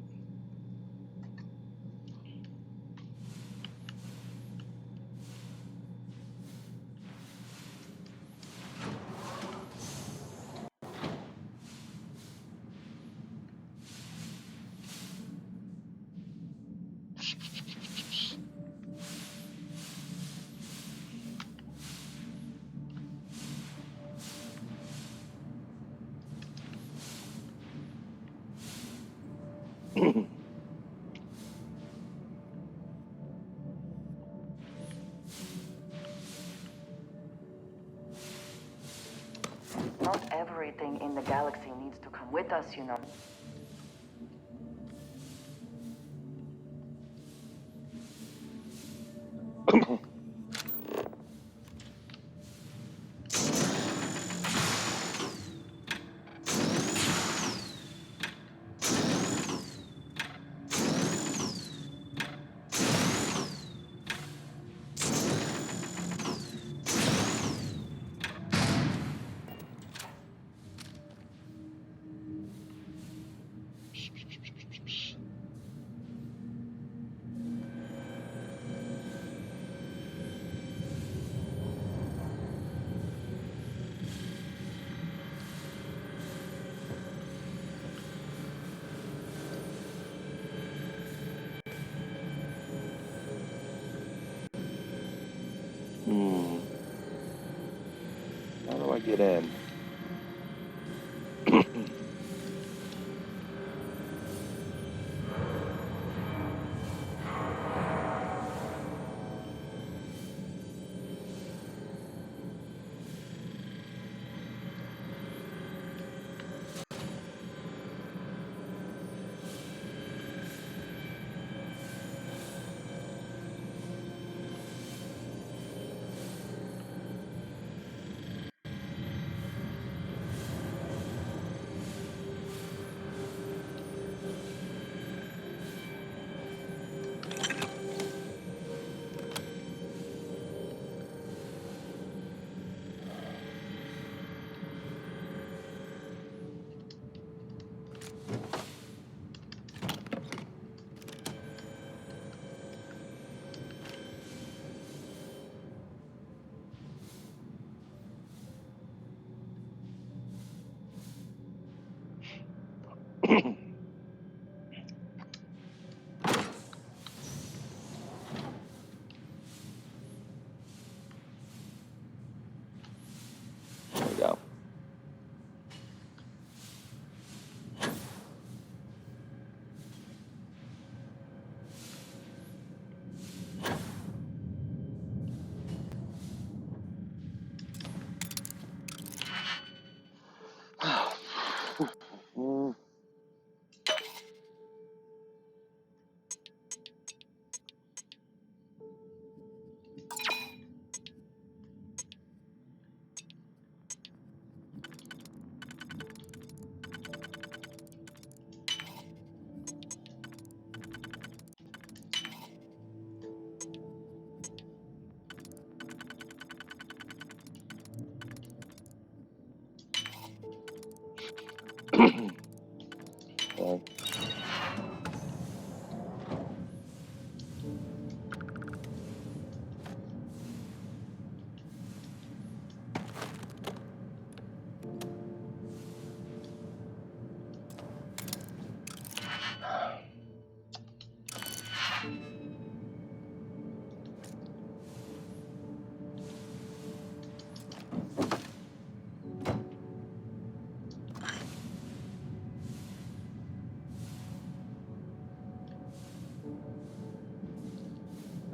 Not everything in the galaxy needs to come with us, you know. How do I get in? There we go.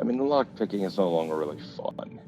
I mean, the lock picking is no longer really fun.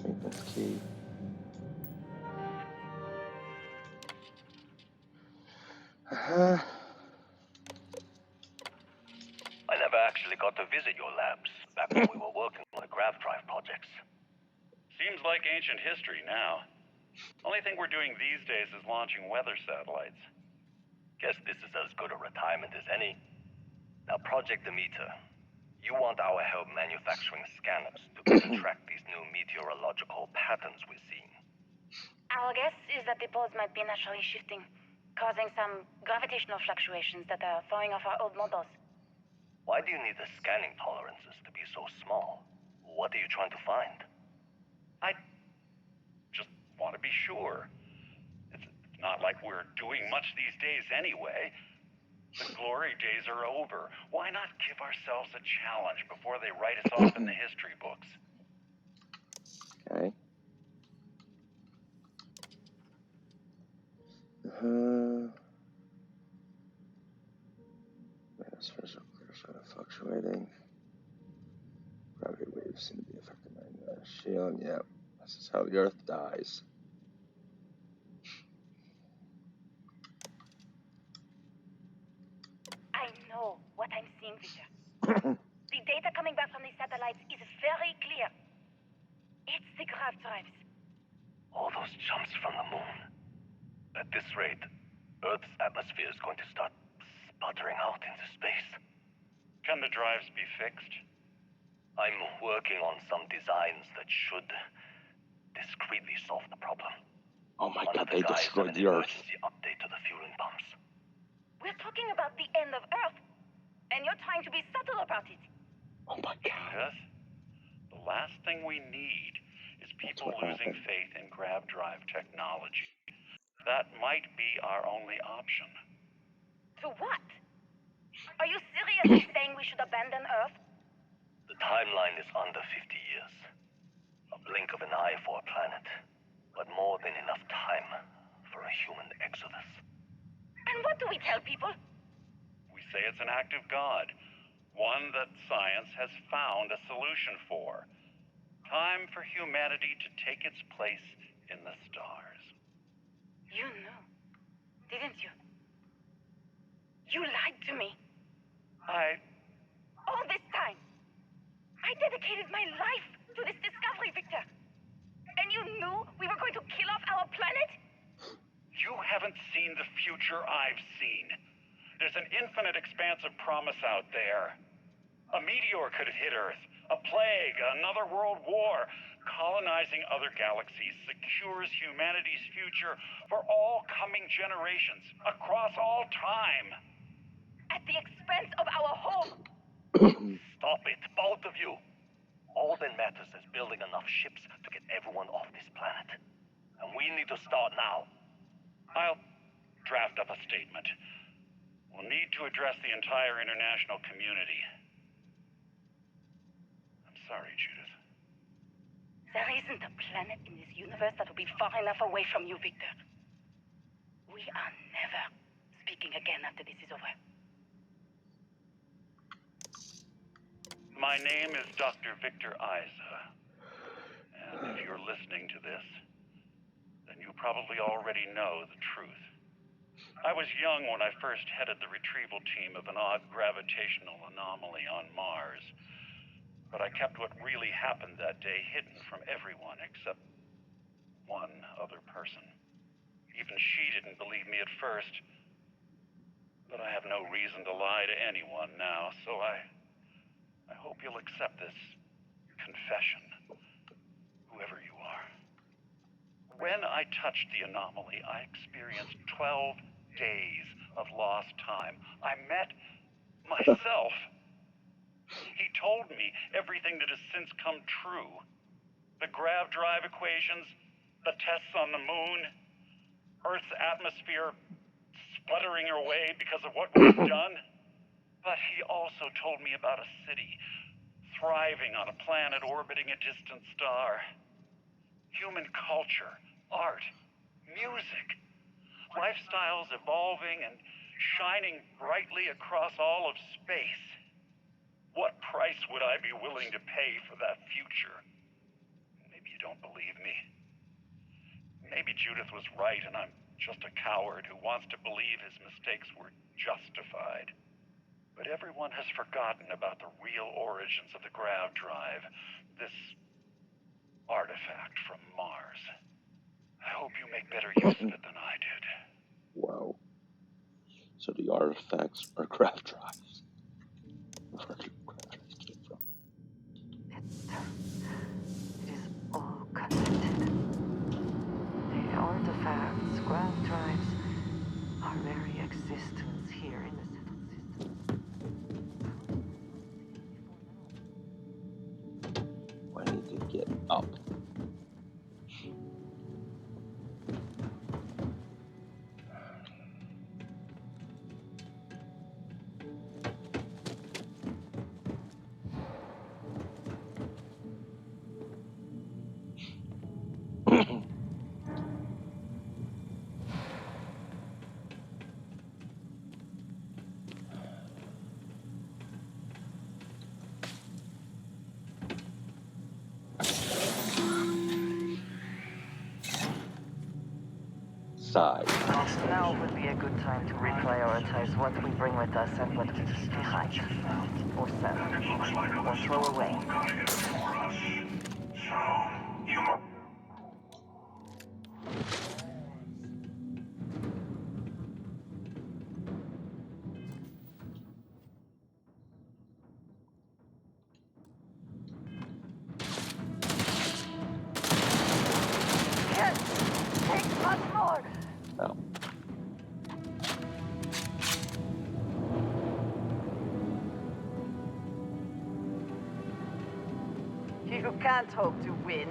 Maintenance key. I never actually got to visit your labs back when we were working on the grav drive projects. Seems like ancient history now. Only thing we're doing these days is launching weather satellites. Guess this is as good a retirement as any. Now, Project Demeter, you want our help manufacturing scanners to better track these new meteorological patterns we're seeing. Our guess is that the poles might be naturally shifting, causing some gravitational fluctuations that are throwing off our old models. Why do you need the scanning tolerances to be so small? What are you trying to find? I just want to be sure. It's not like we're doing much these days anyway. The glory days are over. Why not give ourselves a challenge before they write us off in the history books? Okay. Manospheres are clear sort of fluctuating. Gravity waves seem to be affecting my shield. Yeah, this is how the Earth dies. I know what I'm seeing, Victor. The data coming back from these satellites is very clear. It's the grav drives. All those jumps from the moon. At this rate, Earth's atmosphere is going to start sputtering out into space. Can the drives be fixed? I'm working on some designs that should discreetly solve the problem. Oh my One god, of the they guys destroyed have an the Earth. emergency update to the fueling pumps. We're talking about the end of Earth, and you're trying to be subtle about it. Oh my god. Yes. The last thing we need is people losing faith in grav drive technology. That might be our only option. To what? Are you seriously saying we should abandon Earth? The timeline is under 50 years. A blink of an eye for a planet, but more than enough time for a human exodus. And what do we tell people? We say it's an act of God, one that science has found a solution for. Time for humanity to take its place in the stars. You knew, didn't you? You lied to me. All this time, I dedicated my life to this discovery, Victor. And you knew we were going to kill off our planet? You haven't seen the future I've seen. There's an infinite expanse of promise out there. A meteor could hit Earth, a plague, another world war. Colonizing other galaxies secures humanity's future for all coming generations, across all time. At the expense of our home. Stop it, both of you. All that matters is building enough ships to get everyone off this planet. And we need to start now. I'll draft up a statement. We'll need to address the entire international community. I'm sorry, Judith. There isn't a planet in this universe that will be far enough away from you, Victor. We are never speaking again after this is over. My name is Dr. Victor Isa. And if you're listening to this, then you probably already know the truth. I was young when I first headed the retrieval team of an odd gravitational anomaly on Mars. But I kept what really happened that day hidden from everyone except one other person. Even she didn't believe me at first. But I have no reason to lie to anyone now, so I hope you'll accept this confession, whoever you are. When I touched the anomaly, I experienced 12 days of lost time. I met myself. He told me everything that has since come true. The grav drive equations, the tests on the moon, Earth's atmosphere sputtering away because of what we've done. But he also told me about a city thriving on a planet orbiting a distant star. Human culture, art, music, lifestyles evolving and shining brightly across all of space. What price would I be willing to pay for that future? Maybe you don't believe me. Maybe Judith was right and I'm just a coward who wants to believe his mistakes were justified. But everyone has forgotten about the real origins of the grav drive, this artifact from Mars. I hope you make better use of it than I did. Wow. So the artifacts are grav drives. Where do grav drives came from? It is all connected. The artifacts, grav drives, our very existence here in the settled system. I need to get up. Side. Now would be a good time to reprioritize what we bring with us and what we leave behind. Or sell. Or throw away. Yes! Take much more! Oh. You can't hope to win.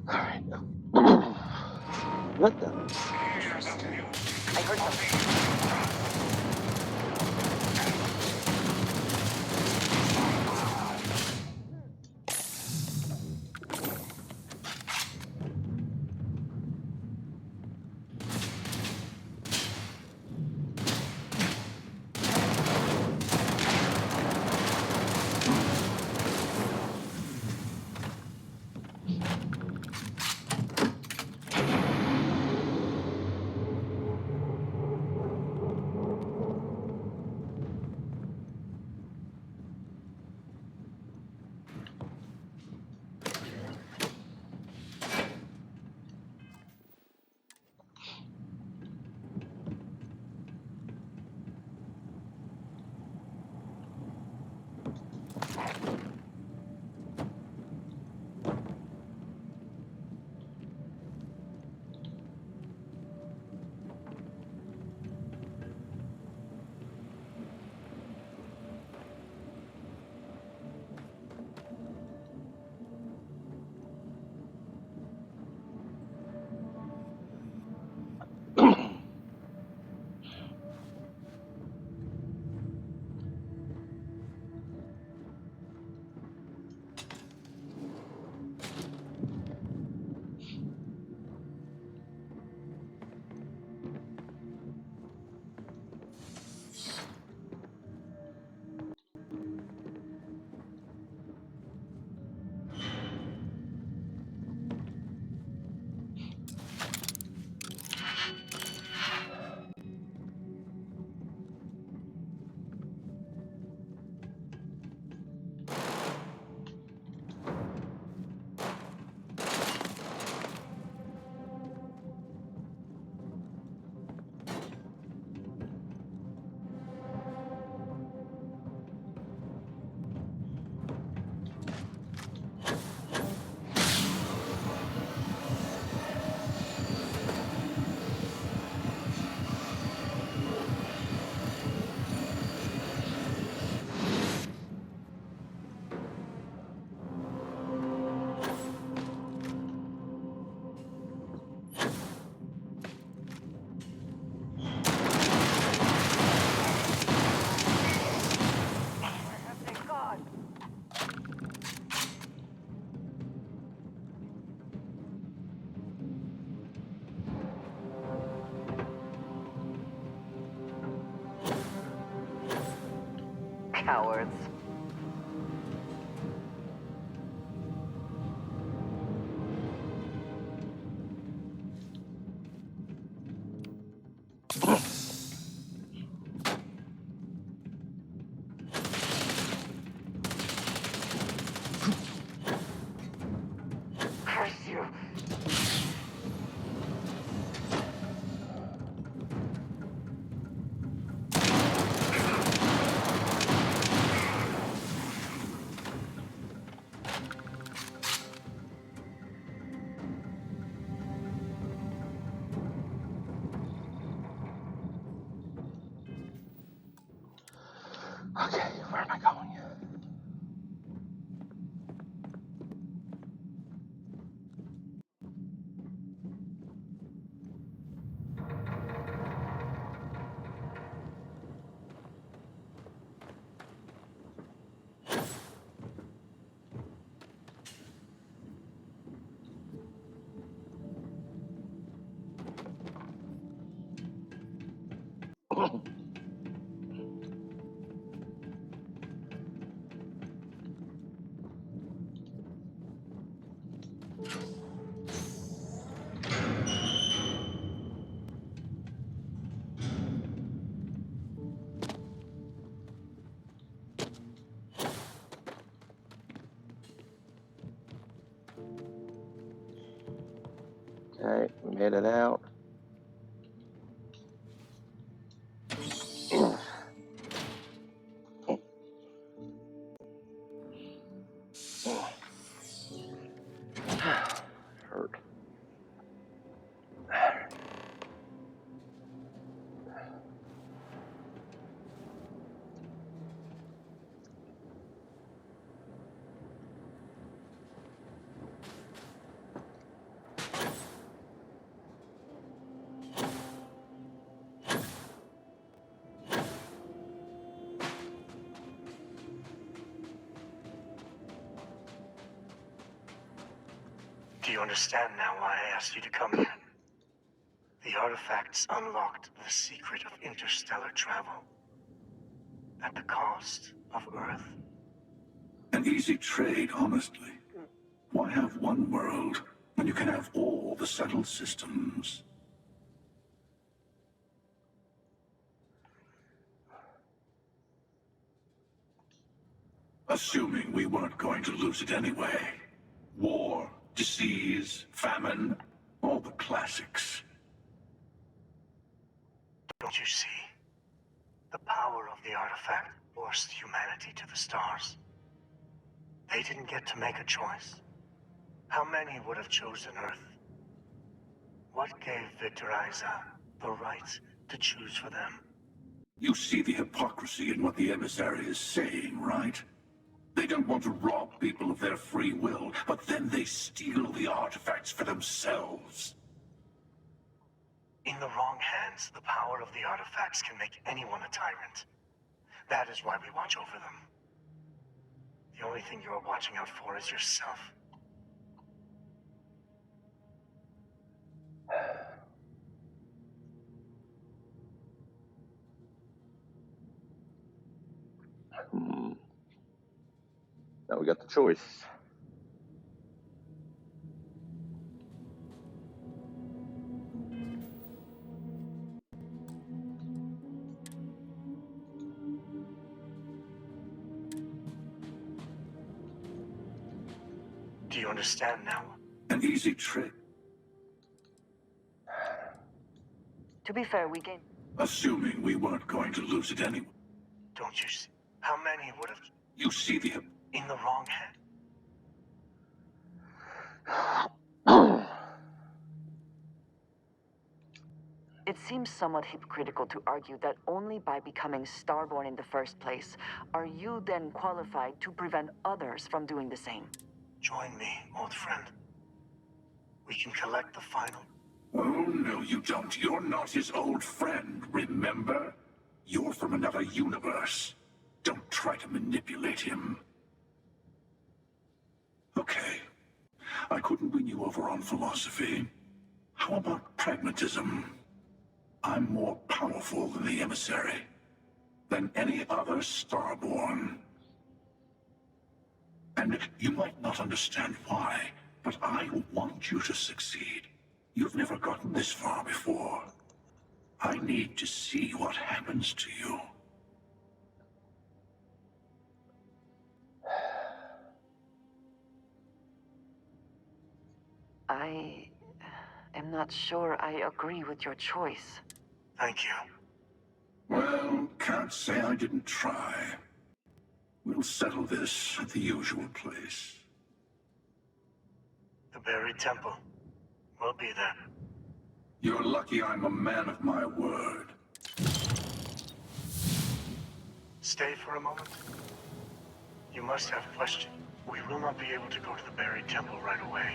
Alright. What the? I heard something. cowards. Curse you. Okay, where am I going? Okay, we made it out. Hurt. Do you understand now why I asked you to come here? The artifacts unlocked the secret of interstellar travel. At the cost of Earth. An easy trade, honestly. Why have one world when you can have all the settled systems? Assuming we weren't going to lose it anyway. War, disease, famine, all the classics. Don't you see? The power of the artifact forced humanity to the stars. They didn't get to make a choice. How many would have chosen Earth? What gave Victor Isa the right to choose for them? You see the hypocrisy in what the emissary is saying, right? They don't want to rob people of their free will, but then they steal the artifacts for themselves. In the wrong hands, the power of the artifacts can make anyone a tyrant. That is why we watch over them. The only thing you are watching out for is yourself. Now we got the choice. Do you understand now? An easy trick. To be fair, we gained. Assuming we weren't going to lose it anyway. Don't you see? How many would have... You see the... In the wrong hand. It seems somewhat hypocritical to argue that only by becoming starborn in the first place are you then qualified to prevent others from doing the same. Join me, old friend. We can collect the final... Oh, no, you don't. You're not his old friend, remember? You're from another universe. Don't try to manipulate him. Okay. I couldn't win you over on philosophy. How about pragmatism? I'm more powerful than the emissary. than any other Starborn. And you might not understand why, but I want you to succeed. You've never gotten this far before. I need to see what happens to you. I am not sure I agree with your choice. Thank you. Well, can't say I didn't try. We'll settle this at the usual place. The buried temple. We'll be there. You're lucky I'm a man of my word. Stay for a moment. You must have a question. We will not be able to go to the buried temple right away.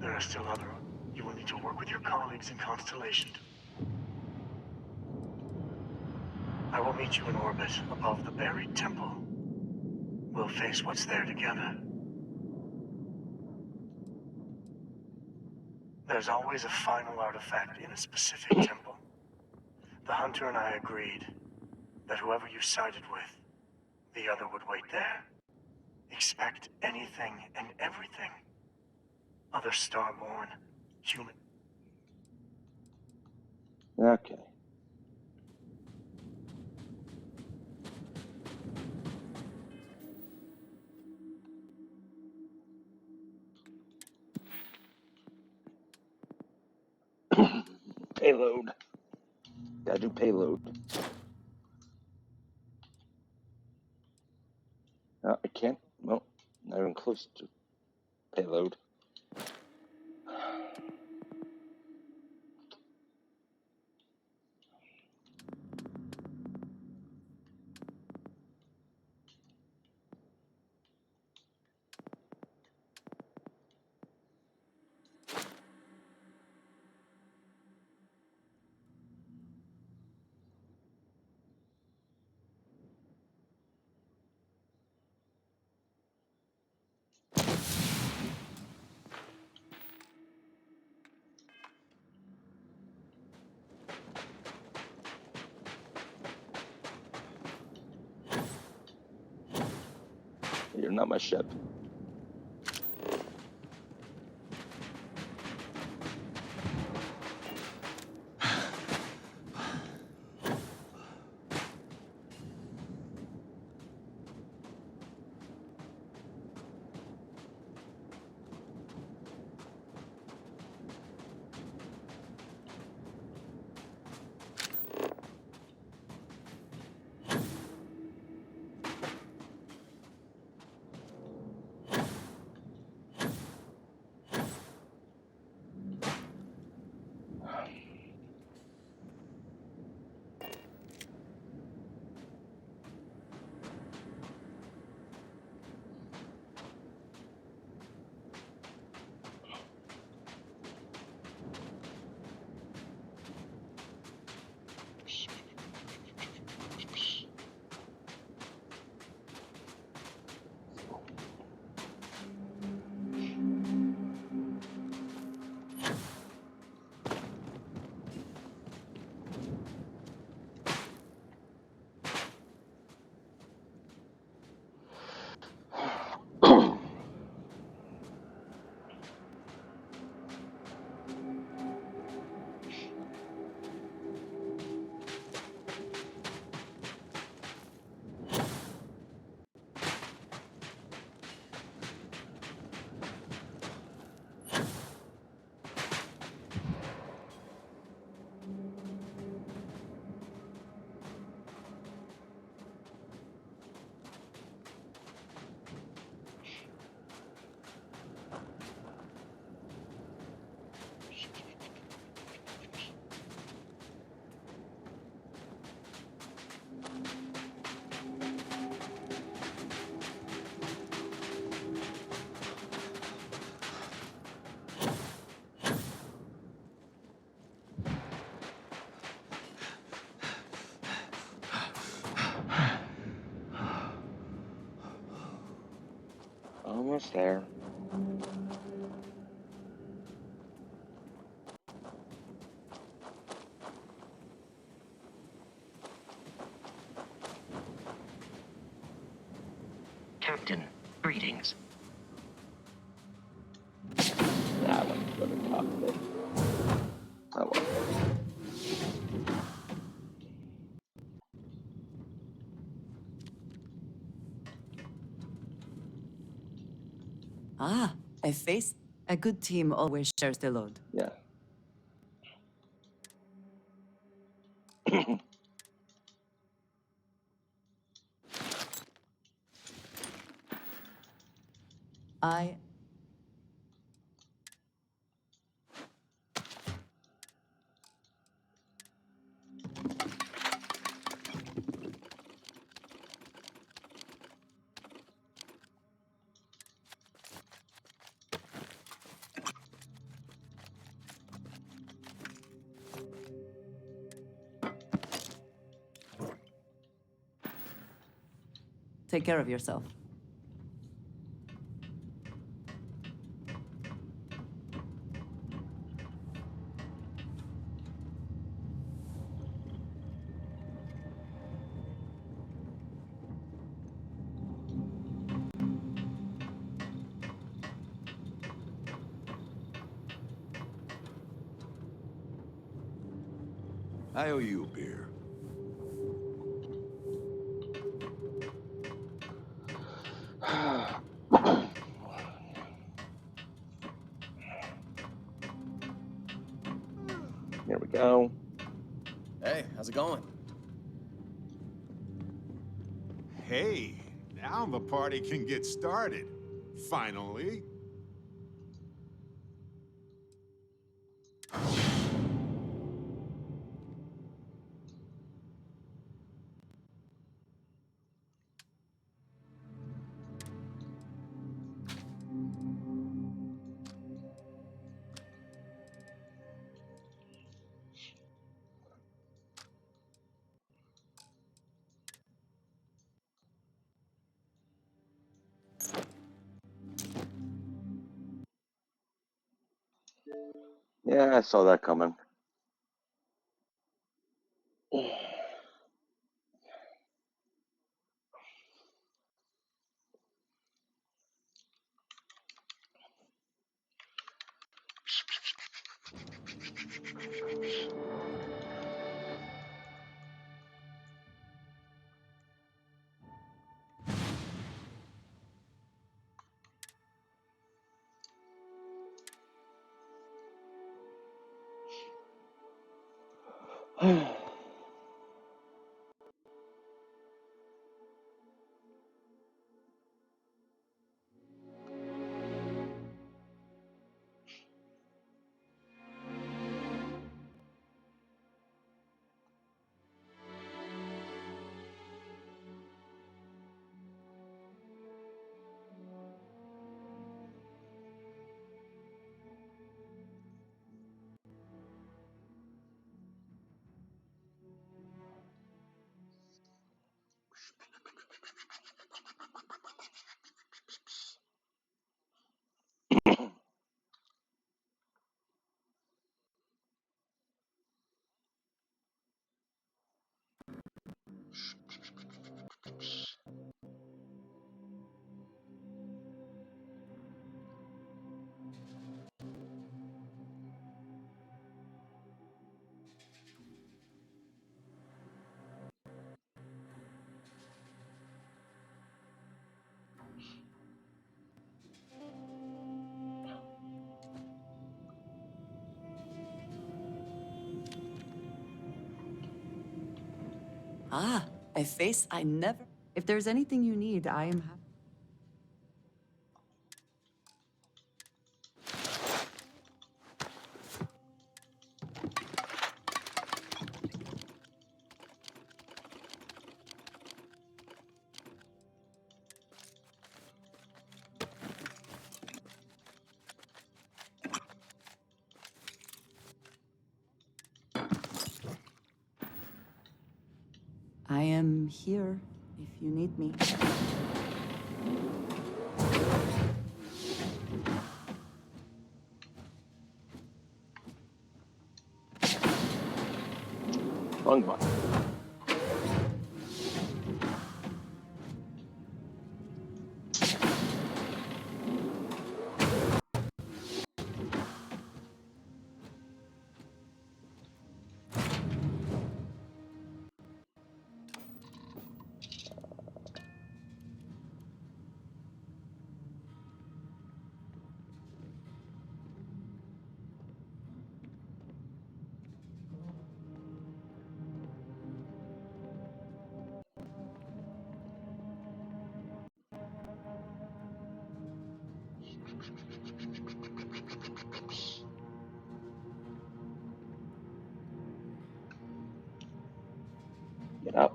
There are still other... You will need to work with your colleagues in Constellation. I will meet you in orbit above the buried temple. We'll face what's there together. There's always a final artifact in a specific temple. The Hunter and I agreed that whoever you sided with, the other would wait there. Expect anything and everything. Other Starborn, human. Okay. Payload. Gotta do payload. I can't. Well, not even close to payload. You're not my ship. Almost there. beings. Nah, I want to go to the cockpit. I want. Ah, a face. A good team always shares the load. Yeah. I... Take care of yourself. I owe you a beer. Here we go. Hey, how's it going? Hey, now the party can get started. Finally. Yeah, I saw that coming. Ah, a face I never... If there's anything you need, I am happy. I am here if you need me. Wrong button. Yep.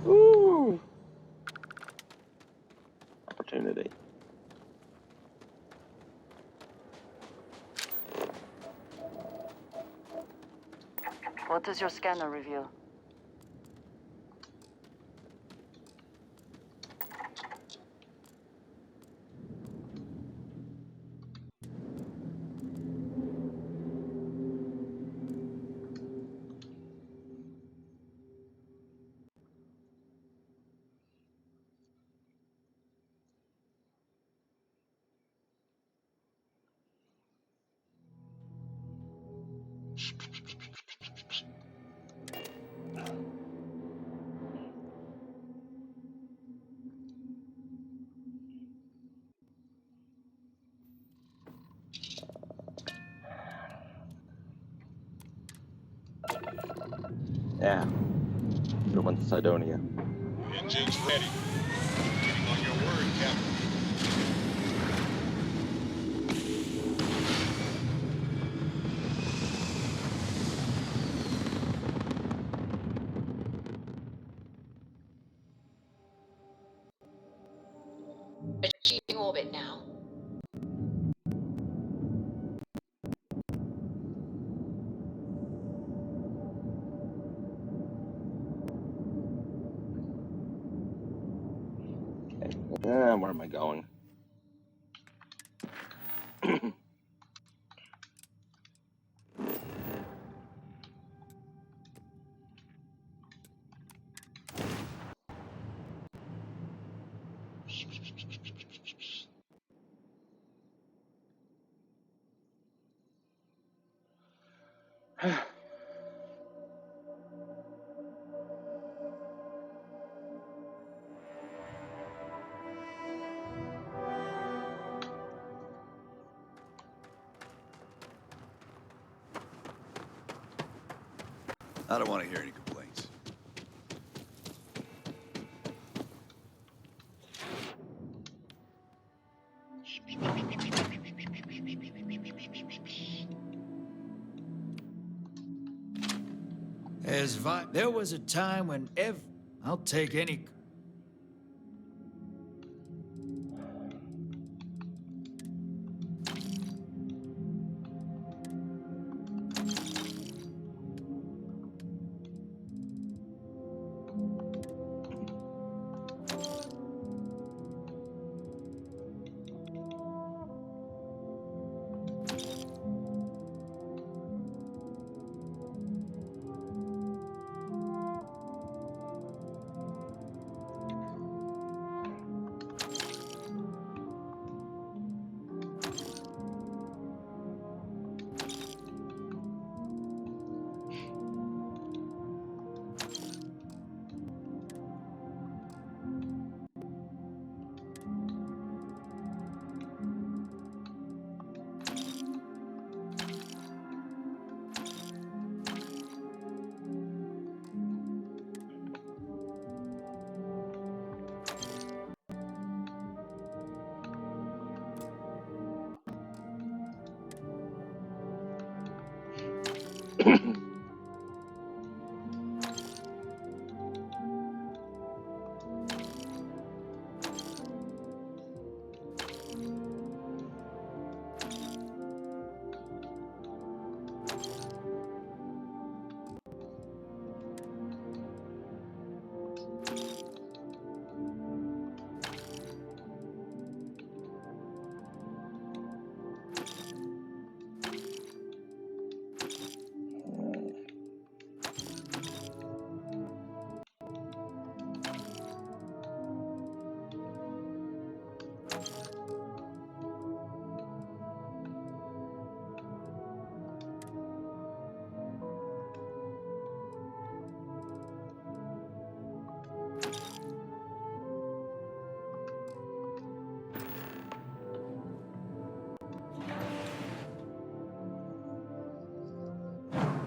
Ooh. Opportunity. What does your scanner reveal? Yeah. Good one, Sidonia. Engine's ready. Waiting on your word, Captain. Achieving orbit now. Where am I going? I don't want to hear any complaints. There was a time when I'll take any...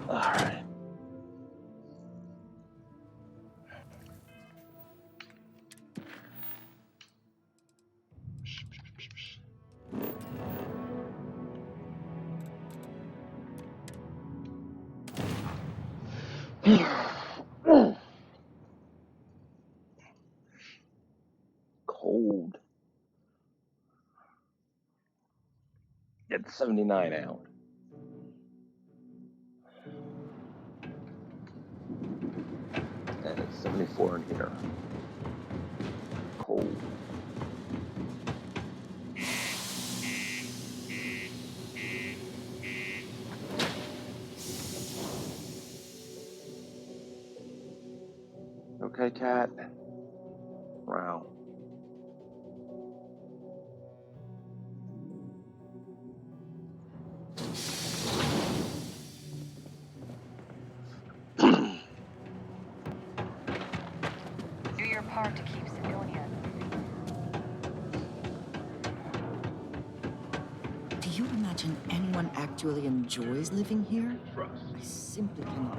All right. Cold. It's 79 out. And it's 74 in here. Cold. Okay, cat. Wow. hard to keep Sidonia. Do you imagine anyone actually enjoys living here? I simply cannot.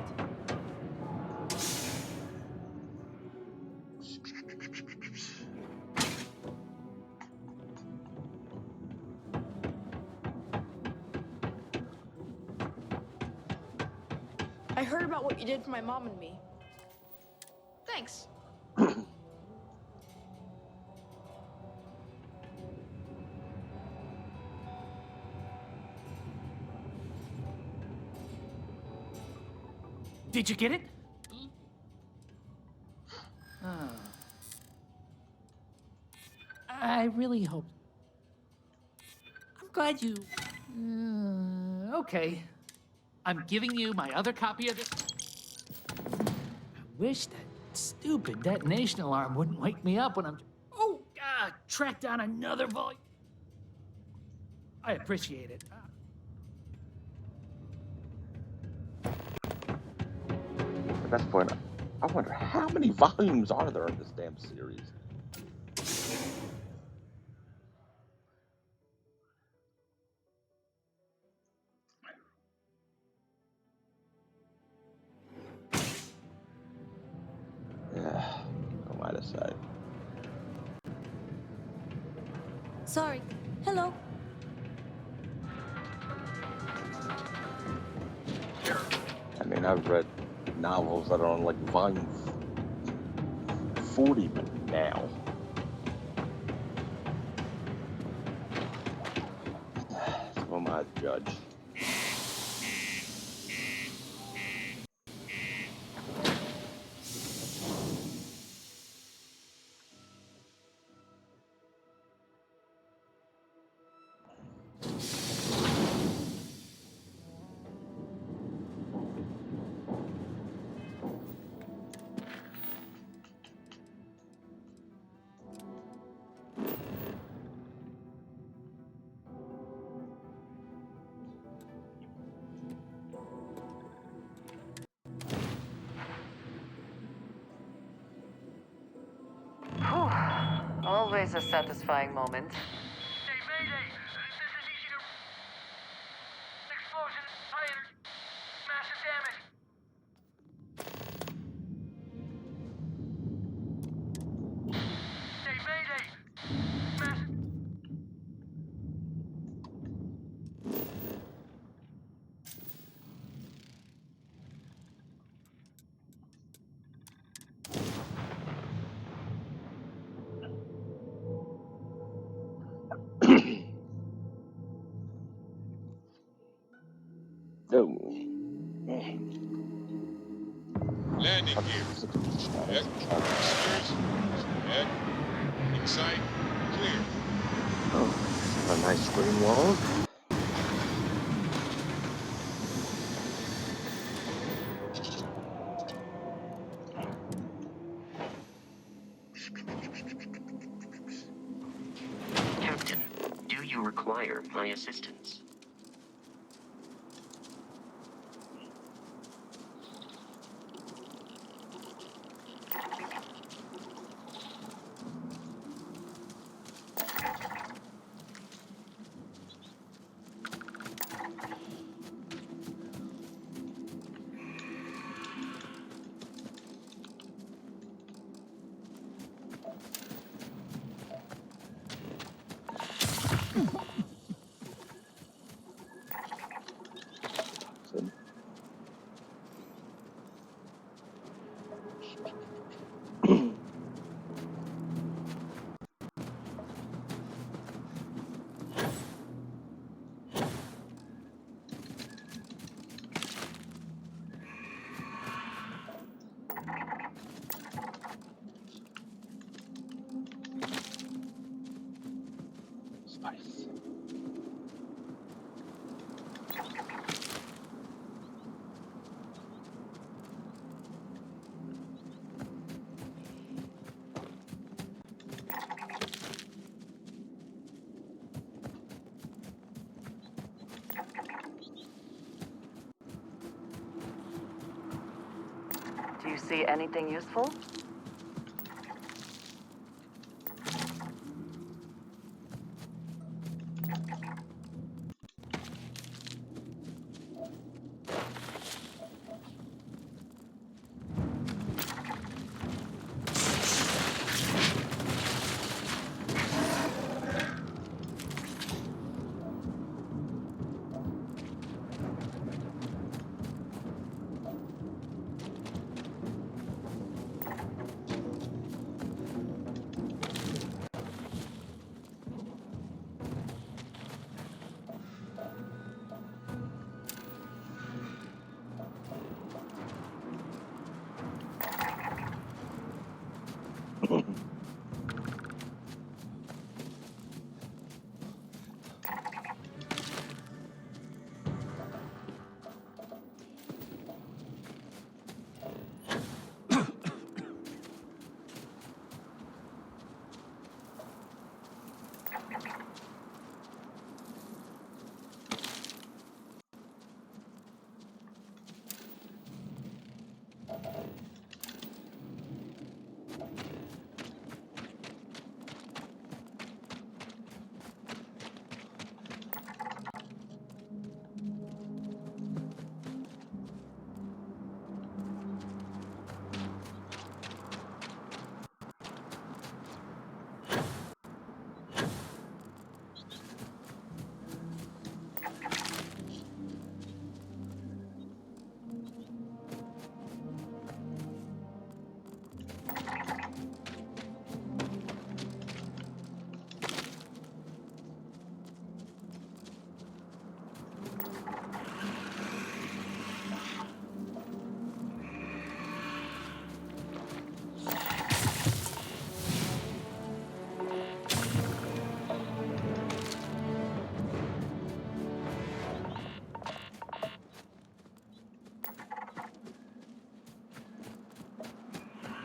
I heard about what you did for my mom and me. Thanks. Did you get it? Oh. I really hope. I'm glad you. Okay. I'm giving you my other copy of this. I wish that stupid detonation alarm wouldn't wake me up when I'm. Oh, track down another volume. I appreciate it. At that point, I wonder how many volumes are there in this damn series? Yeah, what am I to say? Sorry. Hello. I mean, I've read novels that are on like volume 40 now. So am I a judge? Whew. Always a satisfying moment. Hey, Mayday! This is easy to... Explosion, high energy, massive damage. Hey, Mayday! Massive... Landing gear. Check. Spears. Check. Inside. Clear. Oh, a nice green log. Captain, do you require my assistance? Spice. Do you see anything useful?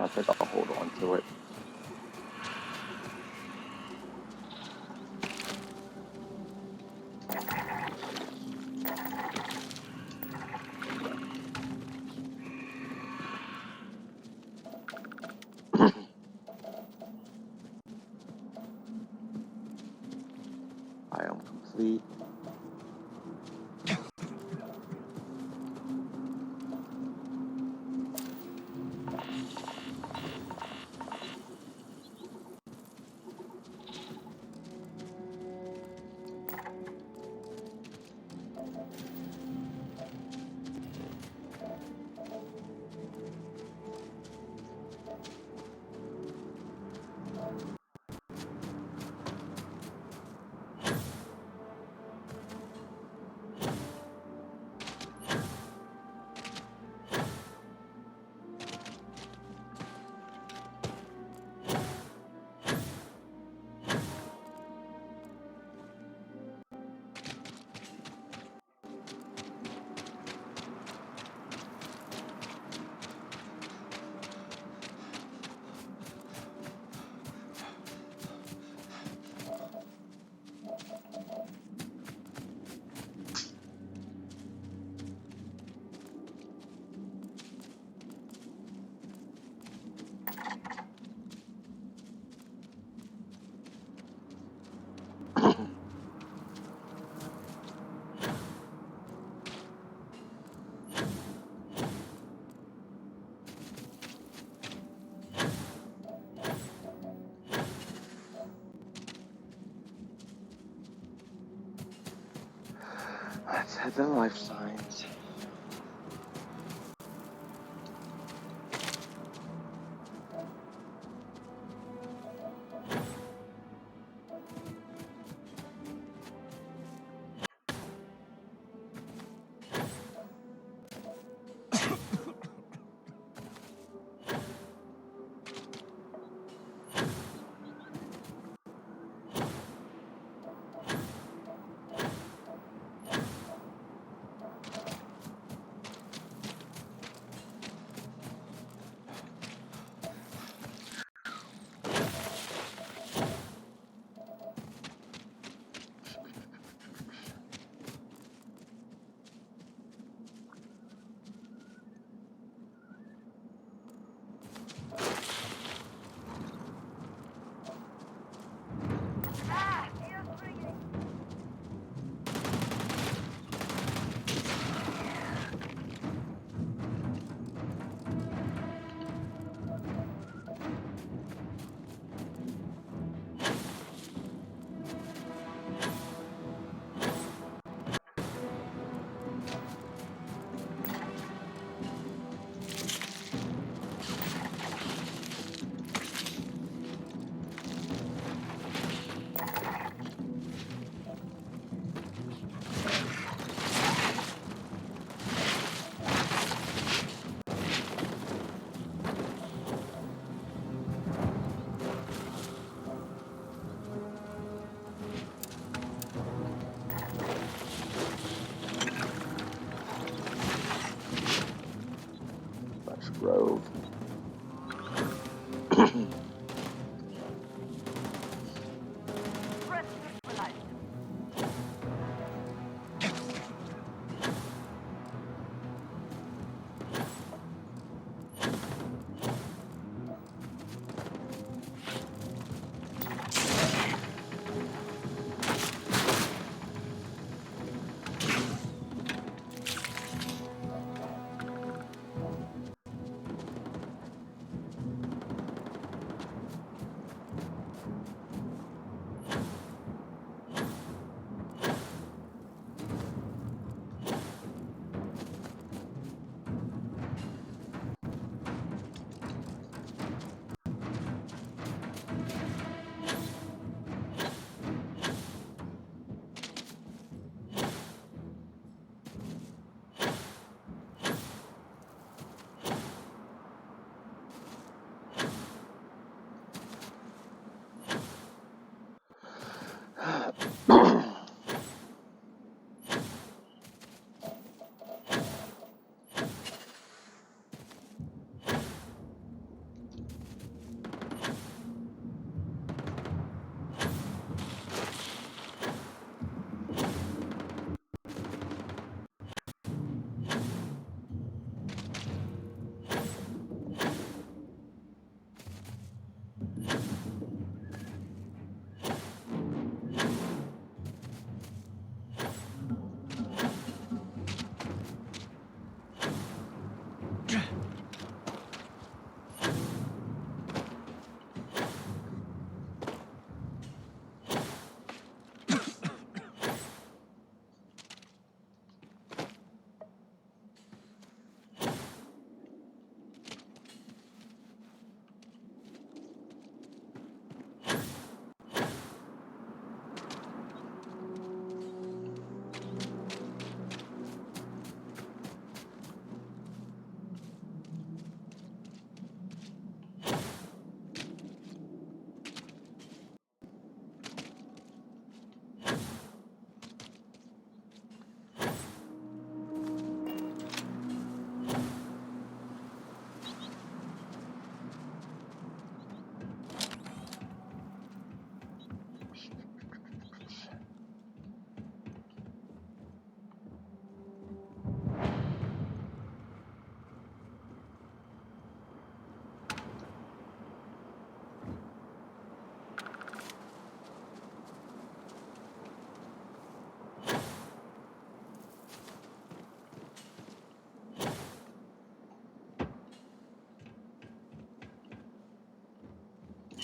I think I'll hold on to it. Biome complete. Let's head to life science. Grove.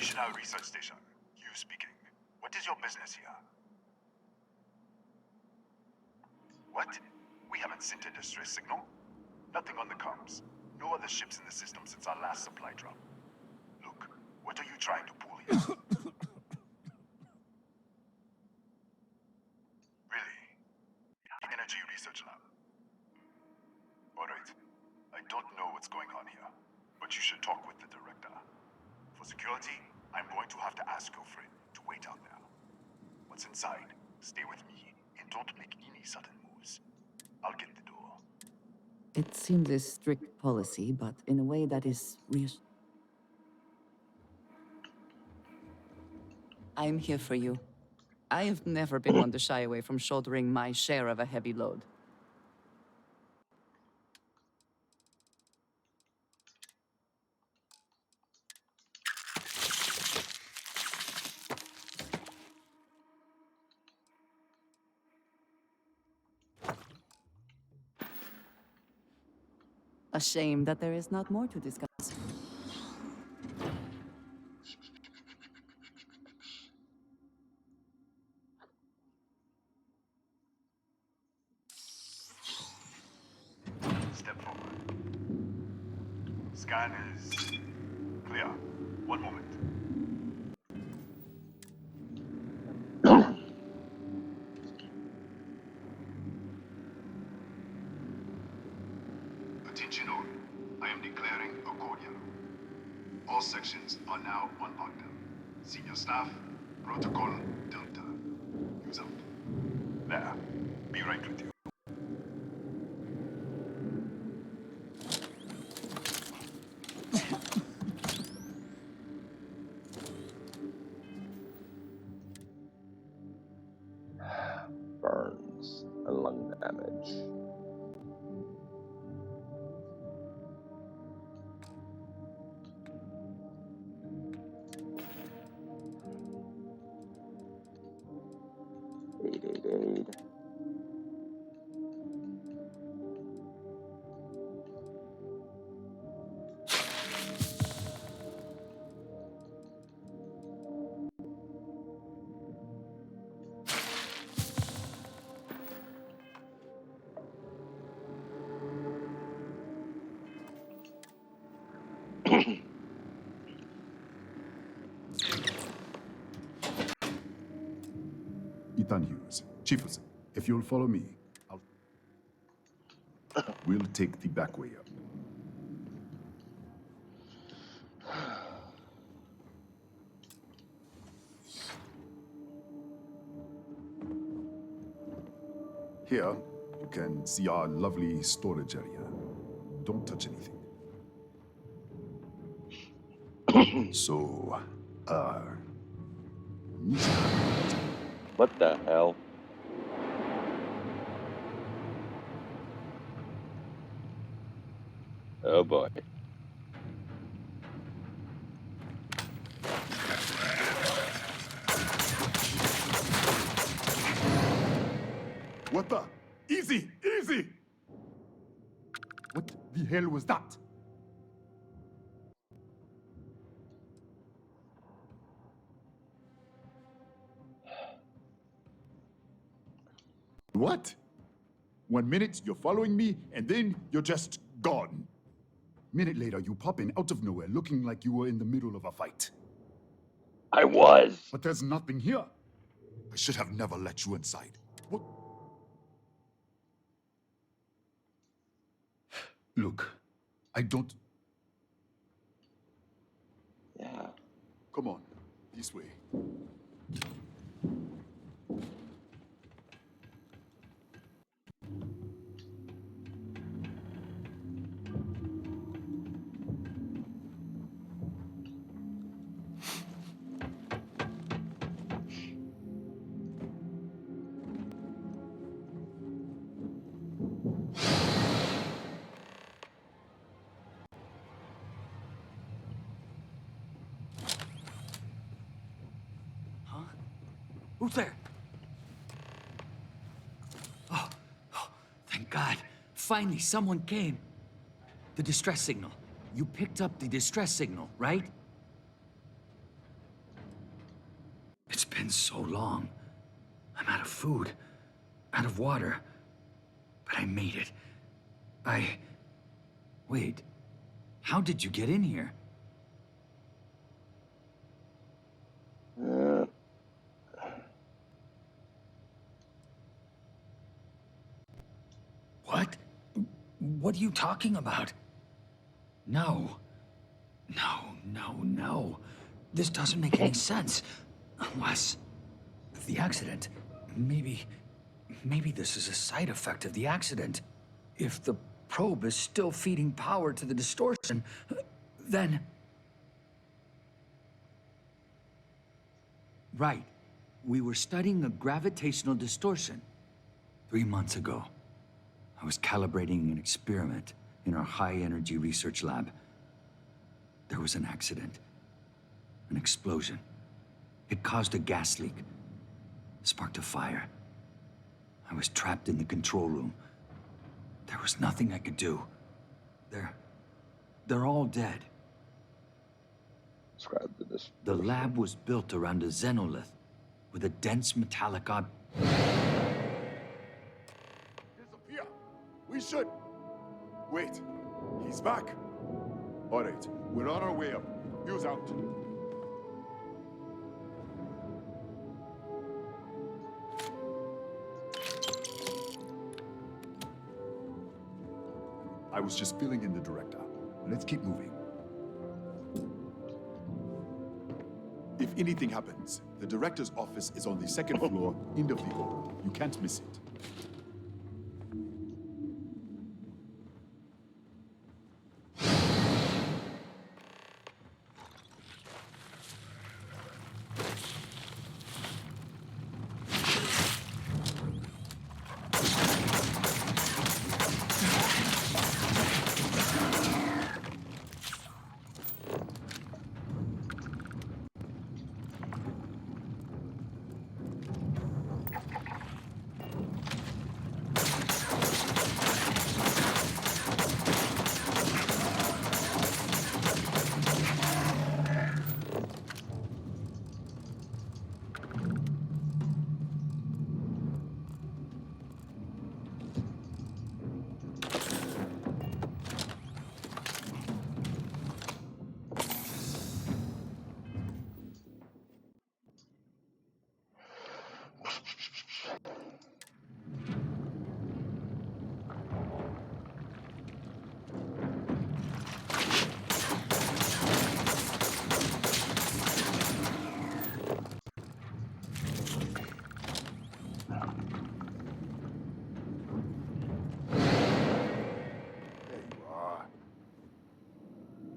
Gravitational Research Station. You speaking. What is your business here? What? We haven't sent a distress signal? Nothing on the comms. No other ships in the system since our last supply drop. Look, what are you trying to pull here? Really? Energy Research Lab. Alright. I don't know what's going on here, but you should talk with the director. For security, I'm going to have to ask your friend to wait out there. Once inside, stay with me and don't make any sudden moves. I'll get the door. It seems a strict policy, but in a way that is reassuring. I'm here for you. I have never been one to shy away from shouldering my share of a heavy load. A shame that there is not more to discuss. Step forward. Scan is clear. One moment. Attention all. I am declaring a cordial. All sections are now on lockdown. Senior staff, protocol Delta. Use up. There. Be right with you. Burns and lung damage. Aid. Ethan Hughes, Chiefs, if you'll follow me, we'll take the back way up. Here, you can see our lovely storage area. Don't touch anything. So, what the hell? Oh boy. What the? Easy! Easy! What the hell was that? What? 1 minute, you're following me, and then you're just gone. Minute later, you pop in out of nowhere looking like you were in the middle of a fight. I was. But there's nothing here. I should have never let you inside. What? Look, I don't... Yeah. Come on, this way. Who's there? Oh, thank God. Finally, someone came. The distress signal. You picked up the distress signal, right? It's been so long. I'm out of food, out of water. But I made it. Wait. How did you get in here? What? What are you talking about? No. No. This doesn't make any sense. Unless... the accident. Maybe this is a side effect of the accident. If the probe is still feeding power to the distortion, then... Right. We were studying a gravitational distortion. 3 months ago, I was calibrating an experiment in our high-energy research lab. There was an accident. An explosion. It caused a gas leak. Sparked a fire. I was trapped in the control room. There was nothing I could do. They're all dead. Describe this. The lab was built around a xenolith with a dense metallic Disappear! We should... Wait. He's back. All right, we're on our way up. Fuse out. I was just filling in the director. Let's keep moving. If anything happens, the director's office is on the second floor, end of the hall. You can't miss it.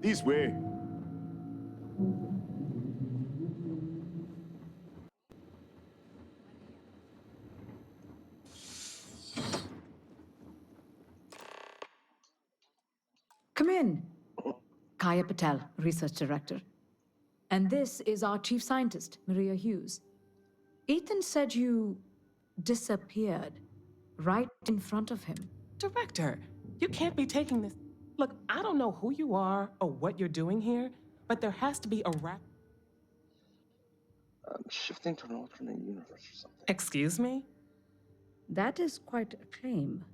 This way. Come in. Kaya Patel, Research Director. And this is our Chief Scientist, Maria Hughes. Ethan said you disappeared right in front of him. Director, you can't be taking this. Look, I don't know who you are or what you're doing here, but there has to be a Shifting to an alternate universe or something. Excuse me? That is quite a claim.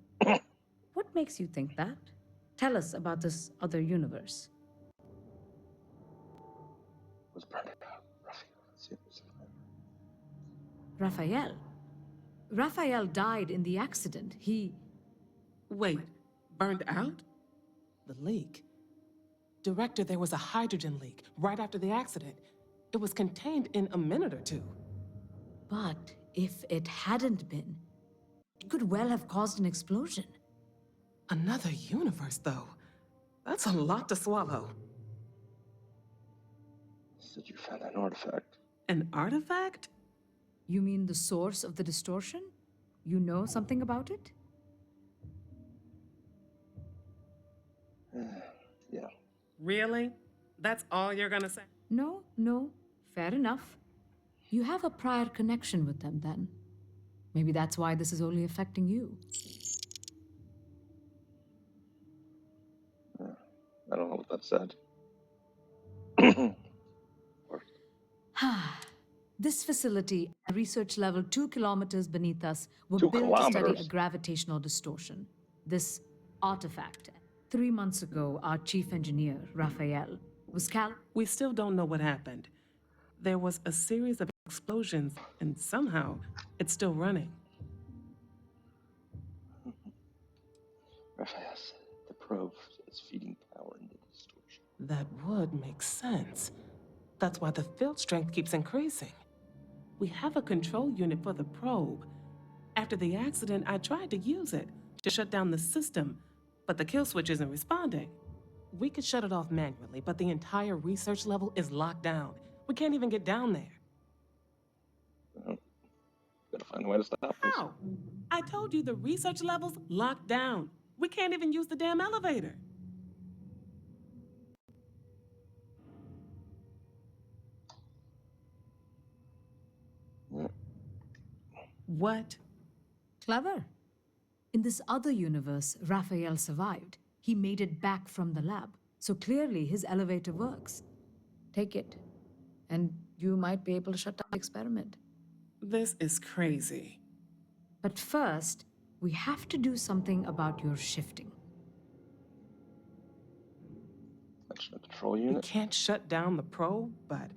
What makes you think that? Tell us about this other universe. Was burned out. Raphael. Raphael died in the accident. Wait, burned out? The leak. Director, there was a hydrogen leak right after the accident. It was contained in a minute or two. But if it hadn't been, it could well have caused an explosion. Another universe, though. That's a lot to swallow. Said you found an artifact. An artifact? You mean the source of the distortion? You know something about it? Yeah. Really? That's all you're gonna say? No. Fair enough. You have a prior connection with them then. Maybe that's why this is only affecting you. I don't know what that said. This facility and research level 2 kilometers beneath us were 2 built to study a kilometers. gravitational distortion. This artifact. 3 months ago, our chief engineer, Raphael, was We still don't know what happened. There was a series of explosions, and somehow it's still running. Raphael said the probe is feeding power into the distortion. That would make sense. That's why the field strength keeps increasing. We have a control unit for the probe. After the accident, I tried to use it to shut down the system, but the kill switch isn't responding. We could shut it off manually, but the entire research level is locked down. We can't even get down there. Well, gotta find a way to stop this. How? I told you the research level's locked down. We can't even use the damn elevator. What? Clever. In this other universe, Raphael survived. He made it back from the lab, so clearly his elevator works. Take it, and you might be able to shut down the experiment. This is crazy. But first, we have to do something about your shifting. Control We unit. can't shut down the probe, but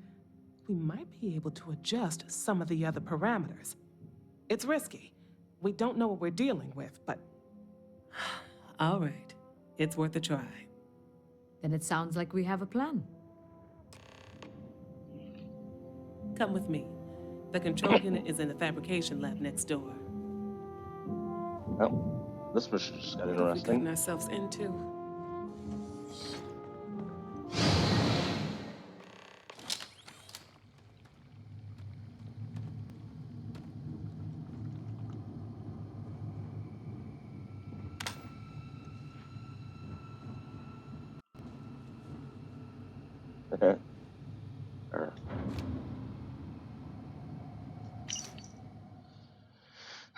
we might be able to adjust some of the other parameters. It's risky. We don't know what we're dealing with, but... All right. It's worth a try. Then it sounds like we have a plan. Come with me. The control unit is in the fabrication lab next door. Oh, this mission just got What have we interesting. gotten ourselves into?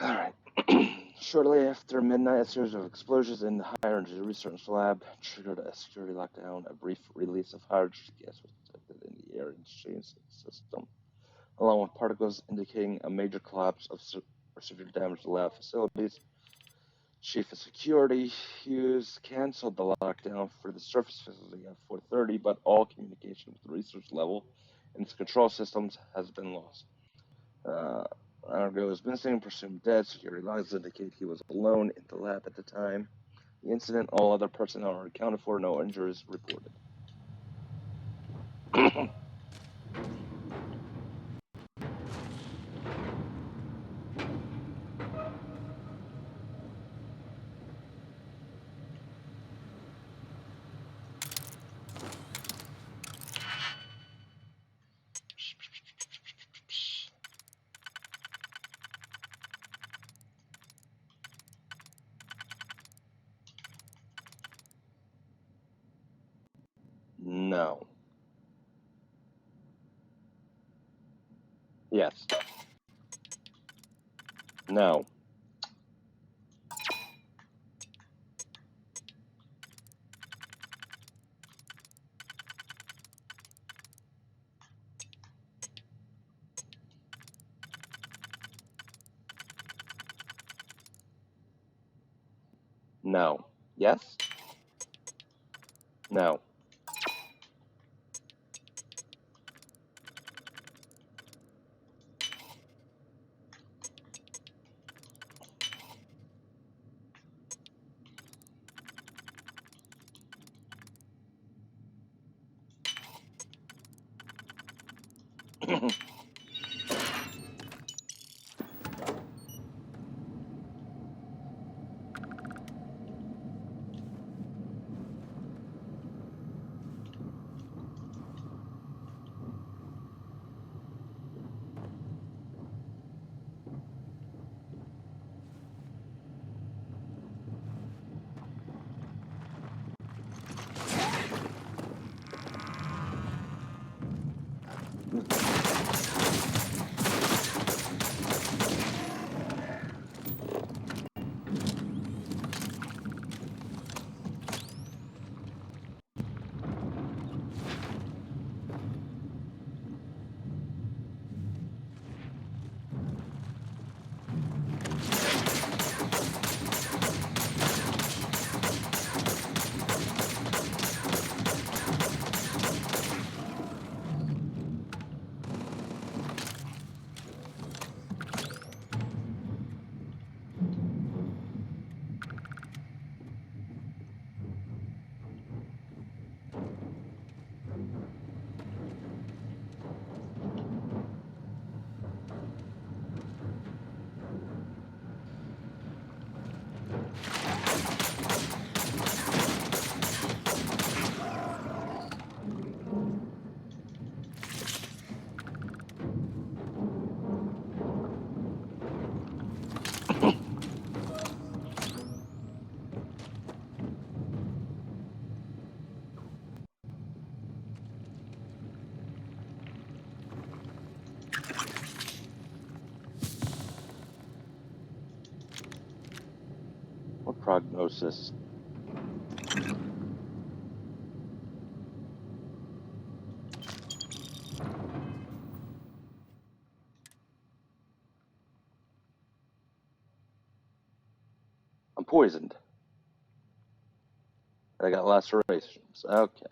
Alright. Shortly after midnight, a series of explosions in the higher energy research lab triggered a security lockdown. A brief release of hydrogen gas was detected in the air exchange system, along with particles indicating a major collapse of or severe damage to lab facilities. Chief of Security Hughes canceled the lockdown for the surface facility at 4:30, but all communication with the research level and its control systems has been lost. Argo is missing, presumed dead. Security logs indicate he was alone in the lab at the time. The incident, all other personnel are accounted for, no injuries reported. No. Yes. No. No. Yes? No. prognosis. I'm poisoned. I got lacerations. Okay.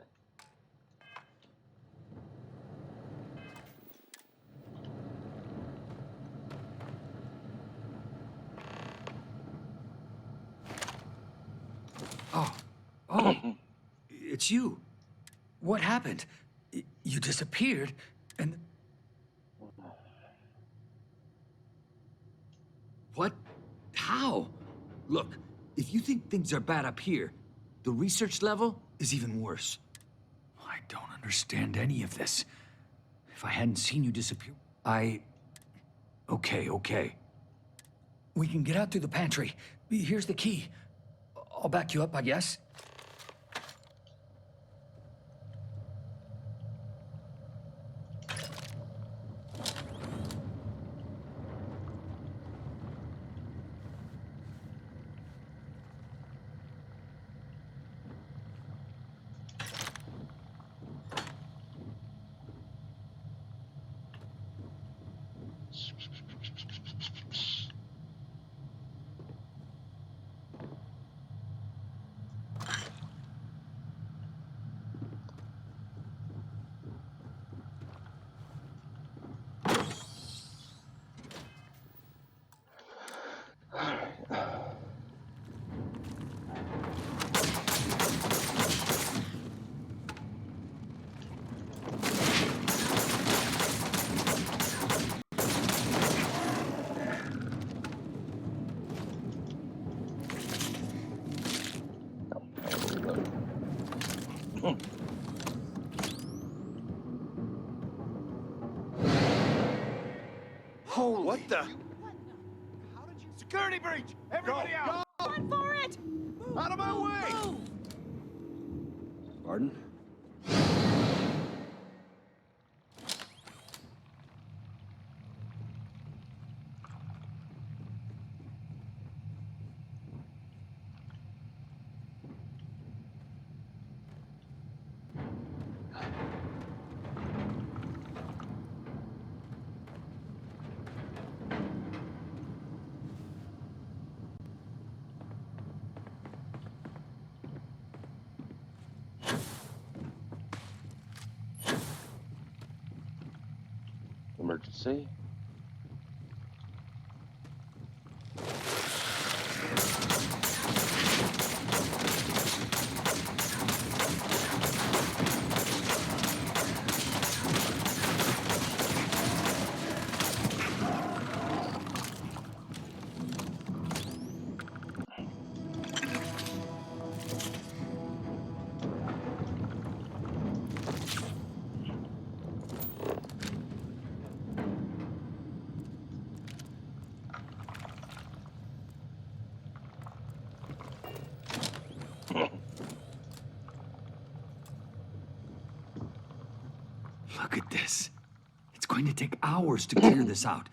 Oh, it's you. What happened? You disappeared, and... What? How? Look, if you think things are bad up here, the research level is even worse. I don't understand any of this. If I hadn't seen you disappear... Okay. We can get out through the pantry. Here's the key. I'll back you up, I guess. Holy. What the? How did you? Security breach! Everybody out! Go. Run for it! Out of my way! Pardon? Emergency. Look at this. It's going to take hours to clear this out.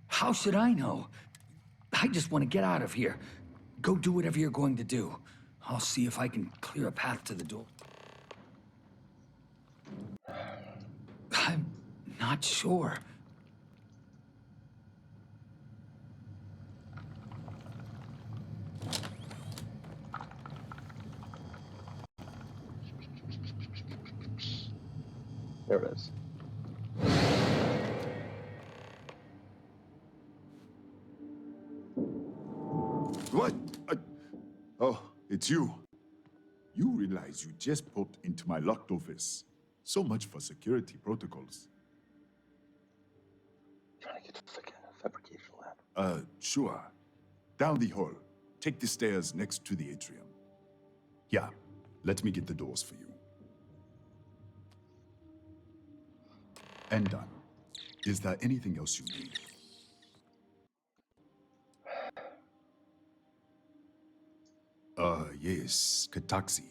How should I know? I just want to get out of here. Go do whatever you're going to do. I'll see if I can clear a path to the door. I'm not sure. There it is. What? Oh, it's you. You realize you just popped into my locked office. So much for security protocols. Trying to get to the fabrication lab. Sure. Down the hall. Take the stairs next to the atrium. Yeah, let me get the doors for you. And done. Is there anything else you need? Yes, Kataxi.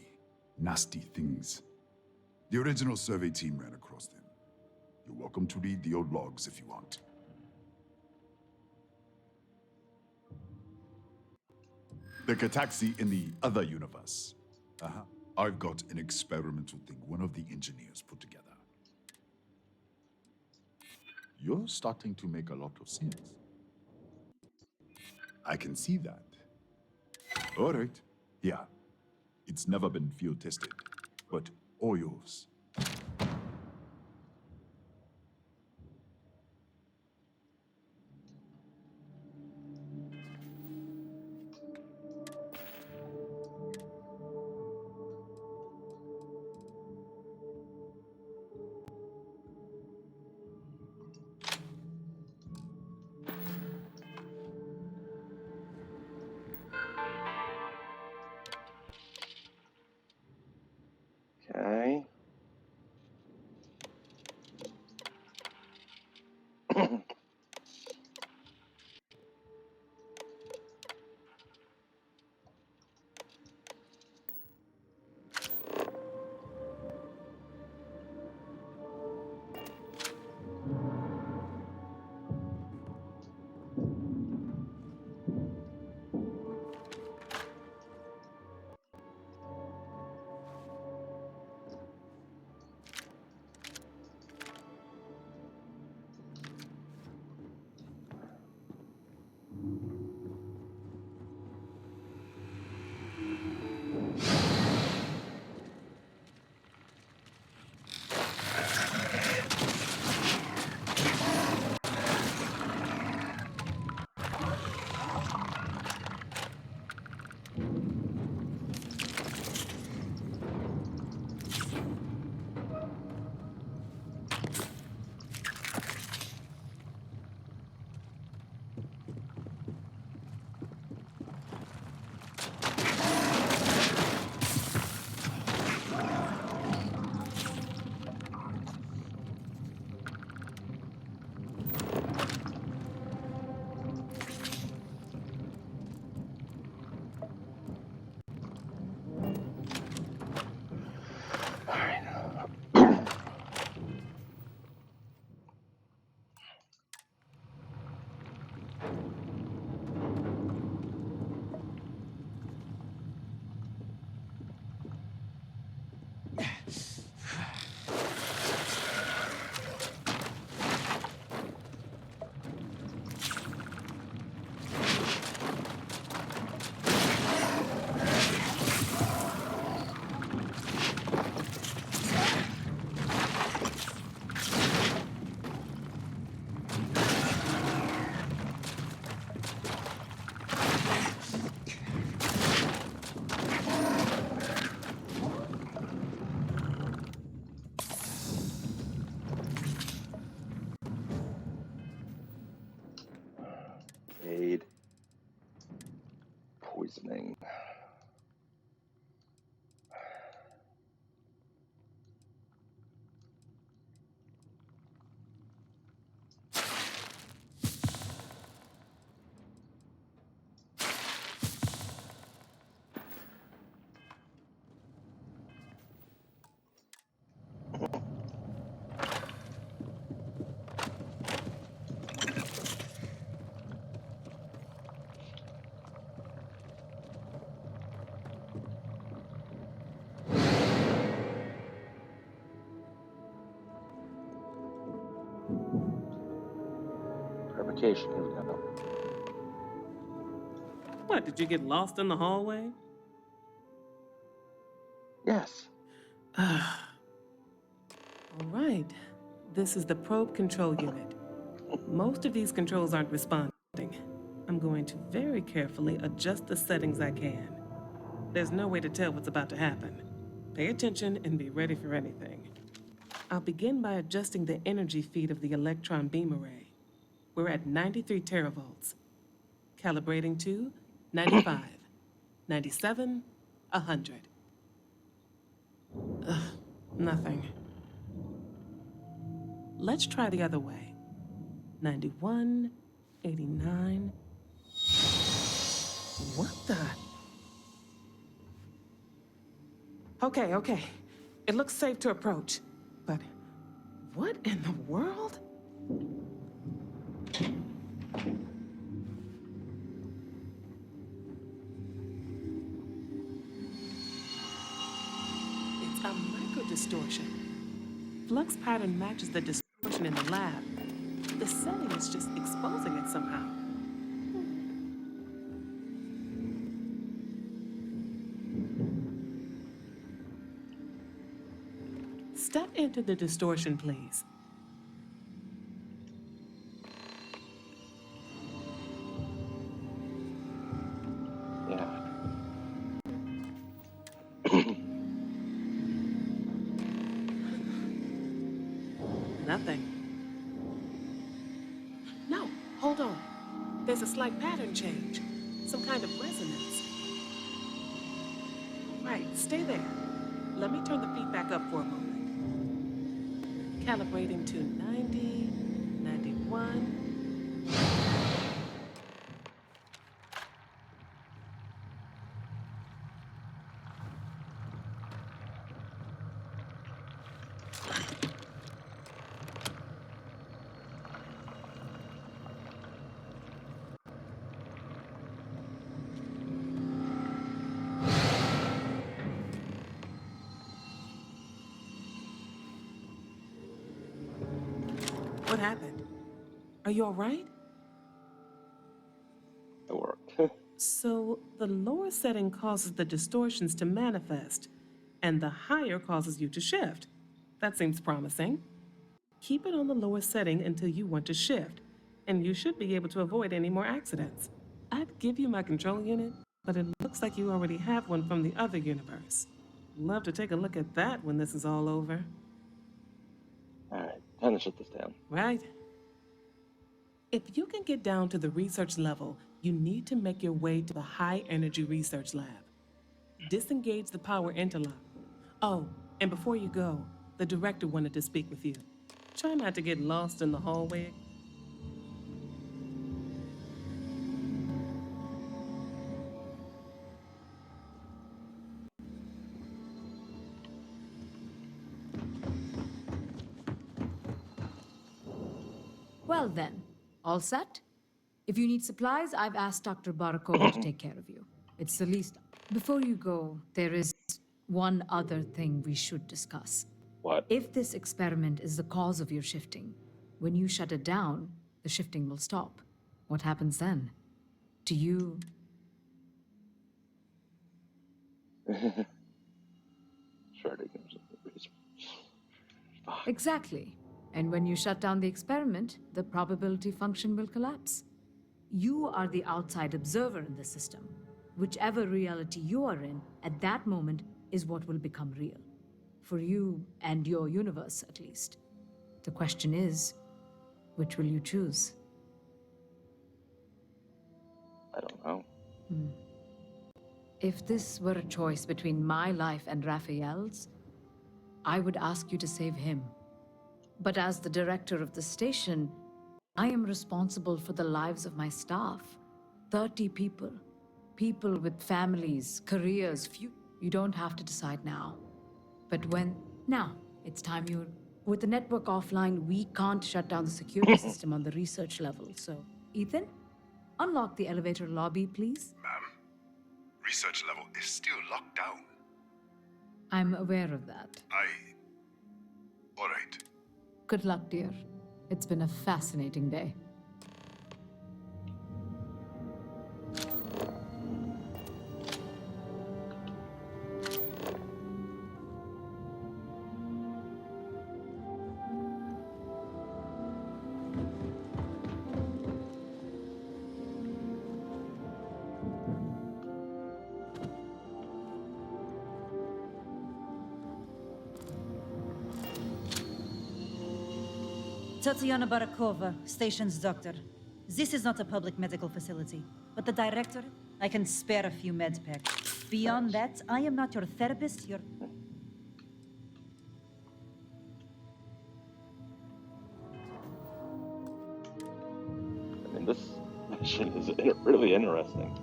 Nasty things. The original survey team ran across them. You're welcome to read the old logs if you want. The Cataxi in the other universe. Uh-huh. I've got an experimental thing one of the engineers put together. You're starting to make a lot of sense. I can see that. All right. Yeah. It's never been field tested, but all yours. Okay. Aid. Poisoning. Fabrication, here we go. What, did you get lost in the hallway? Yes. All right. This is the probe control unit. Most of these controls aren't responding. I'm going to very carefully adjust the settings I can. There's no way to tell what's about to happen. Pay attention and be ready for anything. I'll begin by adjusting the energy feed of the electron beam array. We're at 93 teravolts. Calibrating to 95, 97, 100. Nothing. Let's try the other way. 91, 89. What the? Okay. It looks safe to approach. But what in the world? distortion. Flux pattern matches the distortion in the lab. The setting is just exposing it somehow. Step into the distortion, please. Yeah. Nothing. No, hold on. There's a slight pattern change. Some kind of resonance. Right, stay there. Let me turn the feedback up for a moment. Calibrating to 90, 91. What happened? Are you all right? It worked. So the lower setting causes the distortions to manifest, and the higher causes you to shift. That seems promising. Keep it on the lower setting until you want to shift, and you should be able to avoid any more accidents. I'd give you my control unit, but it looks like you already have one from the other universe. Love to take a look at that when this is all over. Alright, time to shut this down. Right. If you can get down to the research level, you need to make your way to the high energy research lab. Disengage the power interlock. Oh, and before you go, the director wanted to speak with you. Try not to get lost in the hallway. Well then, all set? If you need supplies, I've asked Dr. Barakova to take care of you. It's the least. Before you go, there is one other thing we should discuss. What? If this experiment is the cause of your shifting, when you shut it down, the shifting will stop. What happens then? Do you... Exactly. And when you shut down the experiment, the probability function will collapse. You are the outside observer in the system. Whichever reality you are in, at that moment, is what will become real. For you and your universe, at least. The question is, which will you choose? I don't know. If this were a choice between my life and Raphael's, I would ask you to save him. But as the director of the station, I am responsible for the lives of my staff. 30 people. People with families, careers, You don't have to decide now. But when... Now, it's time you... With the network offline, we can't shut down the security system on the research level, so... Ethan, unlock the elevator lobby, please. Ma'am, research level is still locked down. I'm aware of that. All right. Good luck, dear. It's been a fascinating day. Tatiana Barakova, station's doctor. This is not a public medical facility, but the director, I can spare a few med packs. Beyond that, I am not your therapist, your... I mean, this mission is really interesting.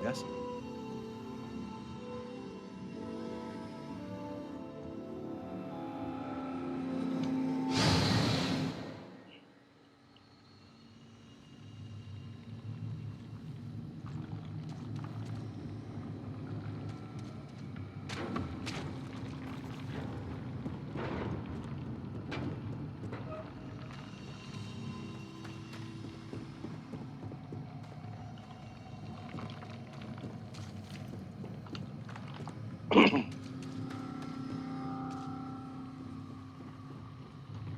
Yes?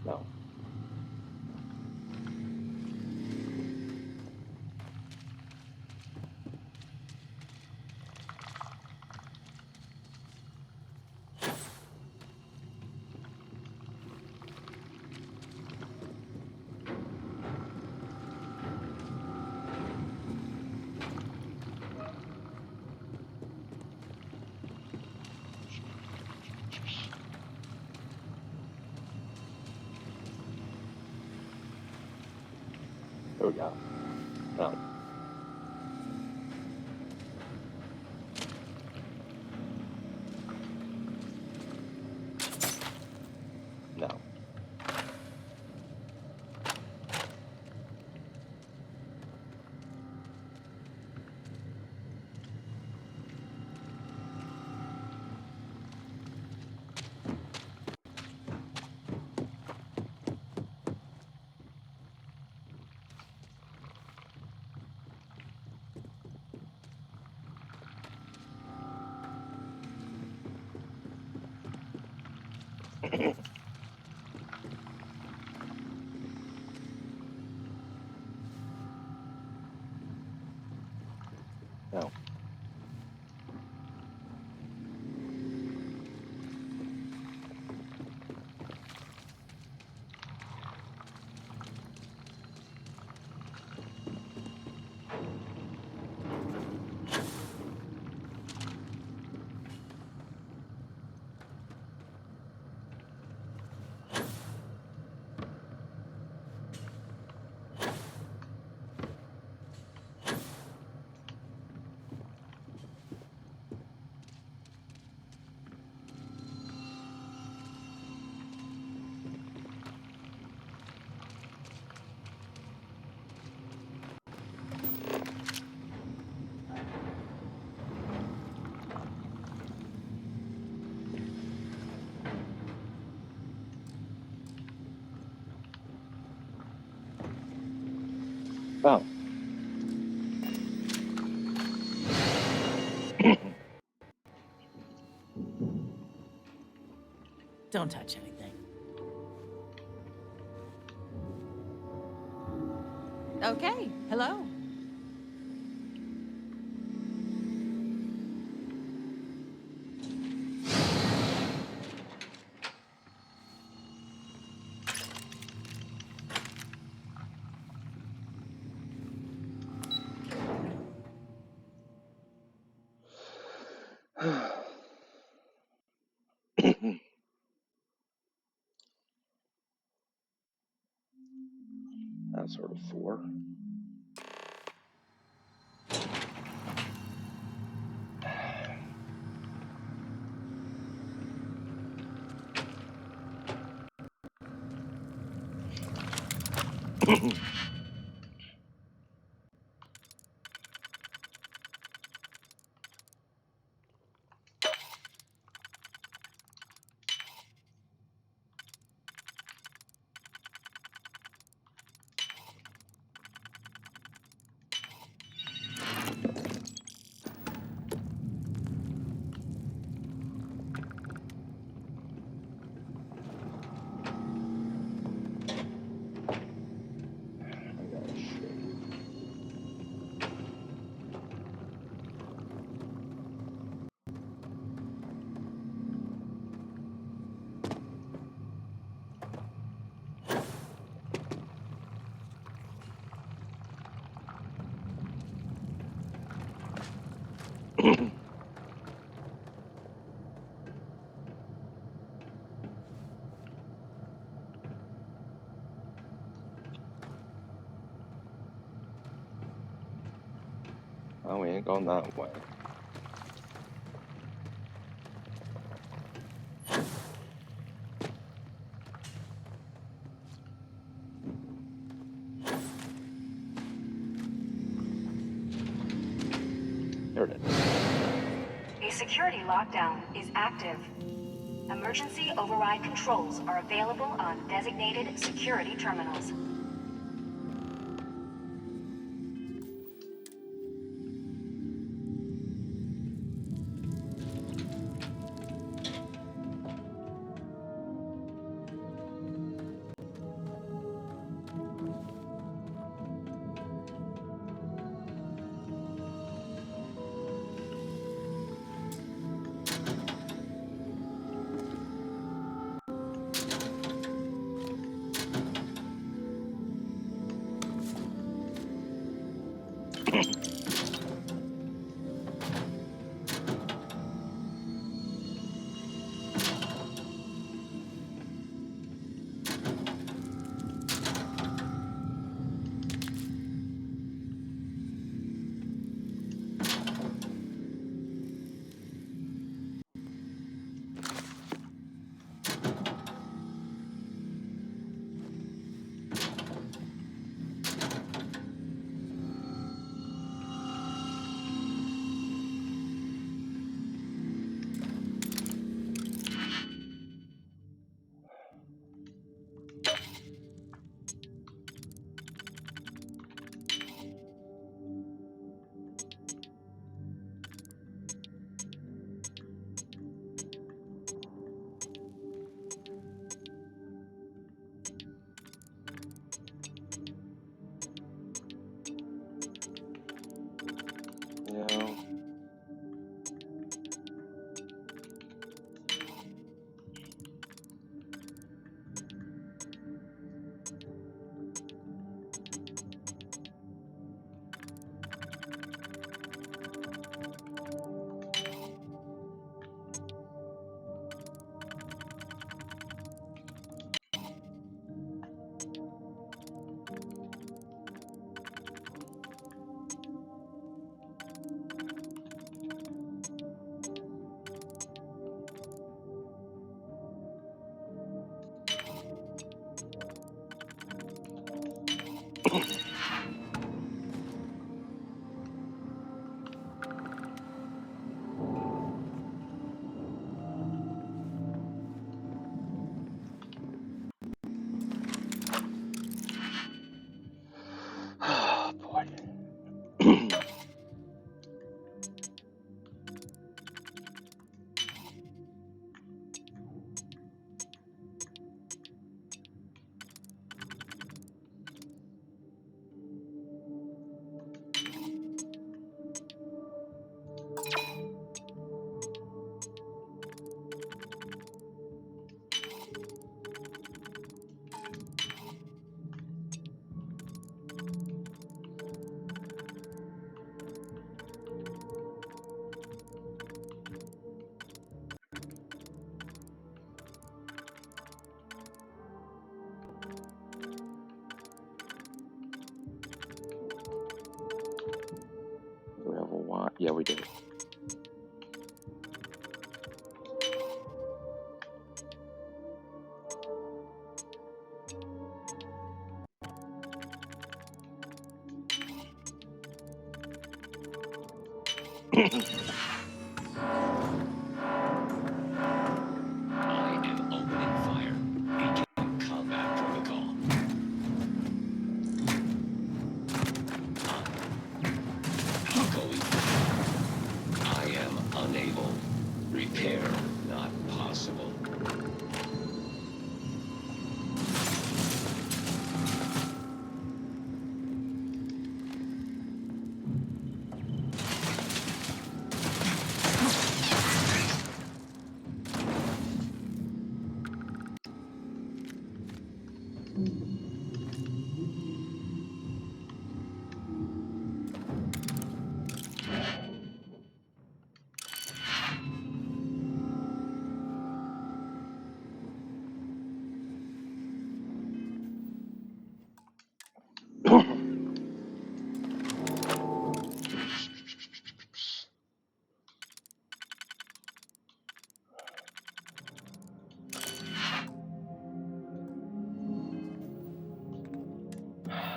No. There we go. No. No. No. Oh. Don't touch anything. Okay, hello. That's sort of 4. Oh, we ain't going that way. There it is. A security lockdown is active. Emergency override controls are available on designated security terminals. Oh, boy. Do we have a want? Yeah, we do. I am opening fire. Beginning combat protocol. Going. I am unable. Repair not possible.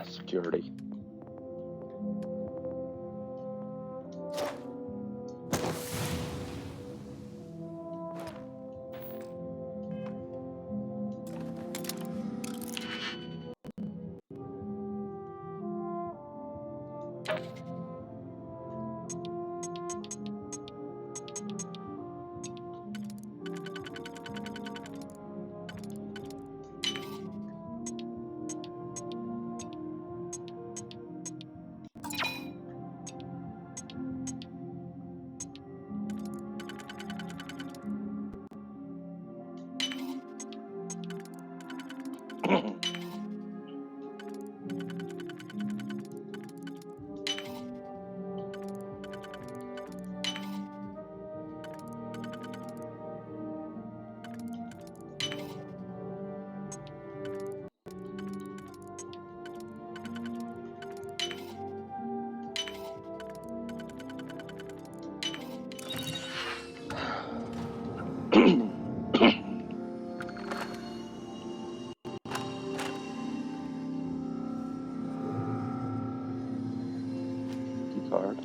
Security. Key card.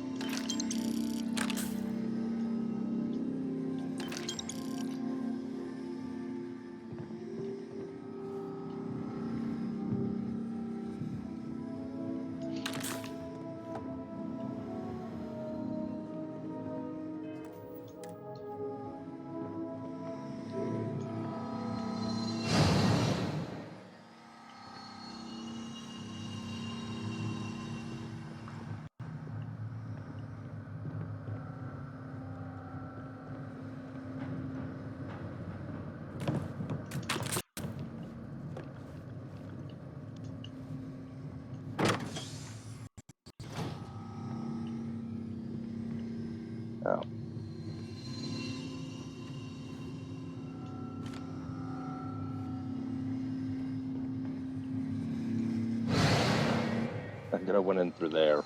Oh. I could have went in through there.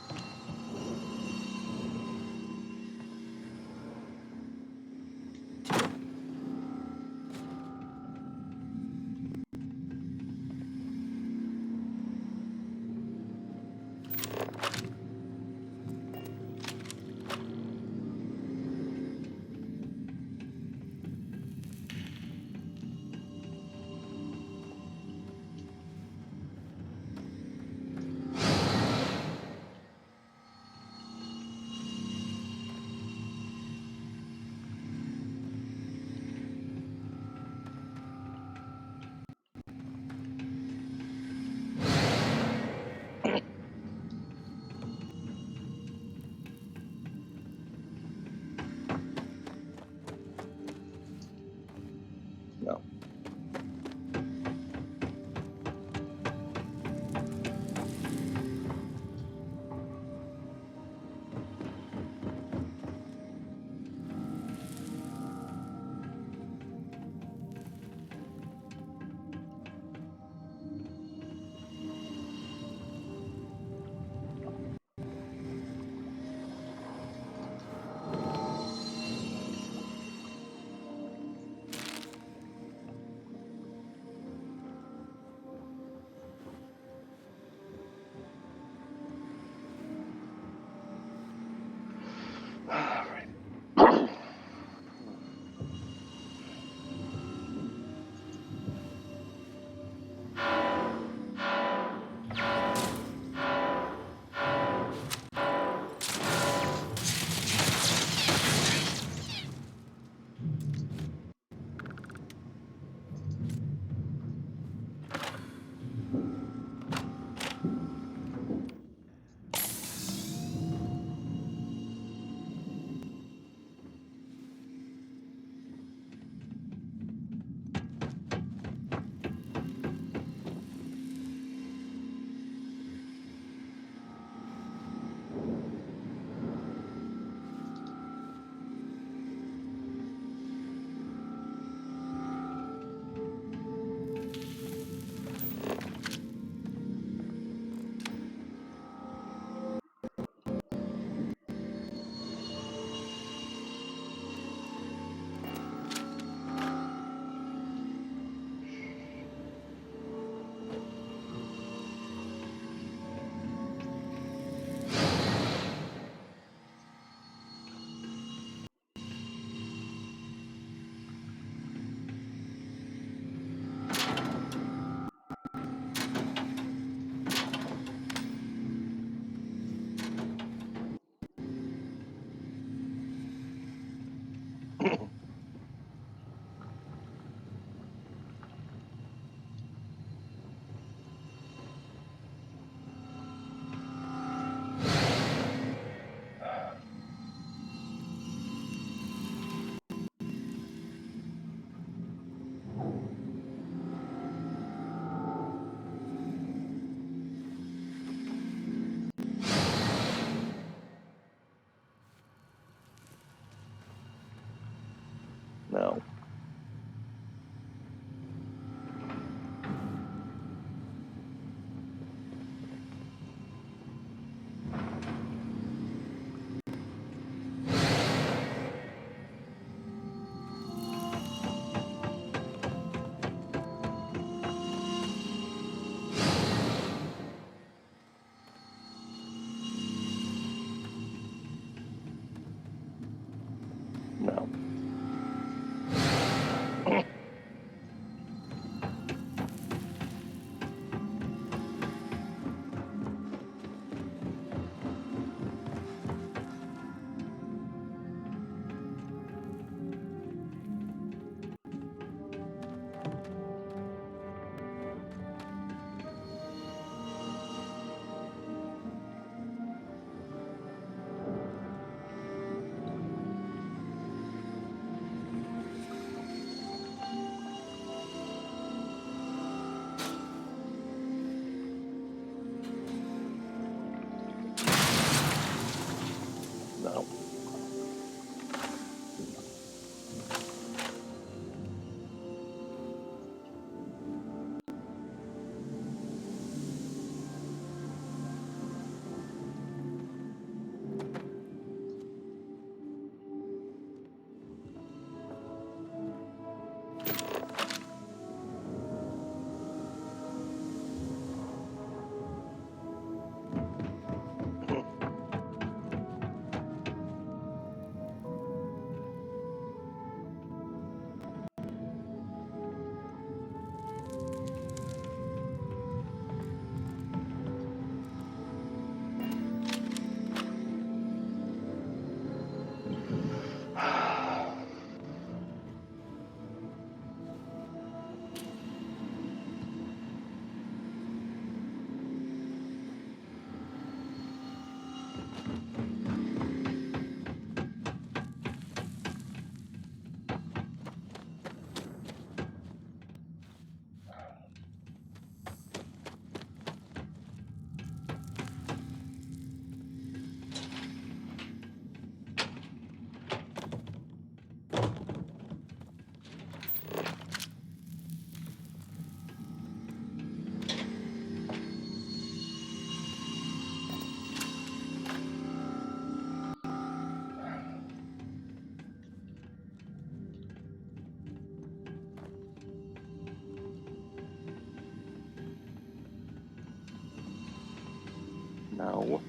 No.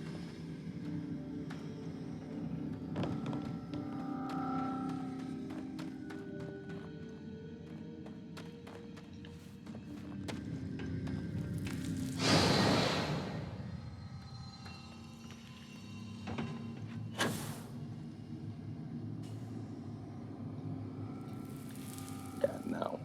God, no.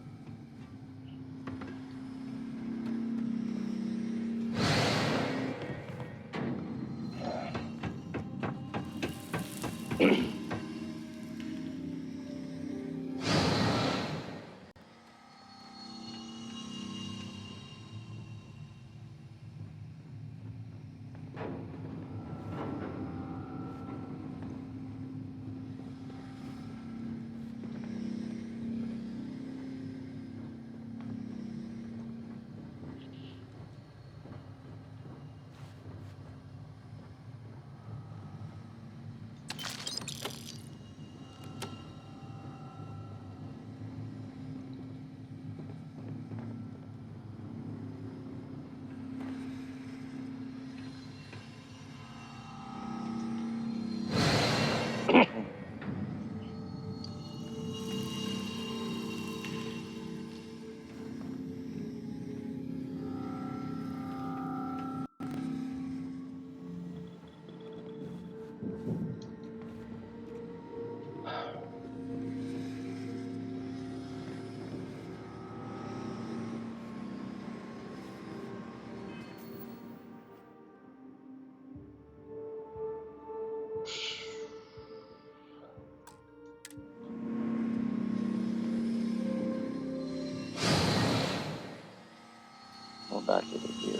We're back over here.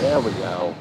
There we go.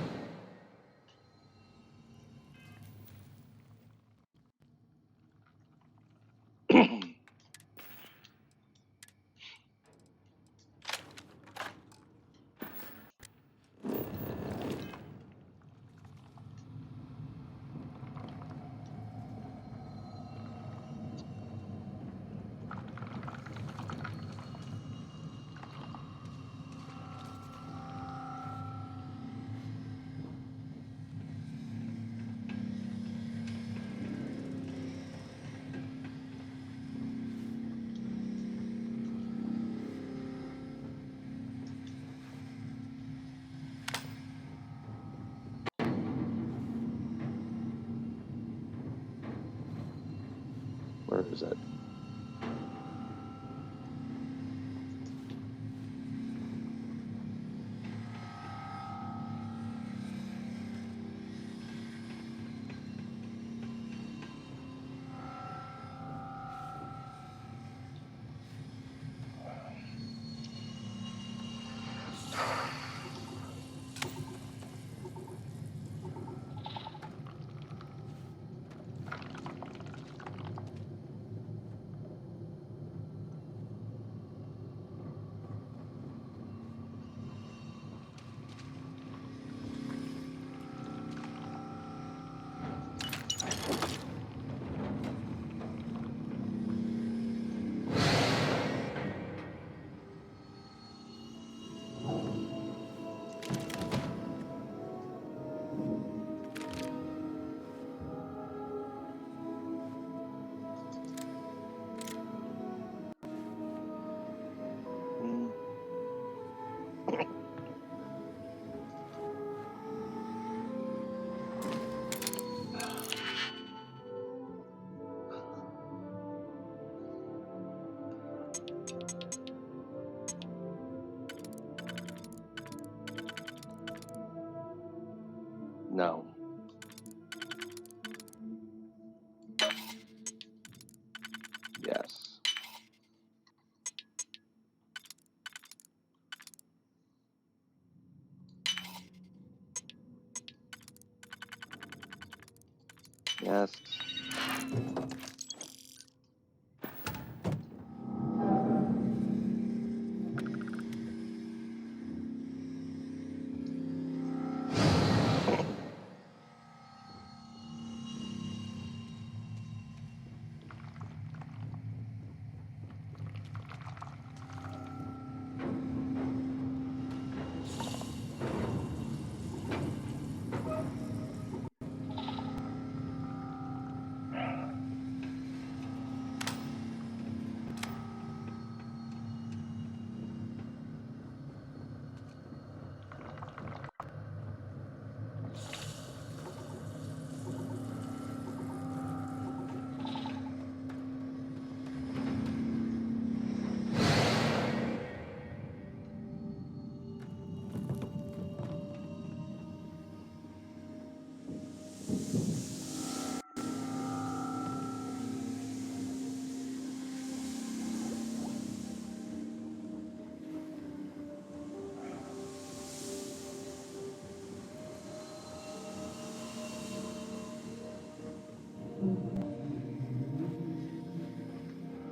Where is it? No. Yes. Yes.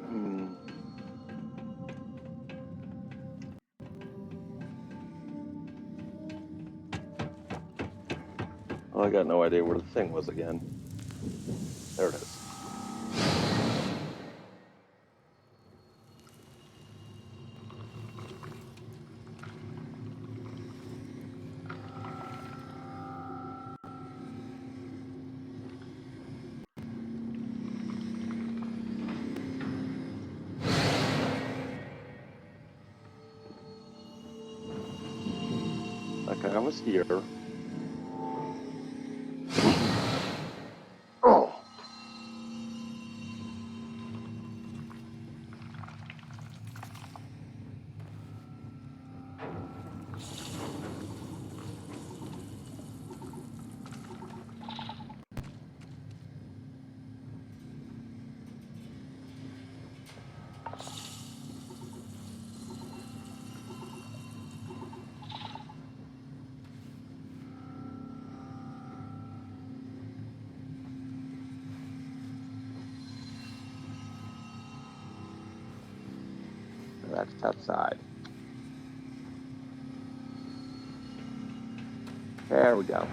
Hmm. Well, I got no idea where the thing was again. There it is. Okay, I was here. Oh. That's outside. There we go.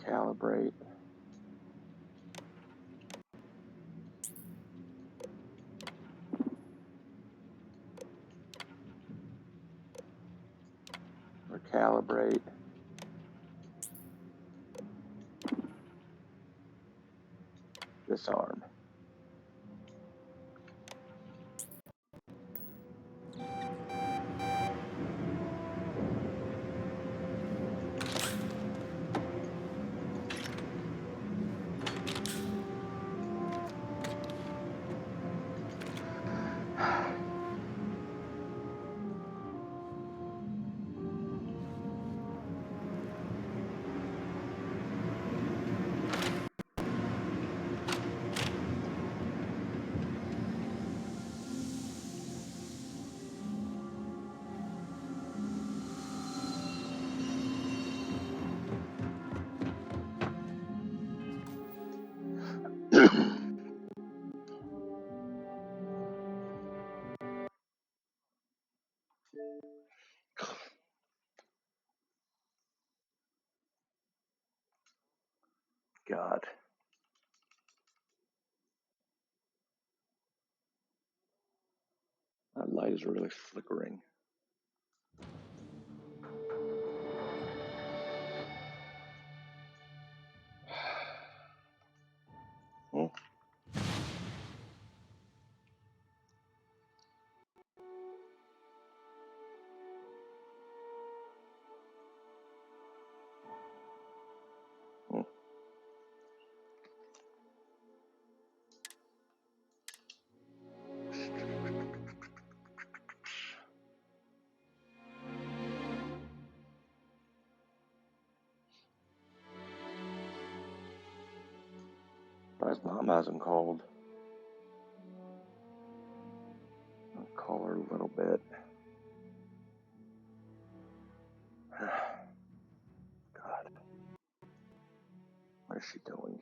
Recalibrate. Recalibrate. Disarm. God. That light is really flickering. Surprised Mom hasn't called. I'll call her a little bit. God. What is she doing?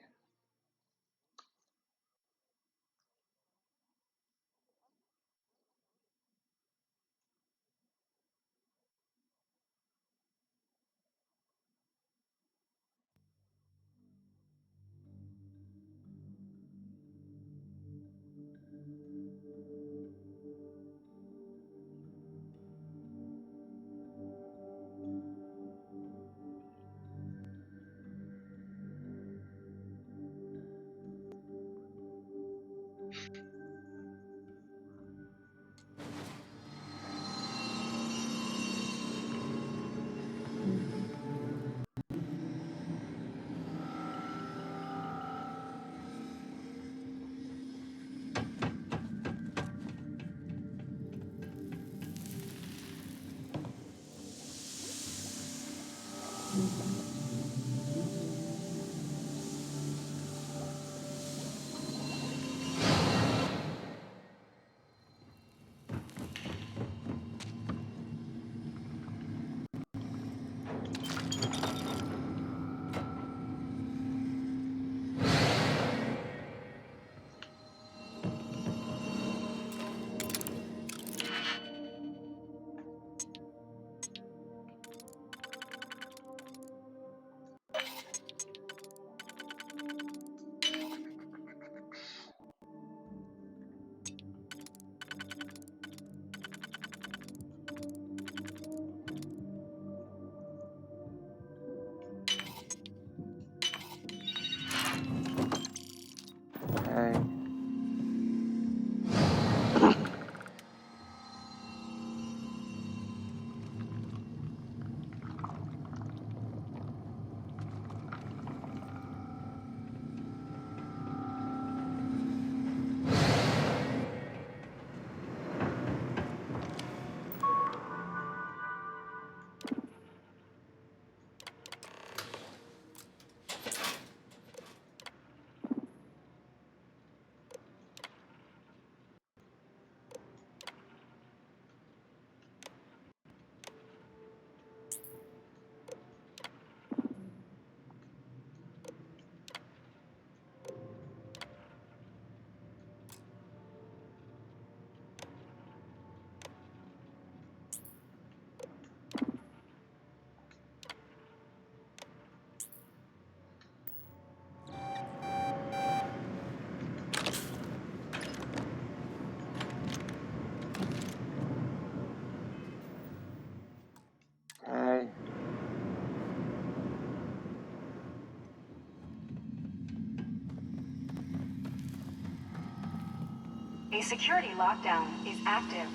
Hey. Hey. A security lockdown is active.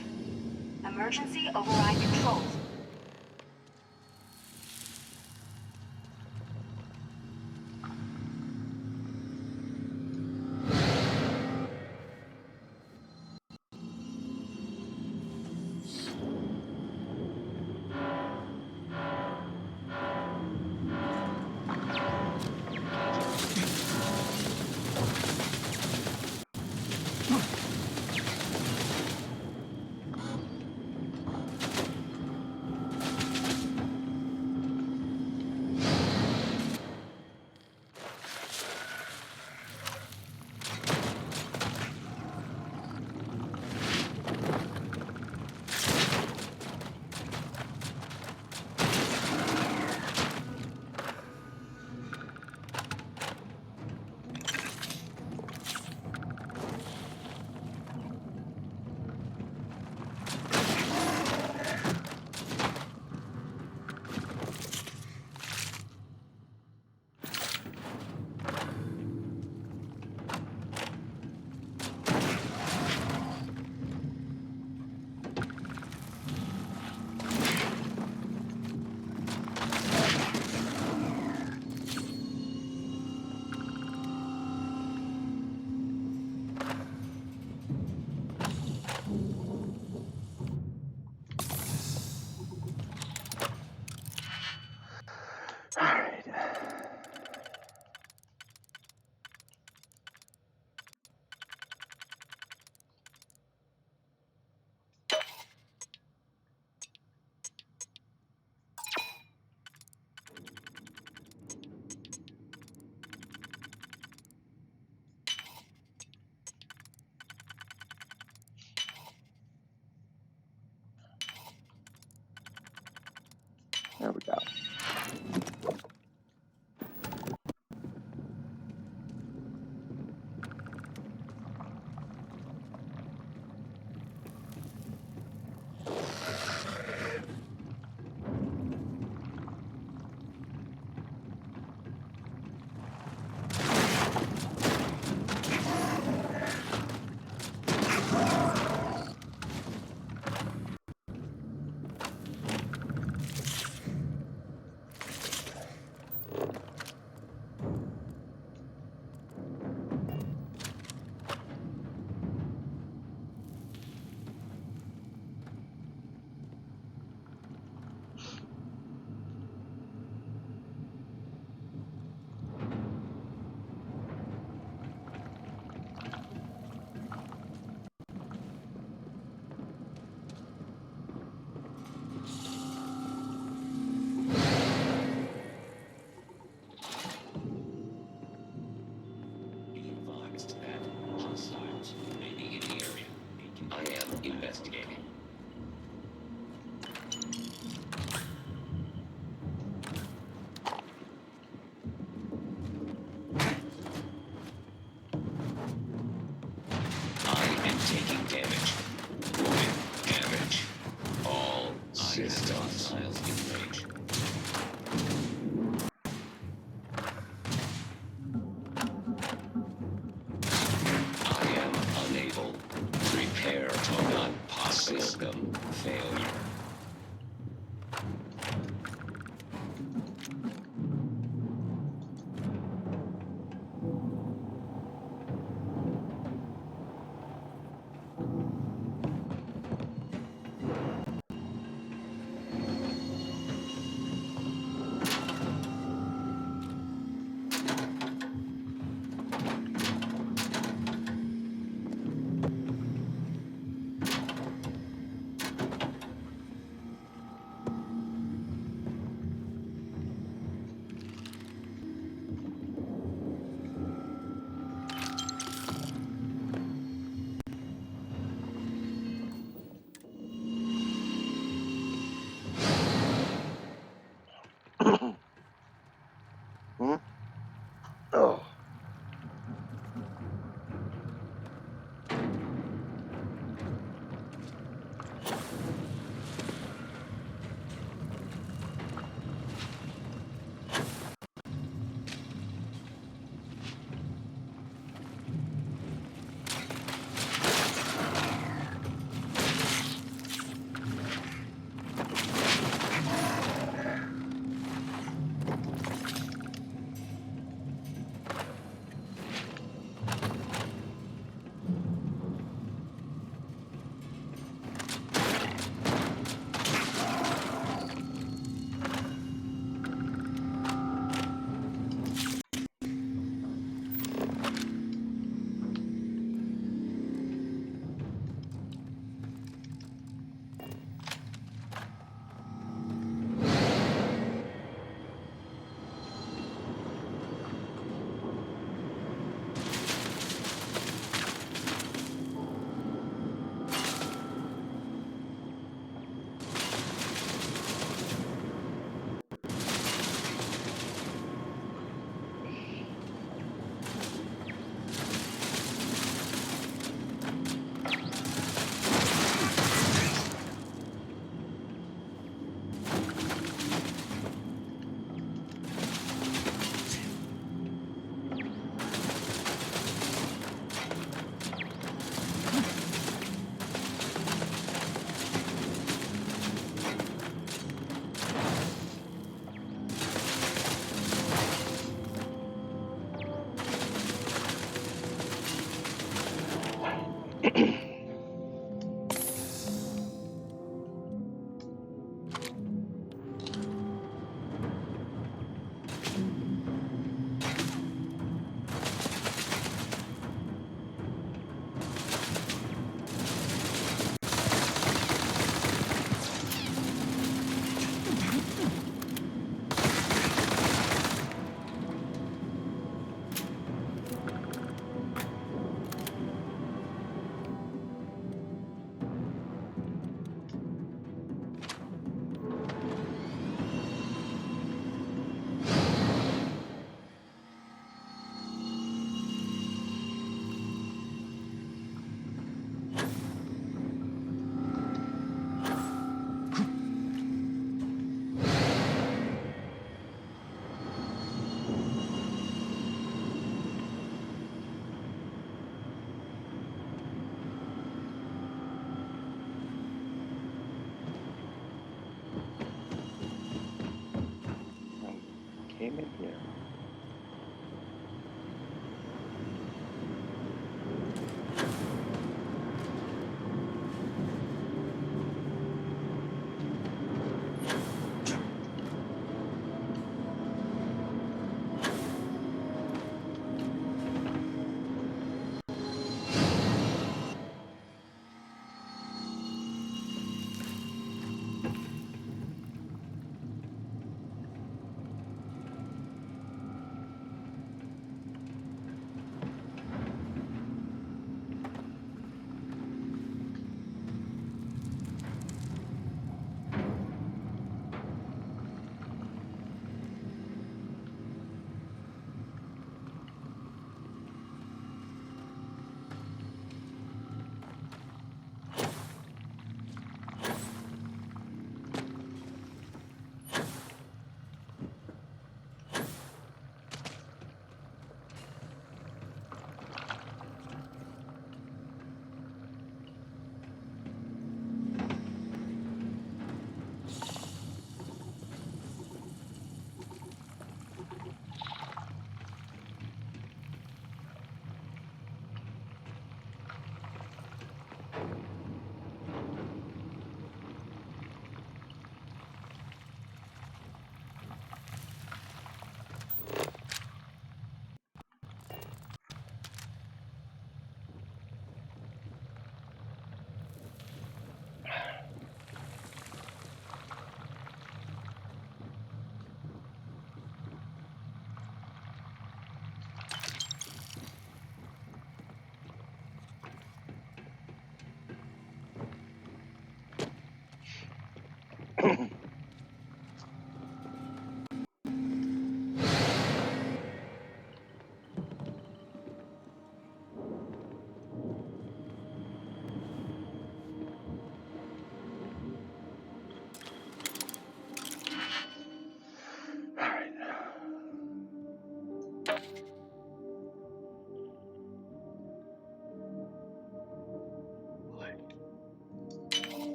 Emergency override controls. I am investigating. I am taking damage. Wounded. Damage. All systems. In range. I am unable. Repair not possible. System failure. came in here.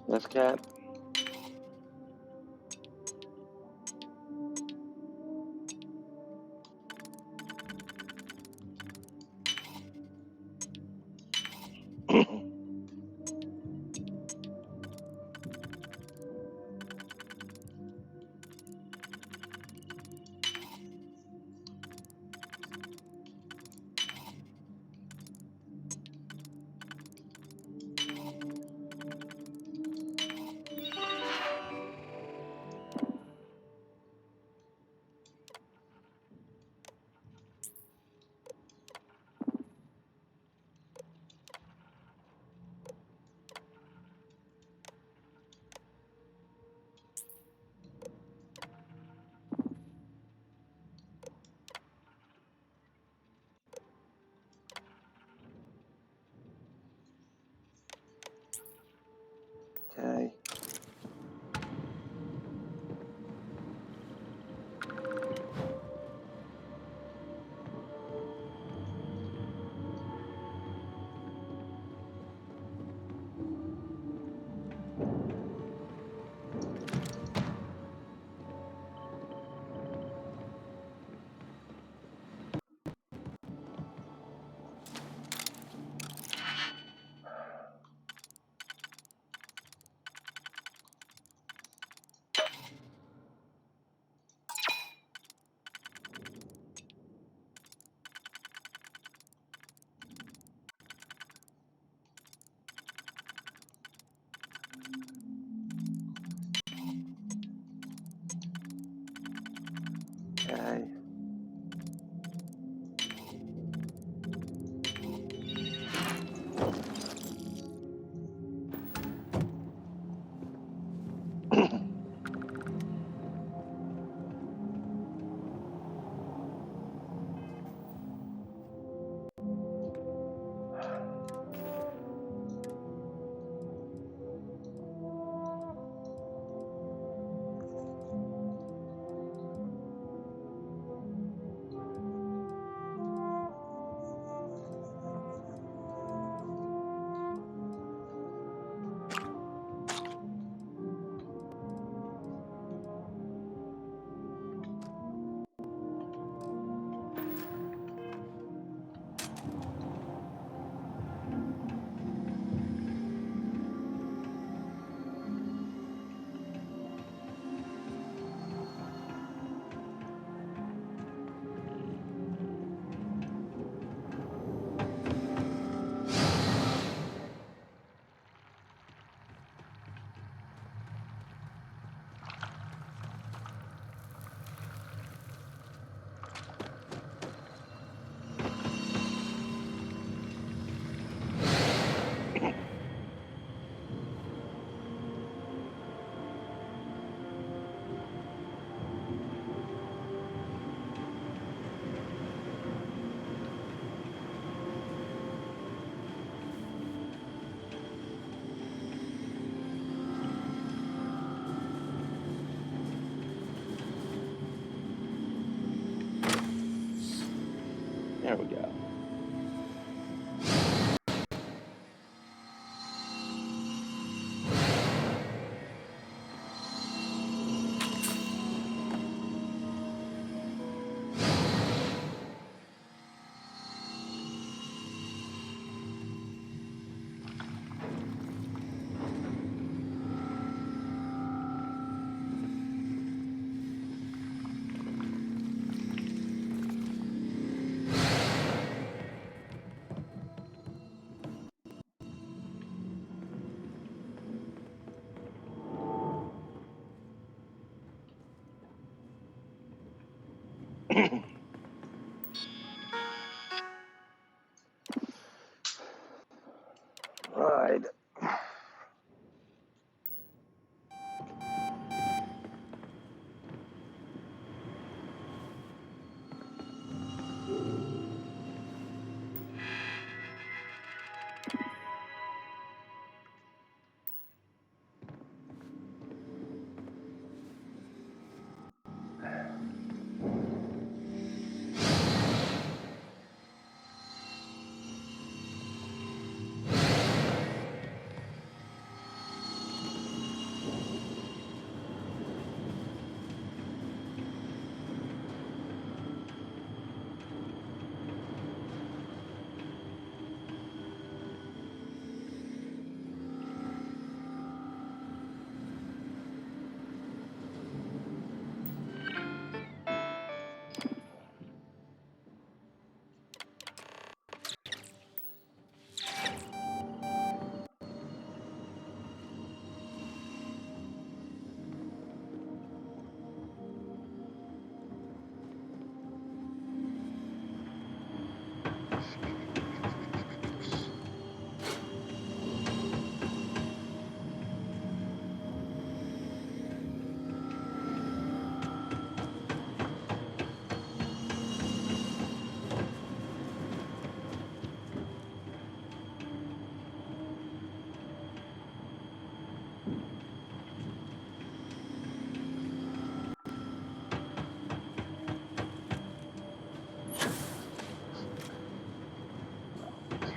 Yes, Cap.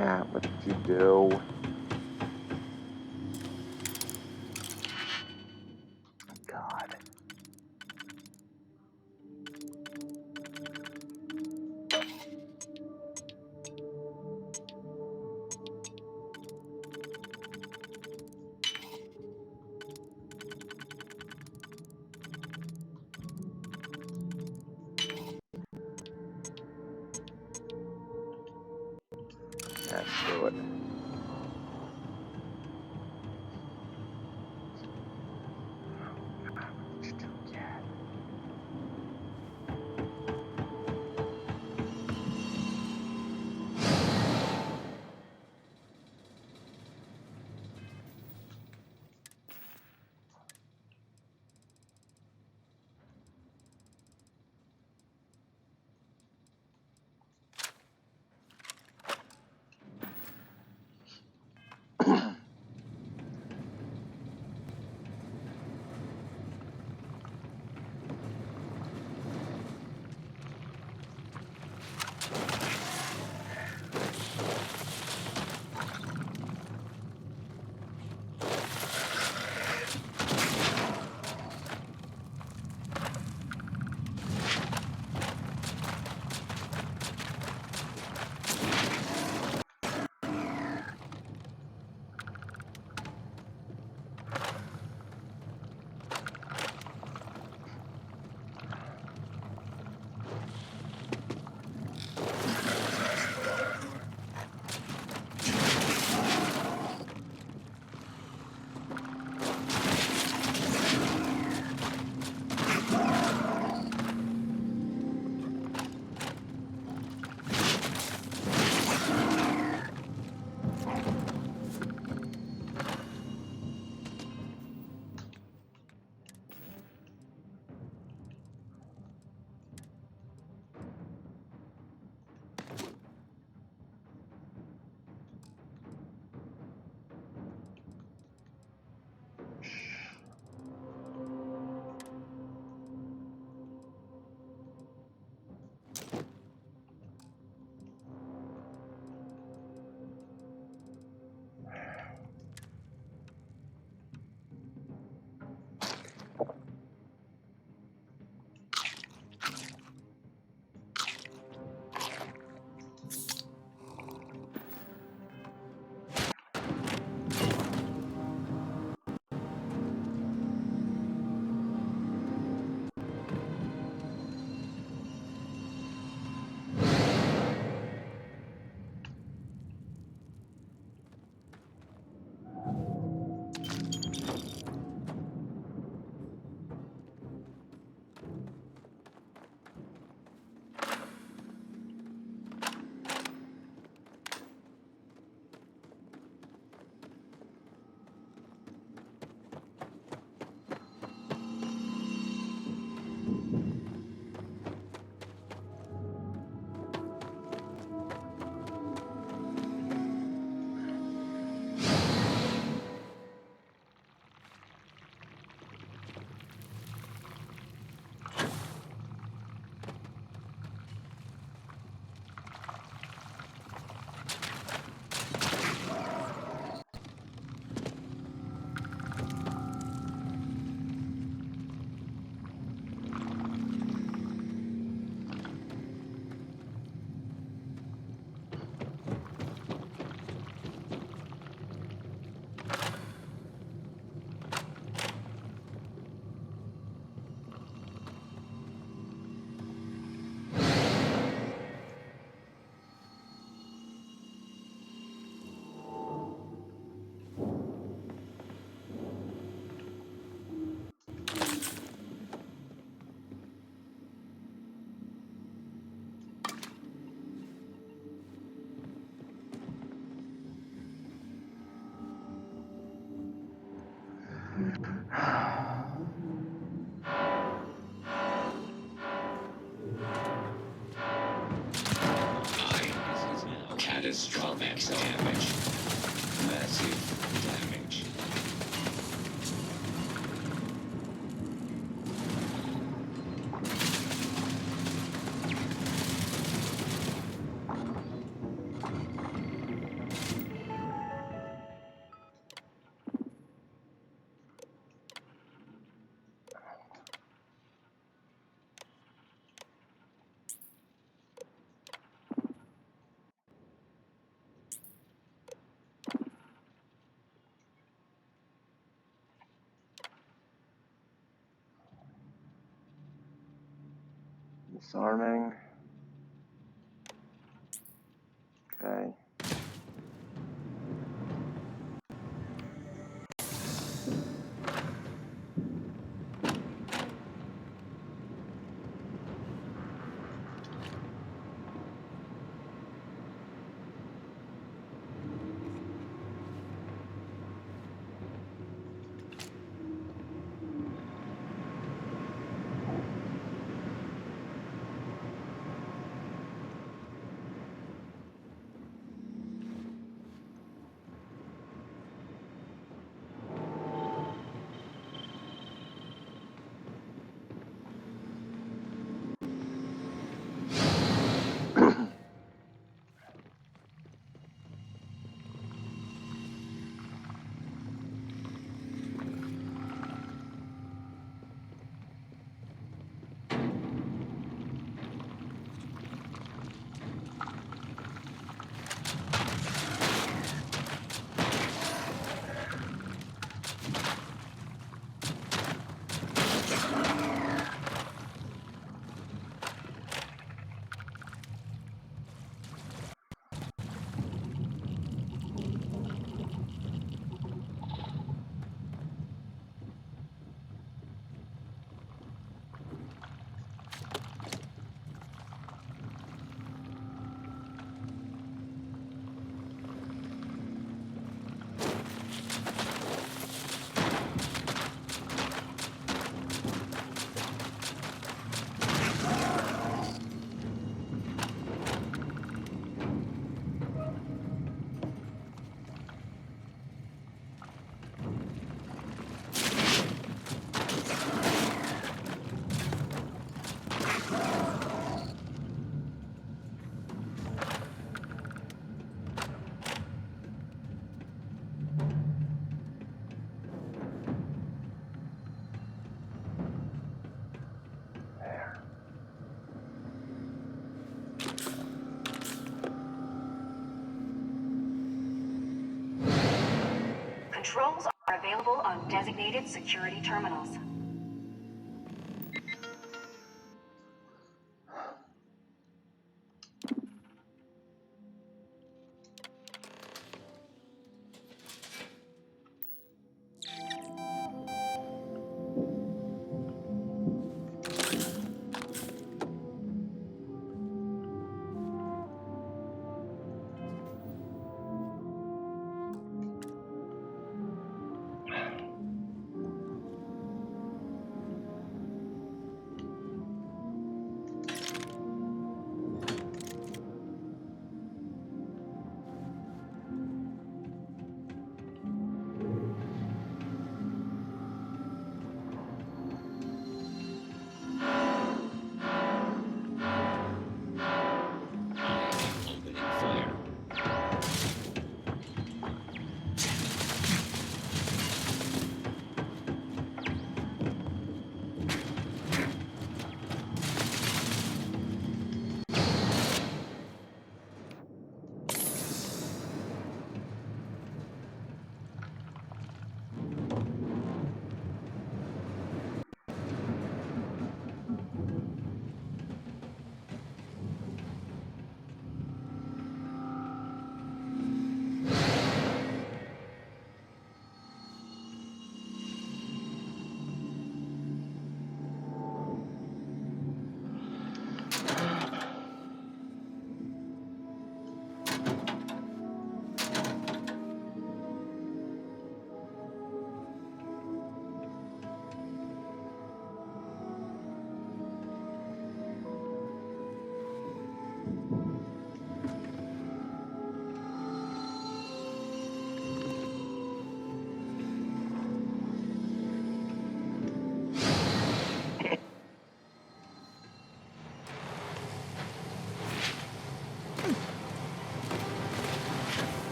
cat, what did you do? God. Yeah, screw it. Catastrophic damage. Massive damage. Disarming. Okay. Controls are available on designated security terminals.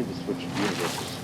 need to switch universes.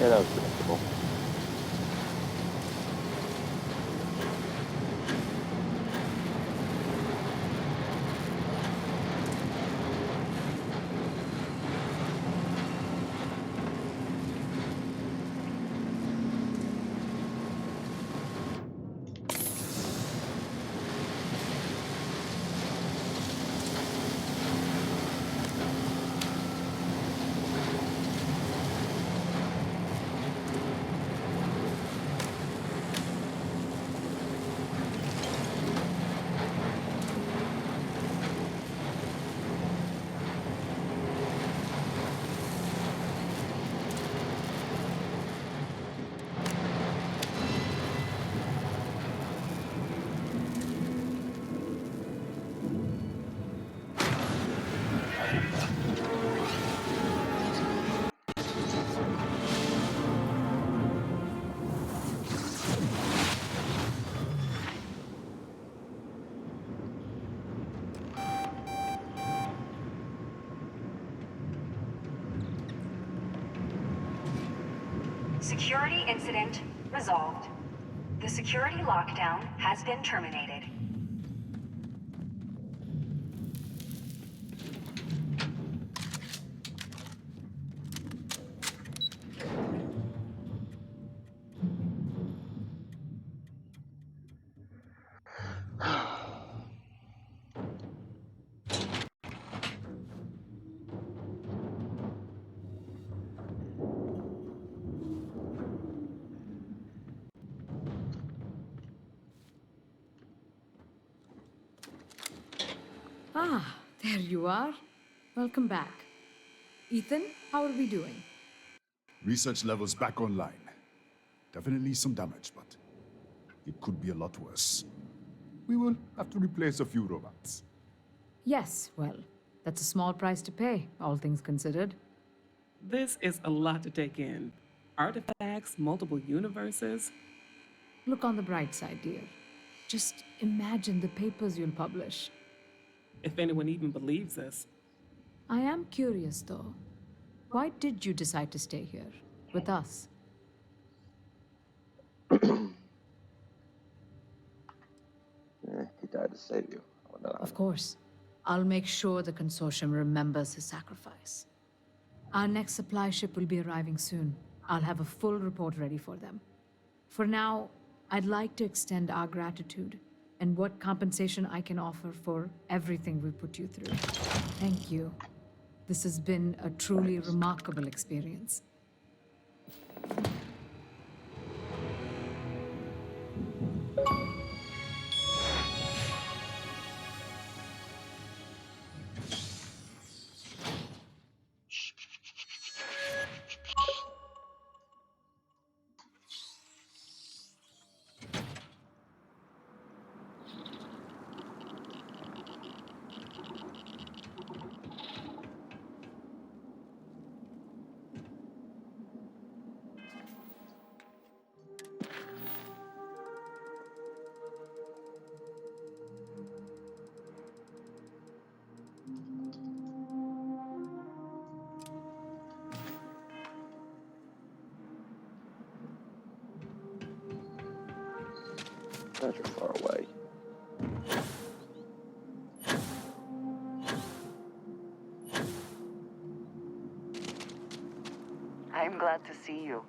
Yeah, that was predictable. Security incident resolved. The security lockdown has been terminated. Ah, there you are. Welcome back. Ethan, how are we doing? Research levels back online. Definitely some damage, but it could be a lot worse. We will have to replace a few robots. Yes, well, that's a small price to pay, all things considered. This is a lot to take in. Artifacts, multiple universes. Look on the bright side, dear. Just imagine the papers you'll publish. If anyone even believes us. I am curious, though. Why did you decide to stay here, with us? He died to save you. Oh, no. Of course. I'll make sure the consortium remembers his sacrifice. Our next supply ship will be arriving soon. I'll have a full report ready for them. For now, I'd like to extend our gratitude and what compensation I can offer for everything we put you through. Thank you. This has been a truly remarkable experience. Glad you're far away. I'm glad to see you.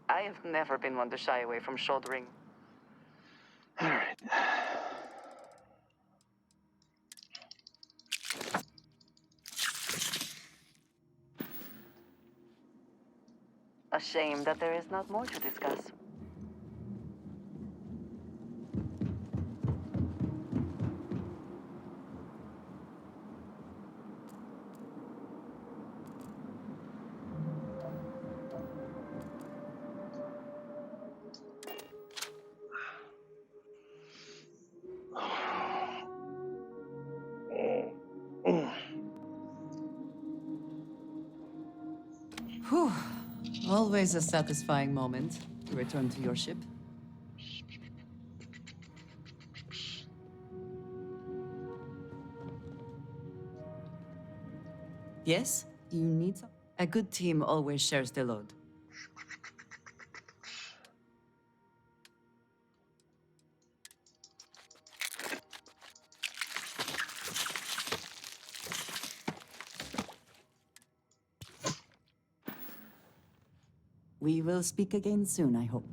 I have never been one to shy away from shouldering. All right. A shame that there is not more to discuss. Whew. Always a satisfying moment to return to your ship. Yes? You need some? A good team always shares the load. We will speak again soon, I hope.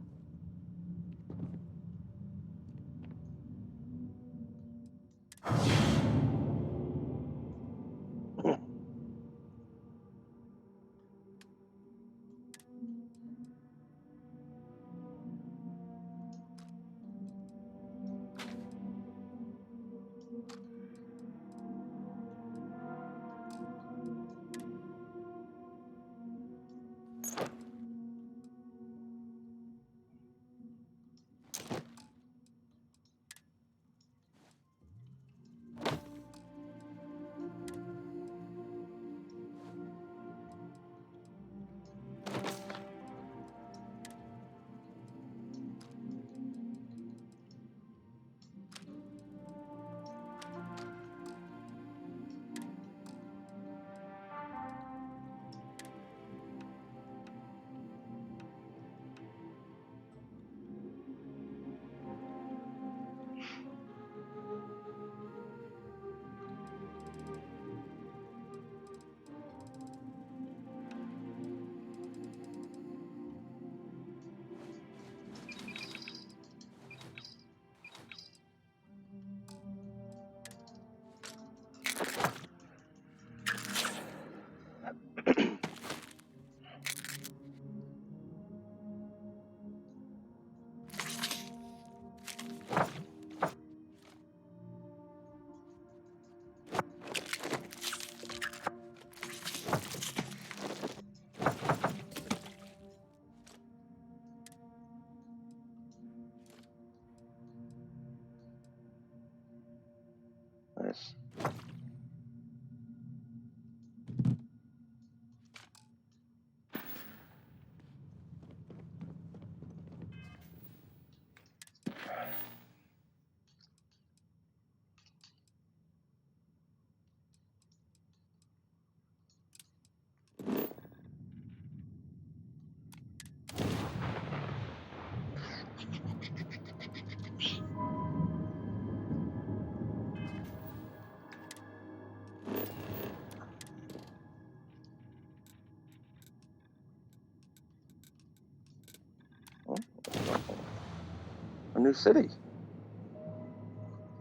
A new city.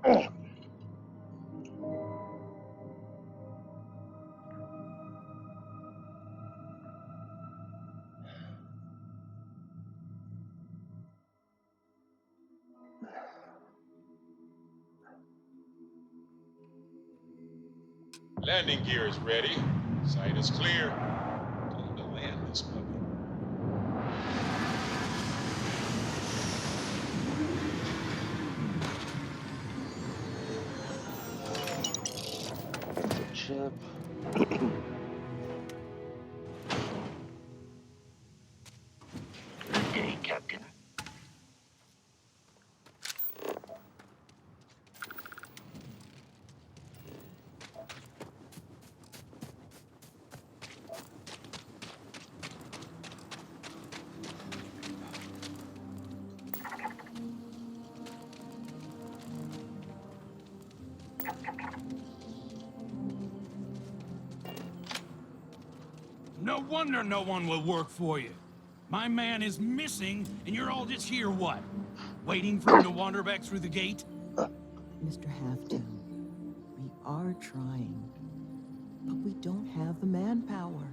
Oh. Landing gear is ready. Site is clear. Time to land this puppy. There's a chip. Good day, Captain. No wonder no one will work for you. My man is missing, and you're all just here, what? Waiting for him to wander back through the gate? Mr. Halftown, we are trying, but we don't have the manpower.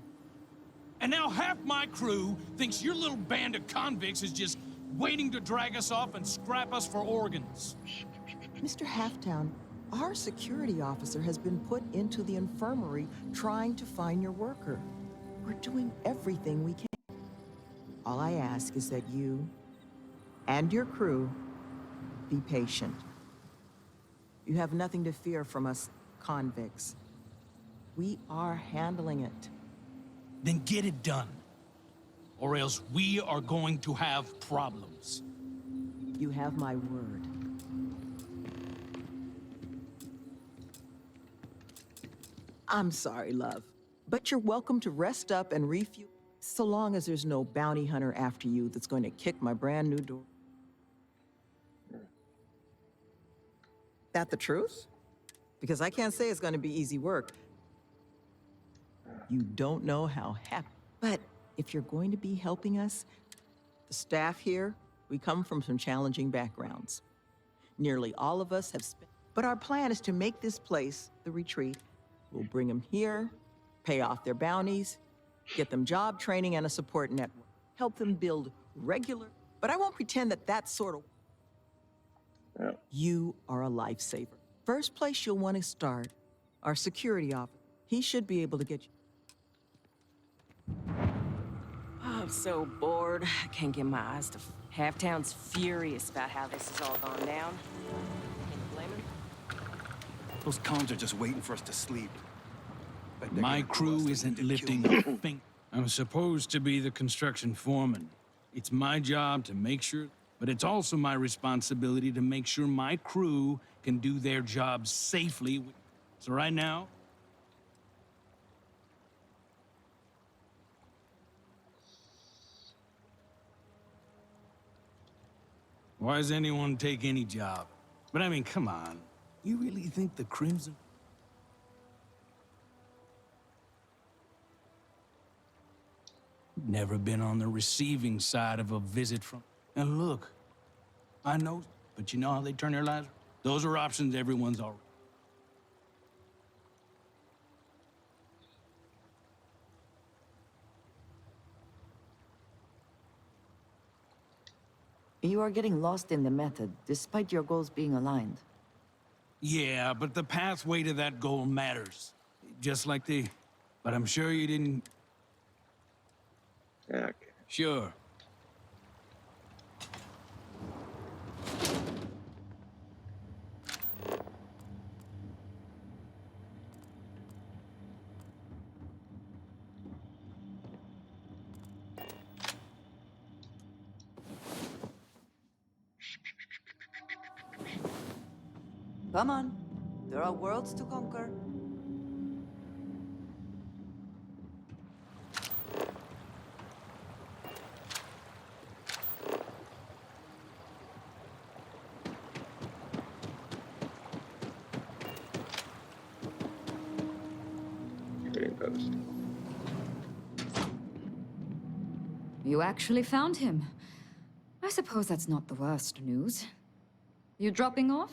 And now half my crew thinks your little band of convicts is just waiting to drag us off and scrap us for organs. Mr. Halftown, our security officer has been put into the infirmary trying to find your worker. We're doing everything we can. All I ask is that you and your crew be patient. You have nothing to fear from us convicts. We are handling it. Then get it done. Or else we are going to have problems. You have my word. I'm sorry, love, but you're welcome to rest up and refuel, so long as there's no bounty hunter after you that's going to kick my brand new door. That the truth? Because I can't say it's going to be easy work. You don't know how happy. But if you're going to be helping us, the staff here, we come from some challenging backgrounds. Nearly all of us have spent. But our plan is to make this place the retreat. We'll bring them here, pay off their bounties, get them job training and a support network, help them build regular. But I won't pretend that that's sort of. Yeah. You are a lifesaver. First place you'll want to start, our security officer. He should be able to get you. I'm so bored. I can't get my eyes to. Halftown's furious about how this has all gone down. Can you blame him? Those cons are just waiting for us to sleep. My crew isn't lifting a finger. I'm supposed to be the construction foreman. It's my job to make sure, but it's also my responsibility to make sure my crew can do their jobs safely. So right now, why does anyone take any job? But I mean, come on. You really think the Crimson... Never been on the receiving side of a visit from... And look, I know, but you know how they turn their lives? Those are options everyone's already... You are getting lost in the method, despite your goals being aligned. Yeah, but the pathway to that goal matters. Just like the... But I'm sure you didn't... Okay. Sure. Come on. There are worlds to conquer. Trading post. You actually found him. I suppose that's not the worst news. You dropping off?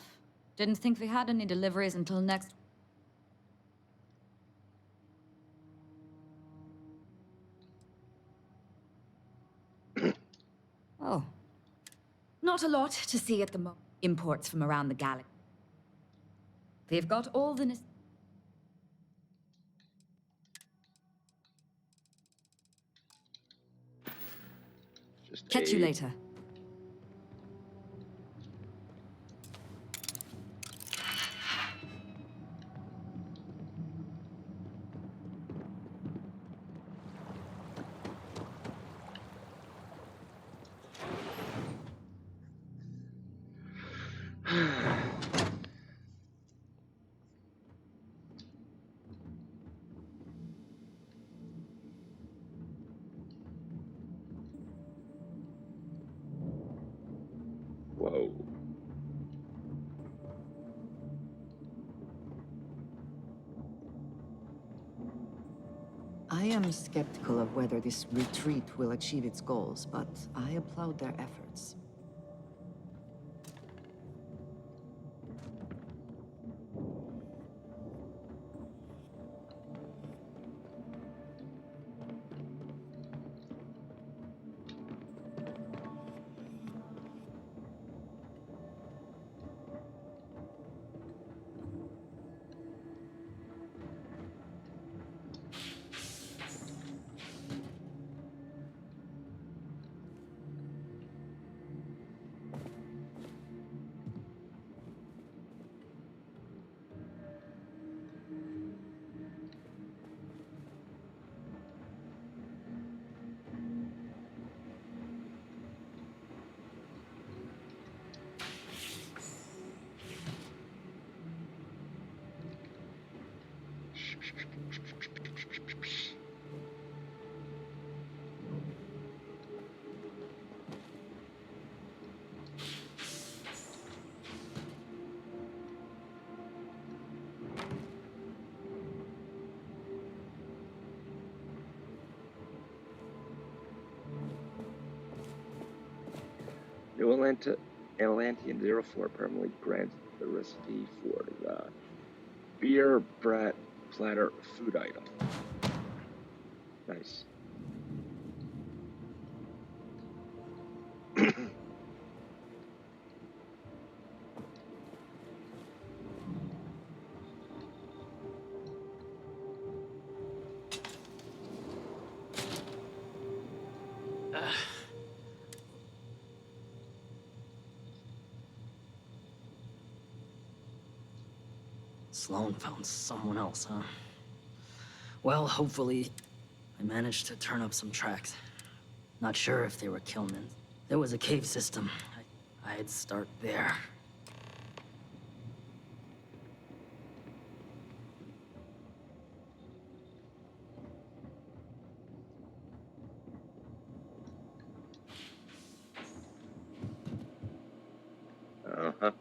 Didn't think we had any deliveries until next... Oh. Not a lot to see at the moment. Imports from around the galaxy. They've got all the... Just Catch you aid. later. Whoa. I am skeptical of whether this retreat will achieve its goals, but I applaud their efforts. New Atlantean 04 permanently grants the recipe for the beer brat platter food item. Nice. Sloan found someone else, huh? Well, hopefully, I managed to turn up some tracks. Not sure if they were Killmen. There was a cave system. I'd start there. Uh-huh.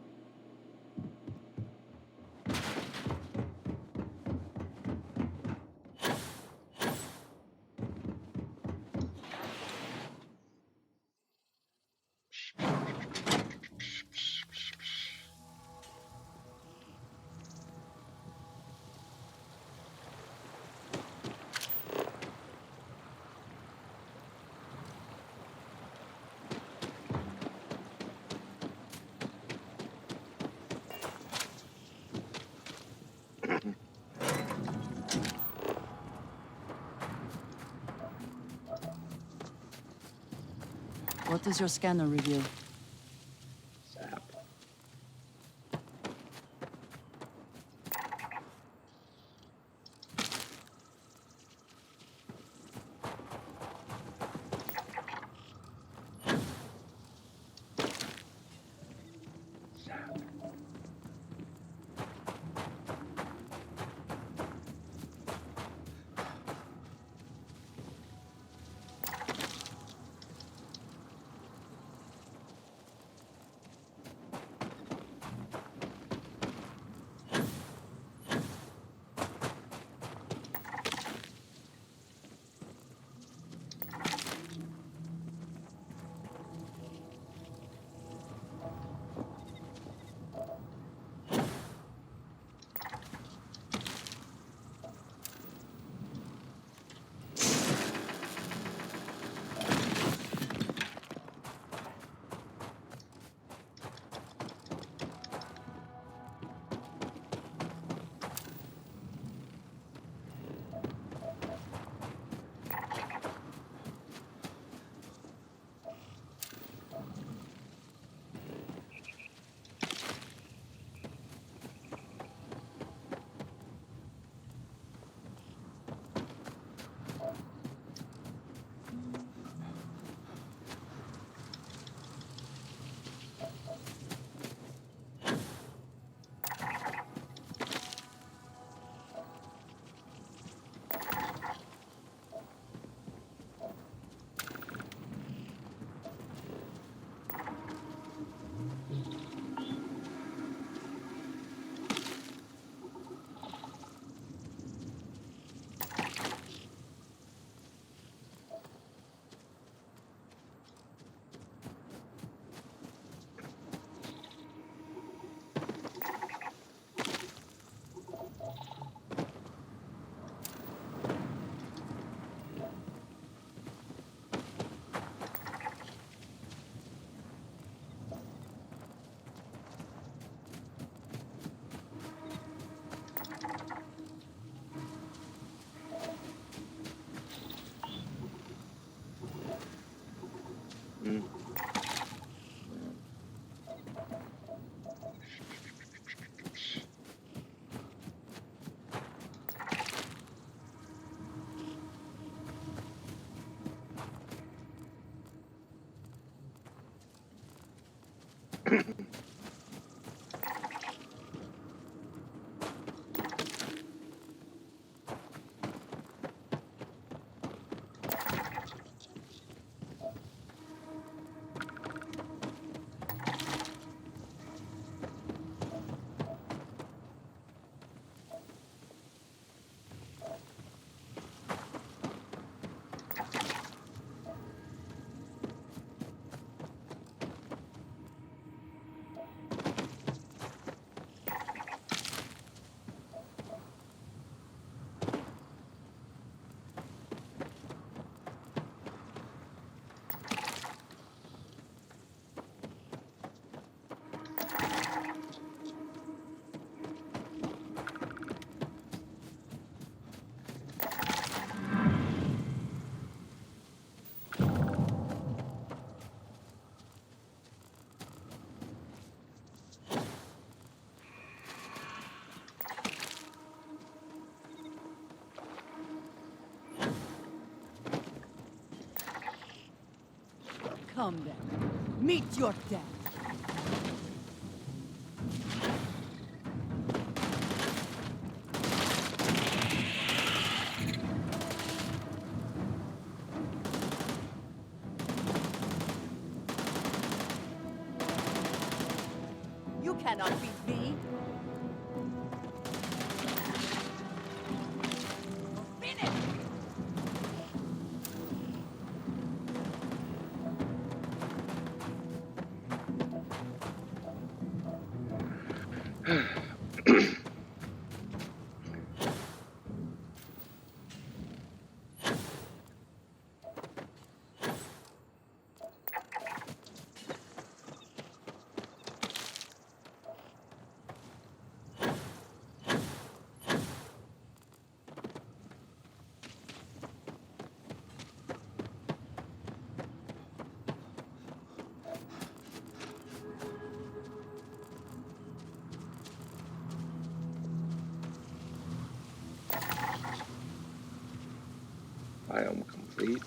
What does your scanner reveal? Sap. Come then. Meet your death. You cannot beat me. Finish! Biome complete.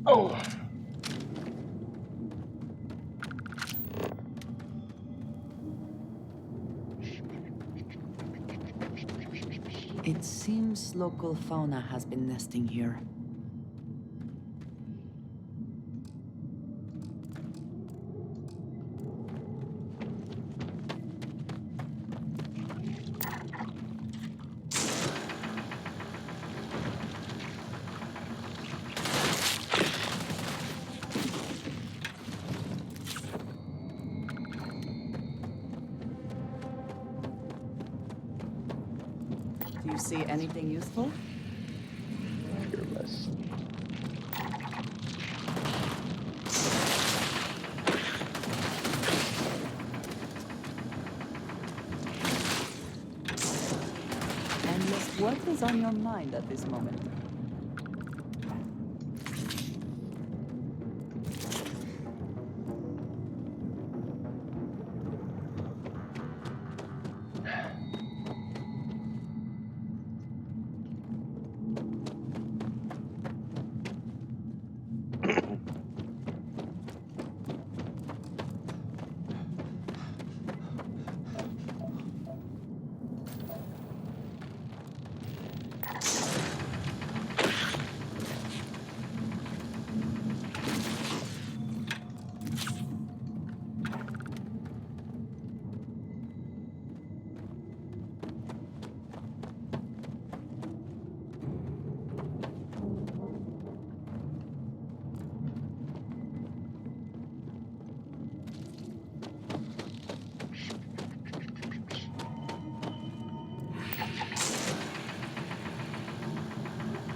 Oh. It seems local fauna has been nesting here. Do you see anything useful? Fearless. And just what is on your mind at this moment?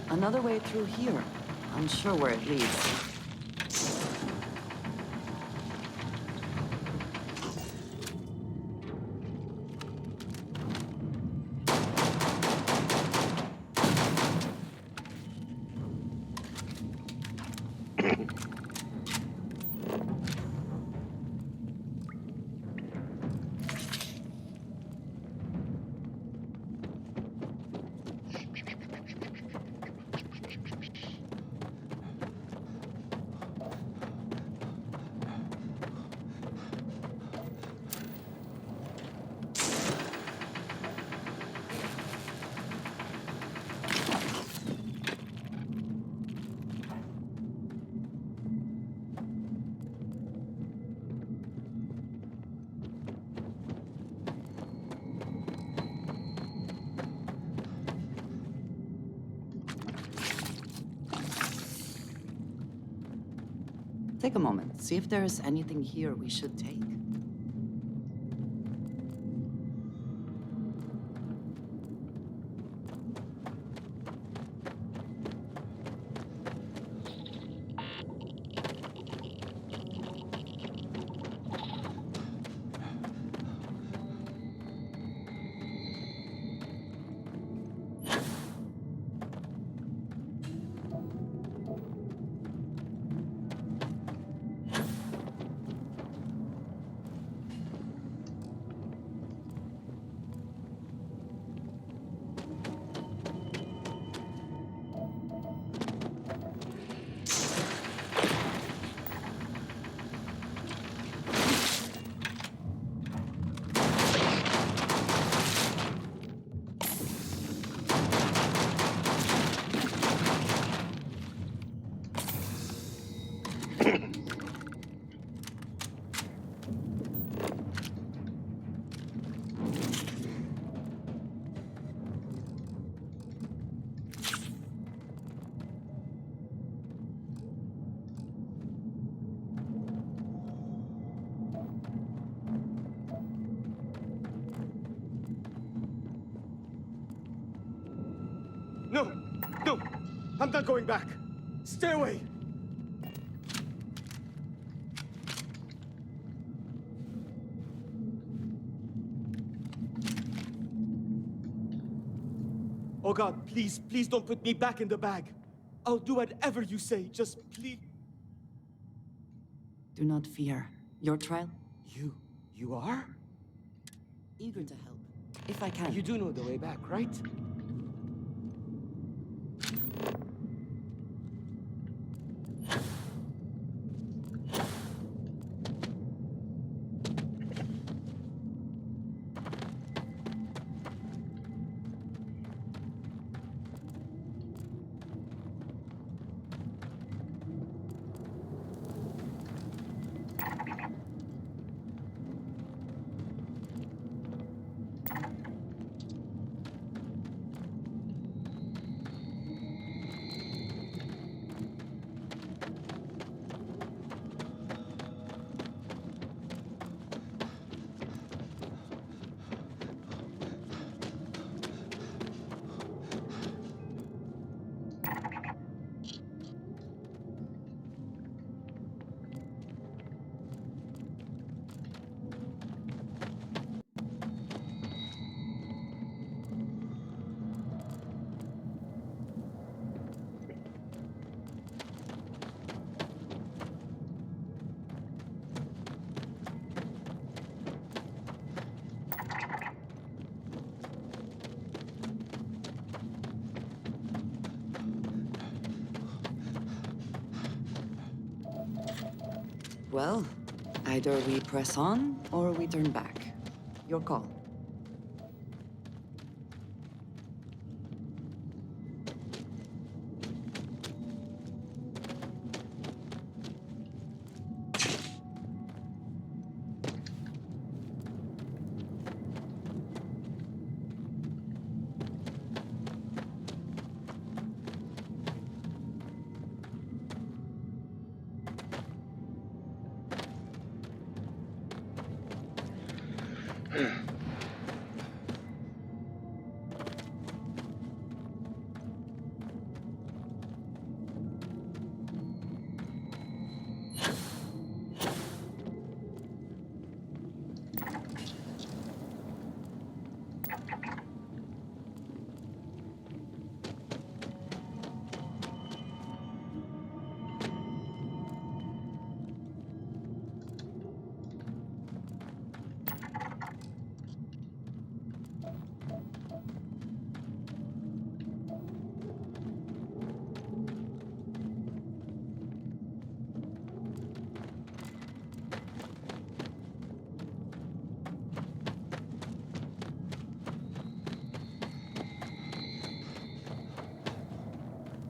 Another way through here. Unsure where it leads. Take a moment. See if there's anything here we should take. No! No! I'm not going back! Stay away! Oh God, please, please don't put me back in the bag. I'll do whatever you say, just please. Do not fear. Your trial? You are? Eager to help, if I can. You do know the way back, right? Well, either we press on or we turn back. Your call.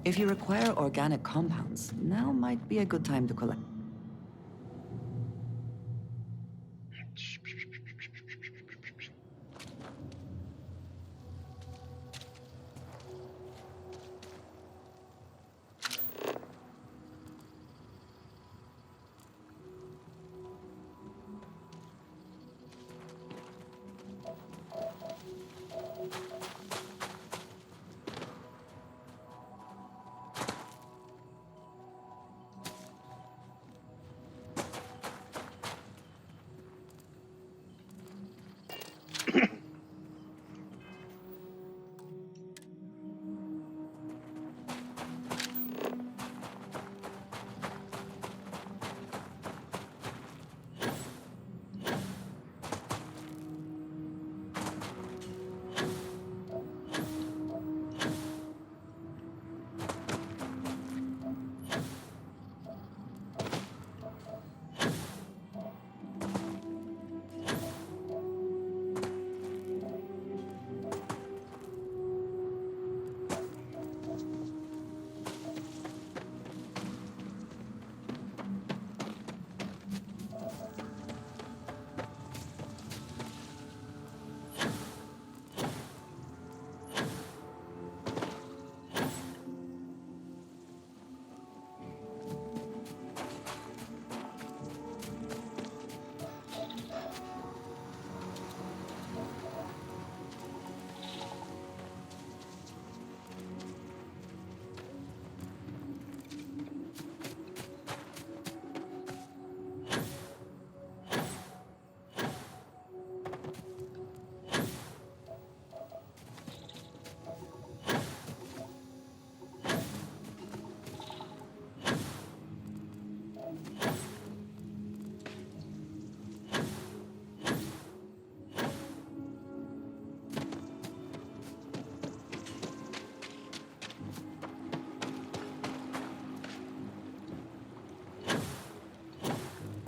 If you require organic compounds, now might be a good time to collect.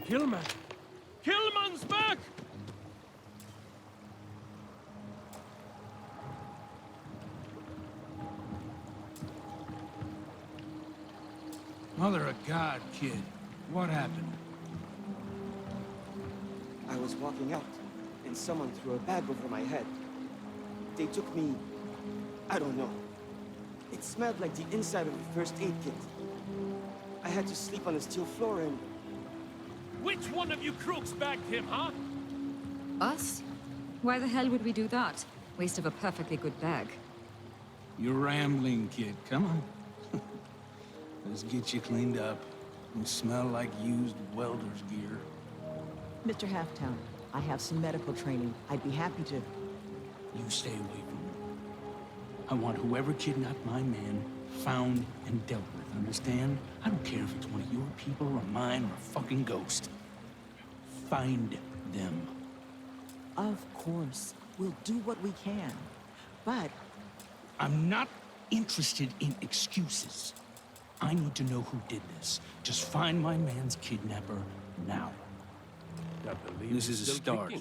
Killman! Killman's back! Mother of God, kid. What happened? I was walking out, and someone threw a bag over my head. They took me... I don't know. It smelled like the inside of a first aid kit. I had to sleep on a steel floor and... Which one of you crooks bagged him, huh? Us? Why the hell would we do that? Waste of a perfectly good bag. You're rambling, kid. Come on. Let's get you cleaned up. You smell like used welder's gear. Mr. Halftown, I have some medical training. I'd be happy to... You stay away from me. I want whoever kidnapped my man found and dealt with, understand? I don't care if it's one of your people or mine or a fucking ghost. Find them. Of course. We'll do what we can. But... I'm not interested in excuses. I need to know who did this. Just find my man's kidnapper now. This is a start.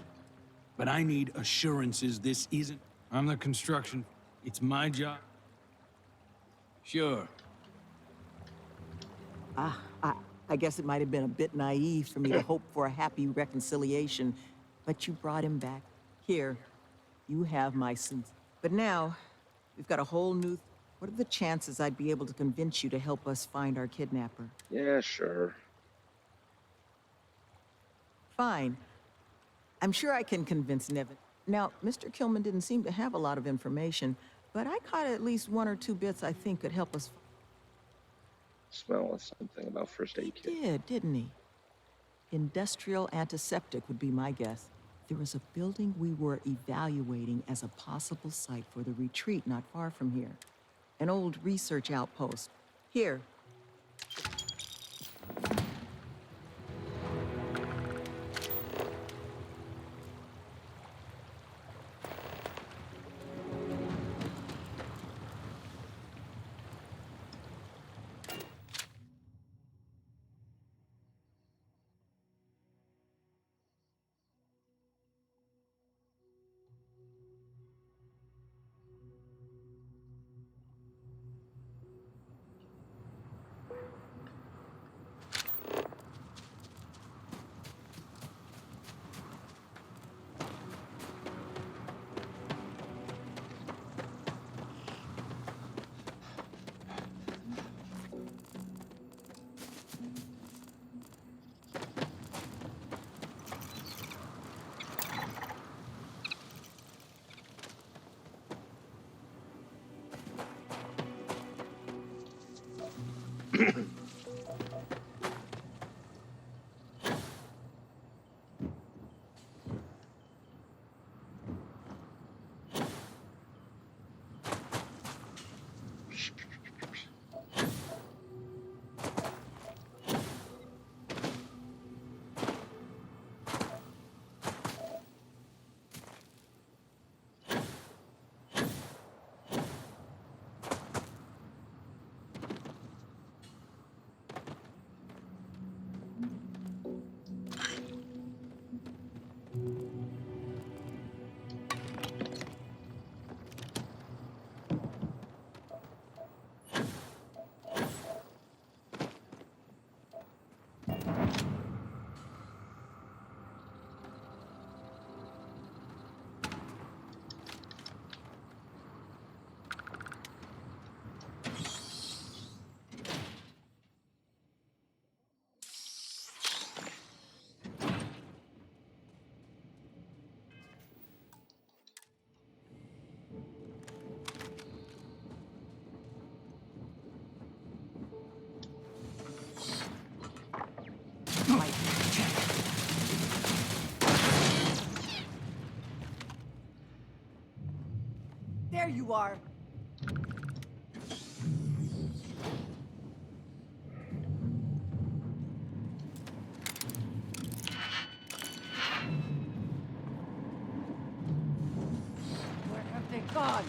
But I need assurances this isn't... I'm the construction... It's my job. Sure. I guess it might have been a bit naive for me to hope for a happy reconciliation, but you brought him back. Here, you have my sins. But now, we've got a whole new... What are the chances I'd be able to convince you to help us find our kidnapper? Yeah, sure. Fine. I'm sure I can convince Nevin. Now, Mr. Killman didn't seem to have a lot of information, but I caught at least one or two bits I think could help us. Smell of something about first aid kit. He did, didn't he? Industrial antiseptic would be my guess. There was a building we were evaluating as a possible site for the retreat not far from here. An old research outpost. Here. There you are. Where have they gone?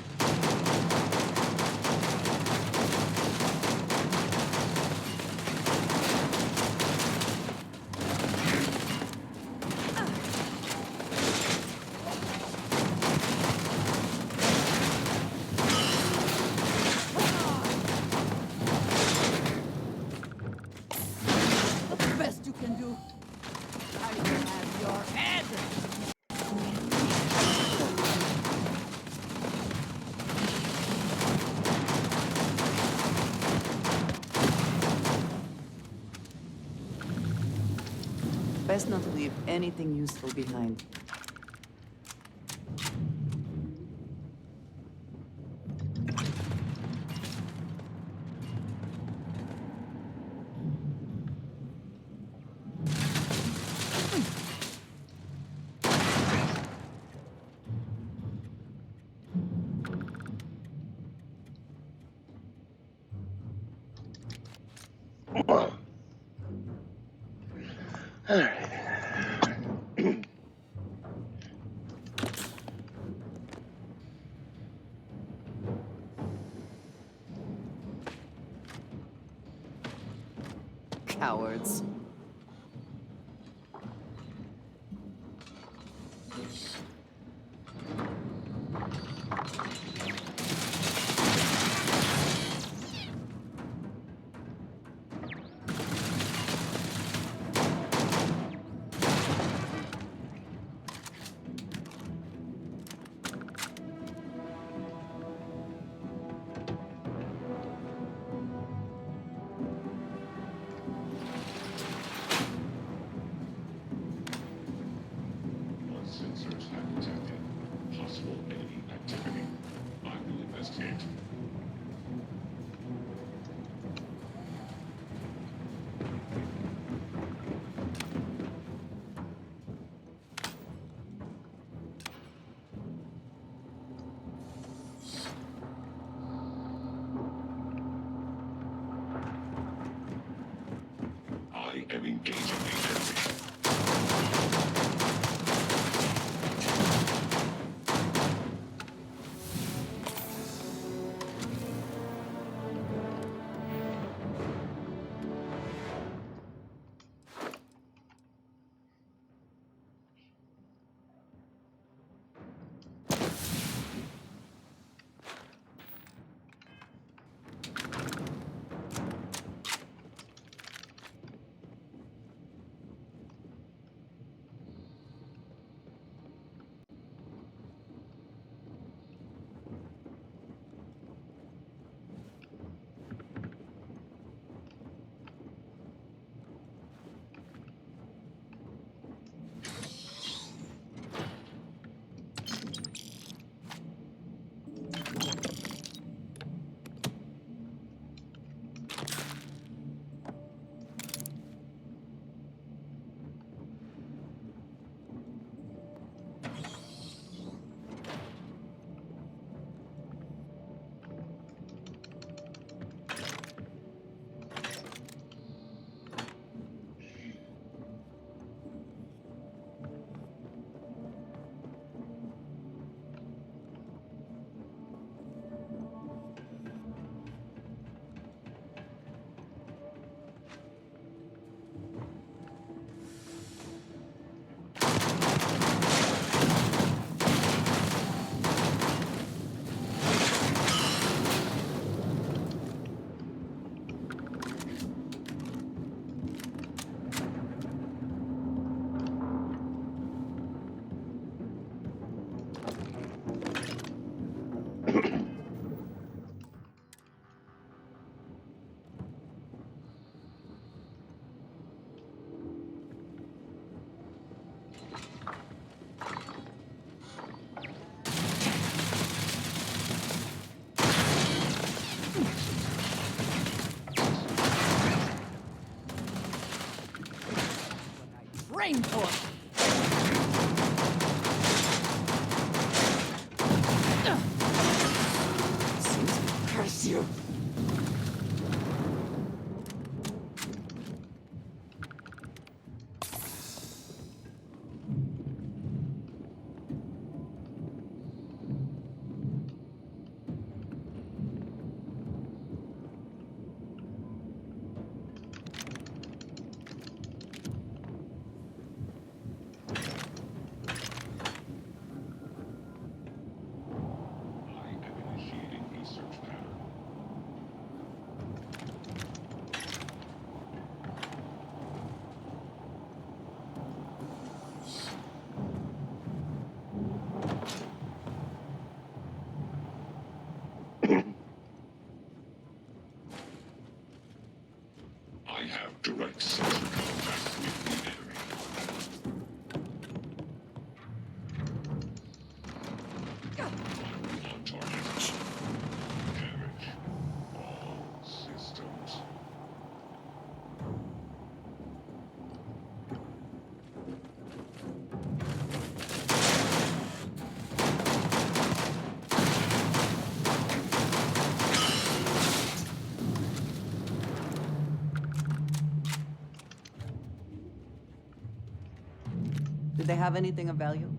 What's the best you can do? I will have your head! Best not to leave anything useful behind. Cowards. What sensors have detected possible enemy activity? I will investigate. I am engaging the enemy. Trained for. Curse you! I have direct sensor contact with the enemy. On target. Damage all systems. Did they have anything of value?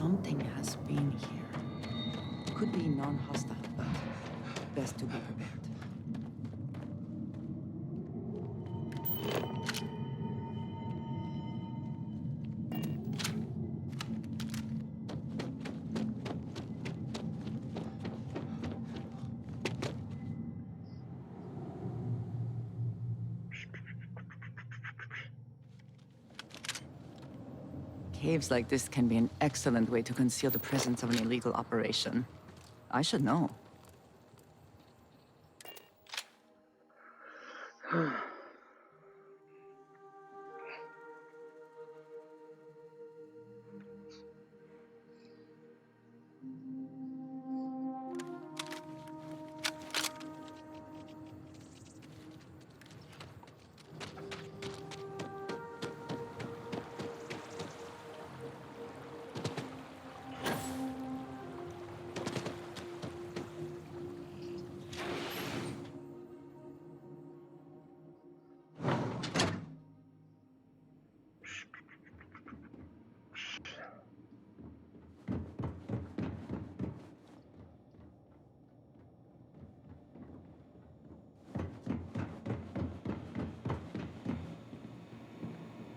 Something has been here. Could be non-hostile, but best to be prepared. Caves like this can be an excellent way to conceal the presence of an illegal operation. I should know.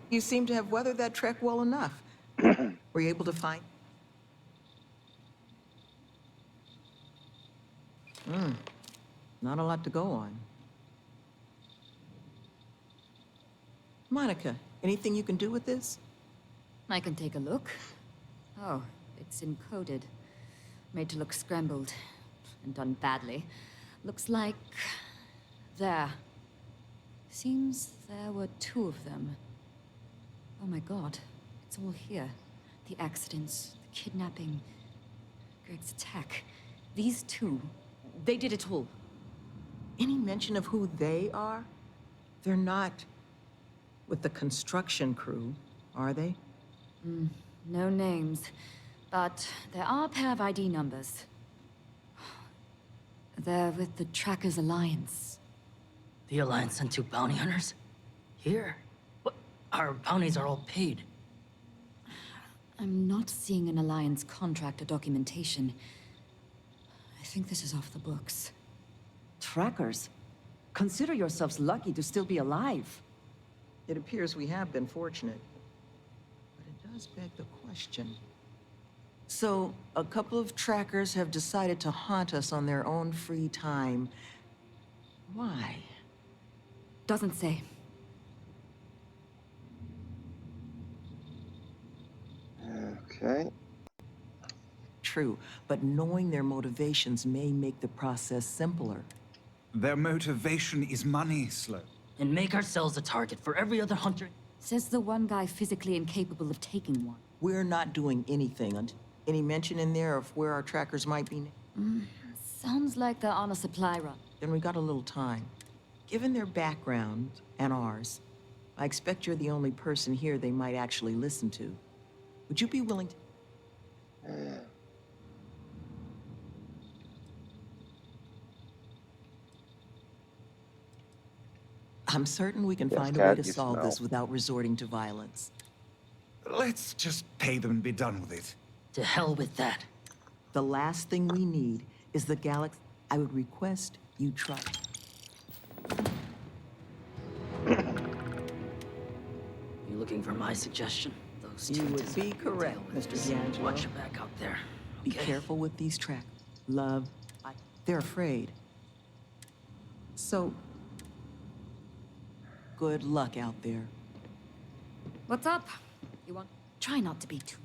You seem to have weathered that trek well enough. Were you able to find? Not a lot to go on. Monica, anything you can do with this? I can take a look. Oh, it's encoded. Made to look scrambled. And done badly. Looks like... there. Seems there were 2 of them. Oh my god. It's all here. The accidents, the kidnapping, Greg's attack. These 2, they did it all. Any mention of who they are? They're not with the construction crew, are they? No names. But there are a pair of ID numbers. They're with the Trackers Alliance. The Alliance sent 2 bounty hunters? Here? What? Our bounties are all paid. I'm not seeing an Alliance contract or documentation. I think this is off the books. Trackers? Consider yourselves lucky to still be alive. It appears we have been fortunate. But it does beg the question. So, a couple of trackers have decided to haunt us on their own free time. Why? Doesn't say. Okay. True, but knowing their motivations may make the process simpler. Their motivation is money, Slow. And make ourselves a target for every other hunter. Says the one guy physically incapable of taking one. We're not doing anything. Any mention in there of where our trackers might be? Sounds like they're on a supply run. Then we got a little time. Given their background, and ours, I expect you're the only person here they might actually listen to. Would you be willing to... I'm certain we can find a way to solve this without resorting to violence. Let's just pay them and be done with it. To hell with that. The last thing we need is the galaxy. I would request you try. You looking for my suggestion? Those You would be correct, Mr. D'Angelo. Watch your back out there. Be careful with these tracks. Love, they're afraid. So, good luck out there. What's up? You want... Try not to be too...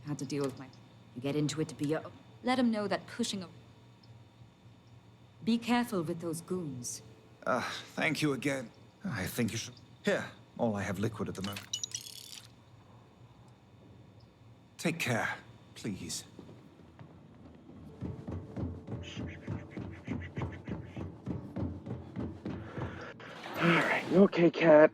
Had to deal with my... You get into it to be a... Let him know that pushing a... Be careful with those goons. Thank you again. I think you should... Here, all I have liquid at the moment. Take care, please. Alright, you okay, Cat?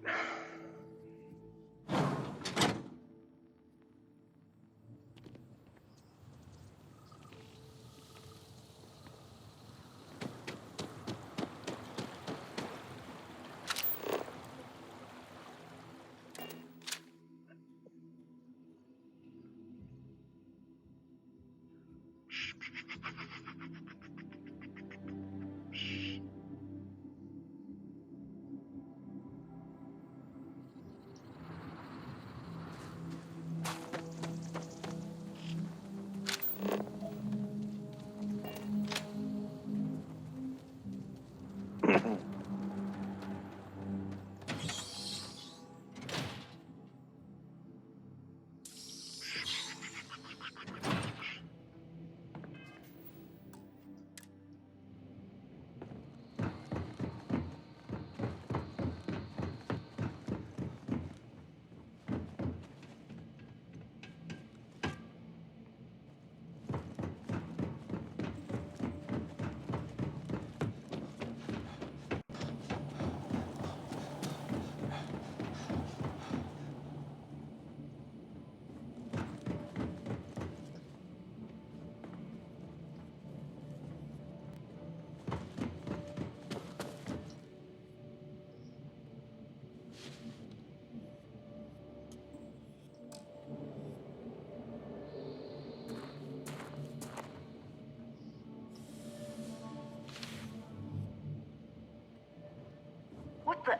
What the?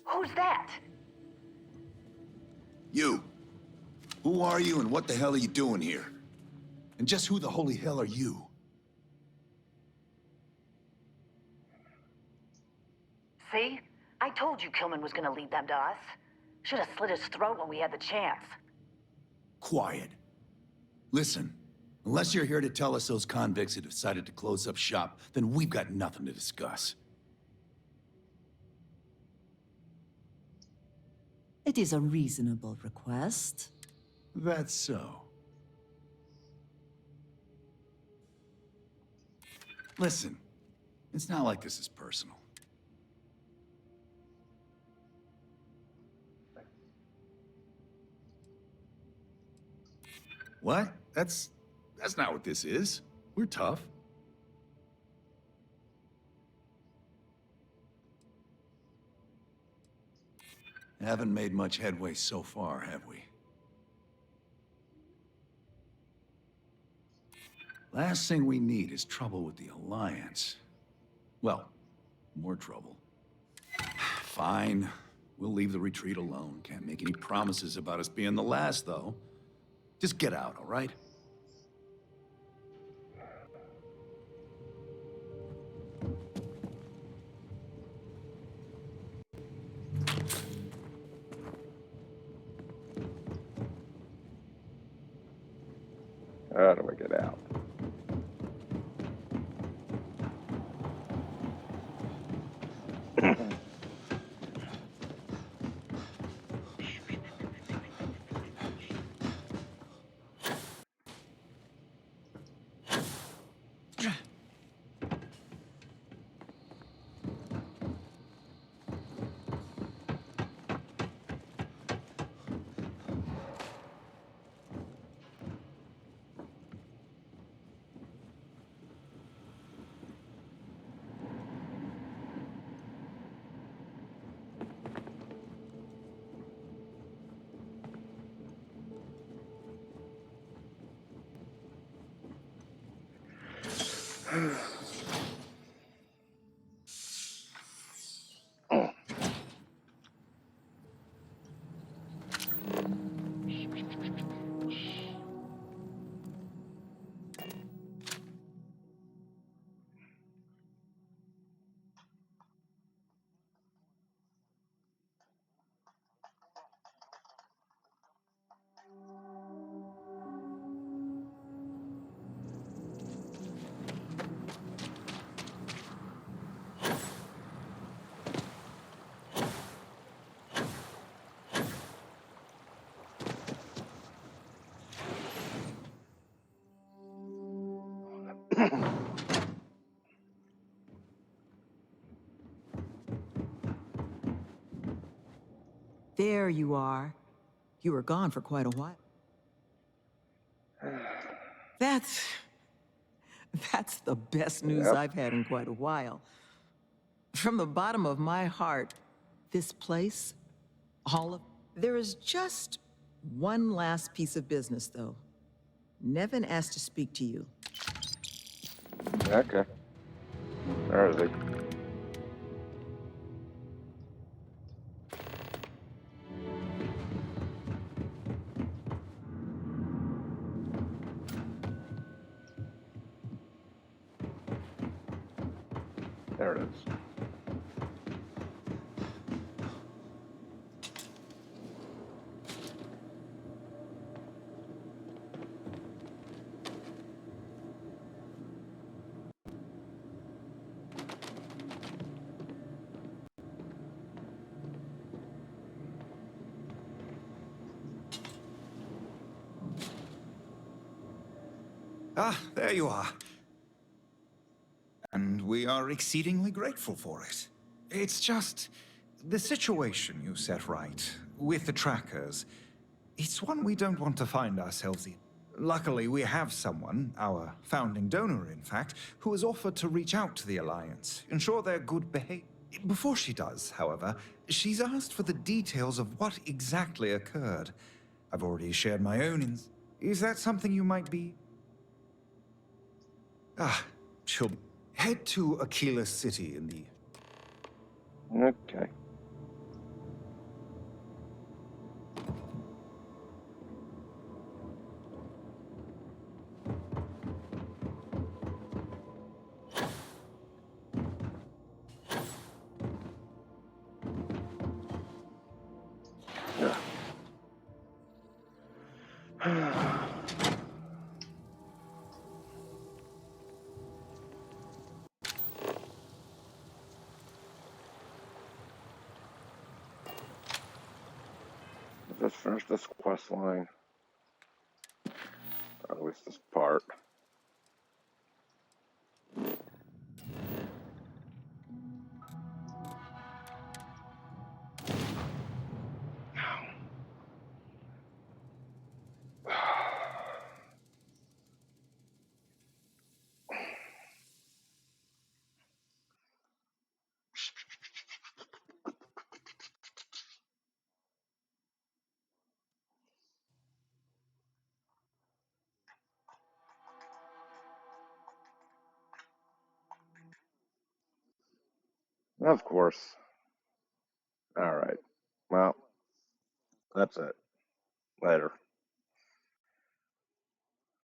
Who's that? You. Who are you and what the hell are you doing here? And just who the holy hell are you? See? I told you Kilman was gonna lead them to us. Should have slit his throat when we had the chance. Quiet. Listen, unless you're here to tell us those convicts have decided to close up shop, then we've got nothing to discuss. It is a reasonable request. That's so. Listen, it's not like this is personal. What? That's not what this is. We're tough. Haven't made much headway so far, have we? Last thing we need is trouble with the Alliance. Well, more trouble. Fine. We'll leave the retreat alone. Can't make any promises about us being the last, though. Just get out, all right? How do I get out? There you are. You were gone for quite a while. That's the best news Yep. I've had in quite a while. From the bottom of my heart, this place, all of... There is just one last piece of business, though. Nevin asked to speak to you. Okay. Where is he? There There it is. Ah, there you are. And we are exceedingly grateful for it. It's just the situation you set right with the trackers. It's one we don't want to find ourselves in. Luckily, we have someone, our founding donor, in fact, who has offered to reach out to the Alliance, ensure their good behavior. Before she does, however, she's asked for the details of what exactly occurred. I've already shared my own Is that something you might be? Ah, she'll head to Aquila City in the... Okay. Let's finish this quest line. Or at least this part. Of course. All right. Well, that's it. Later.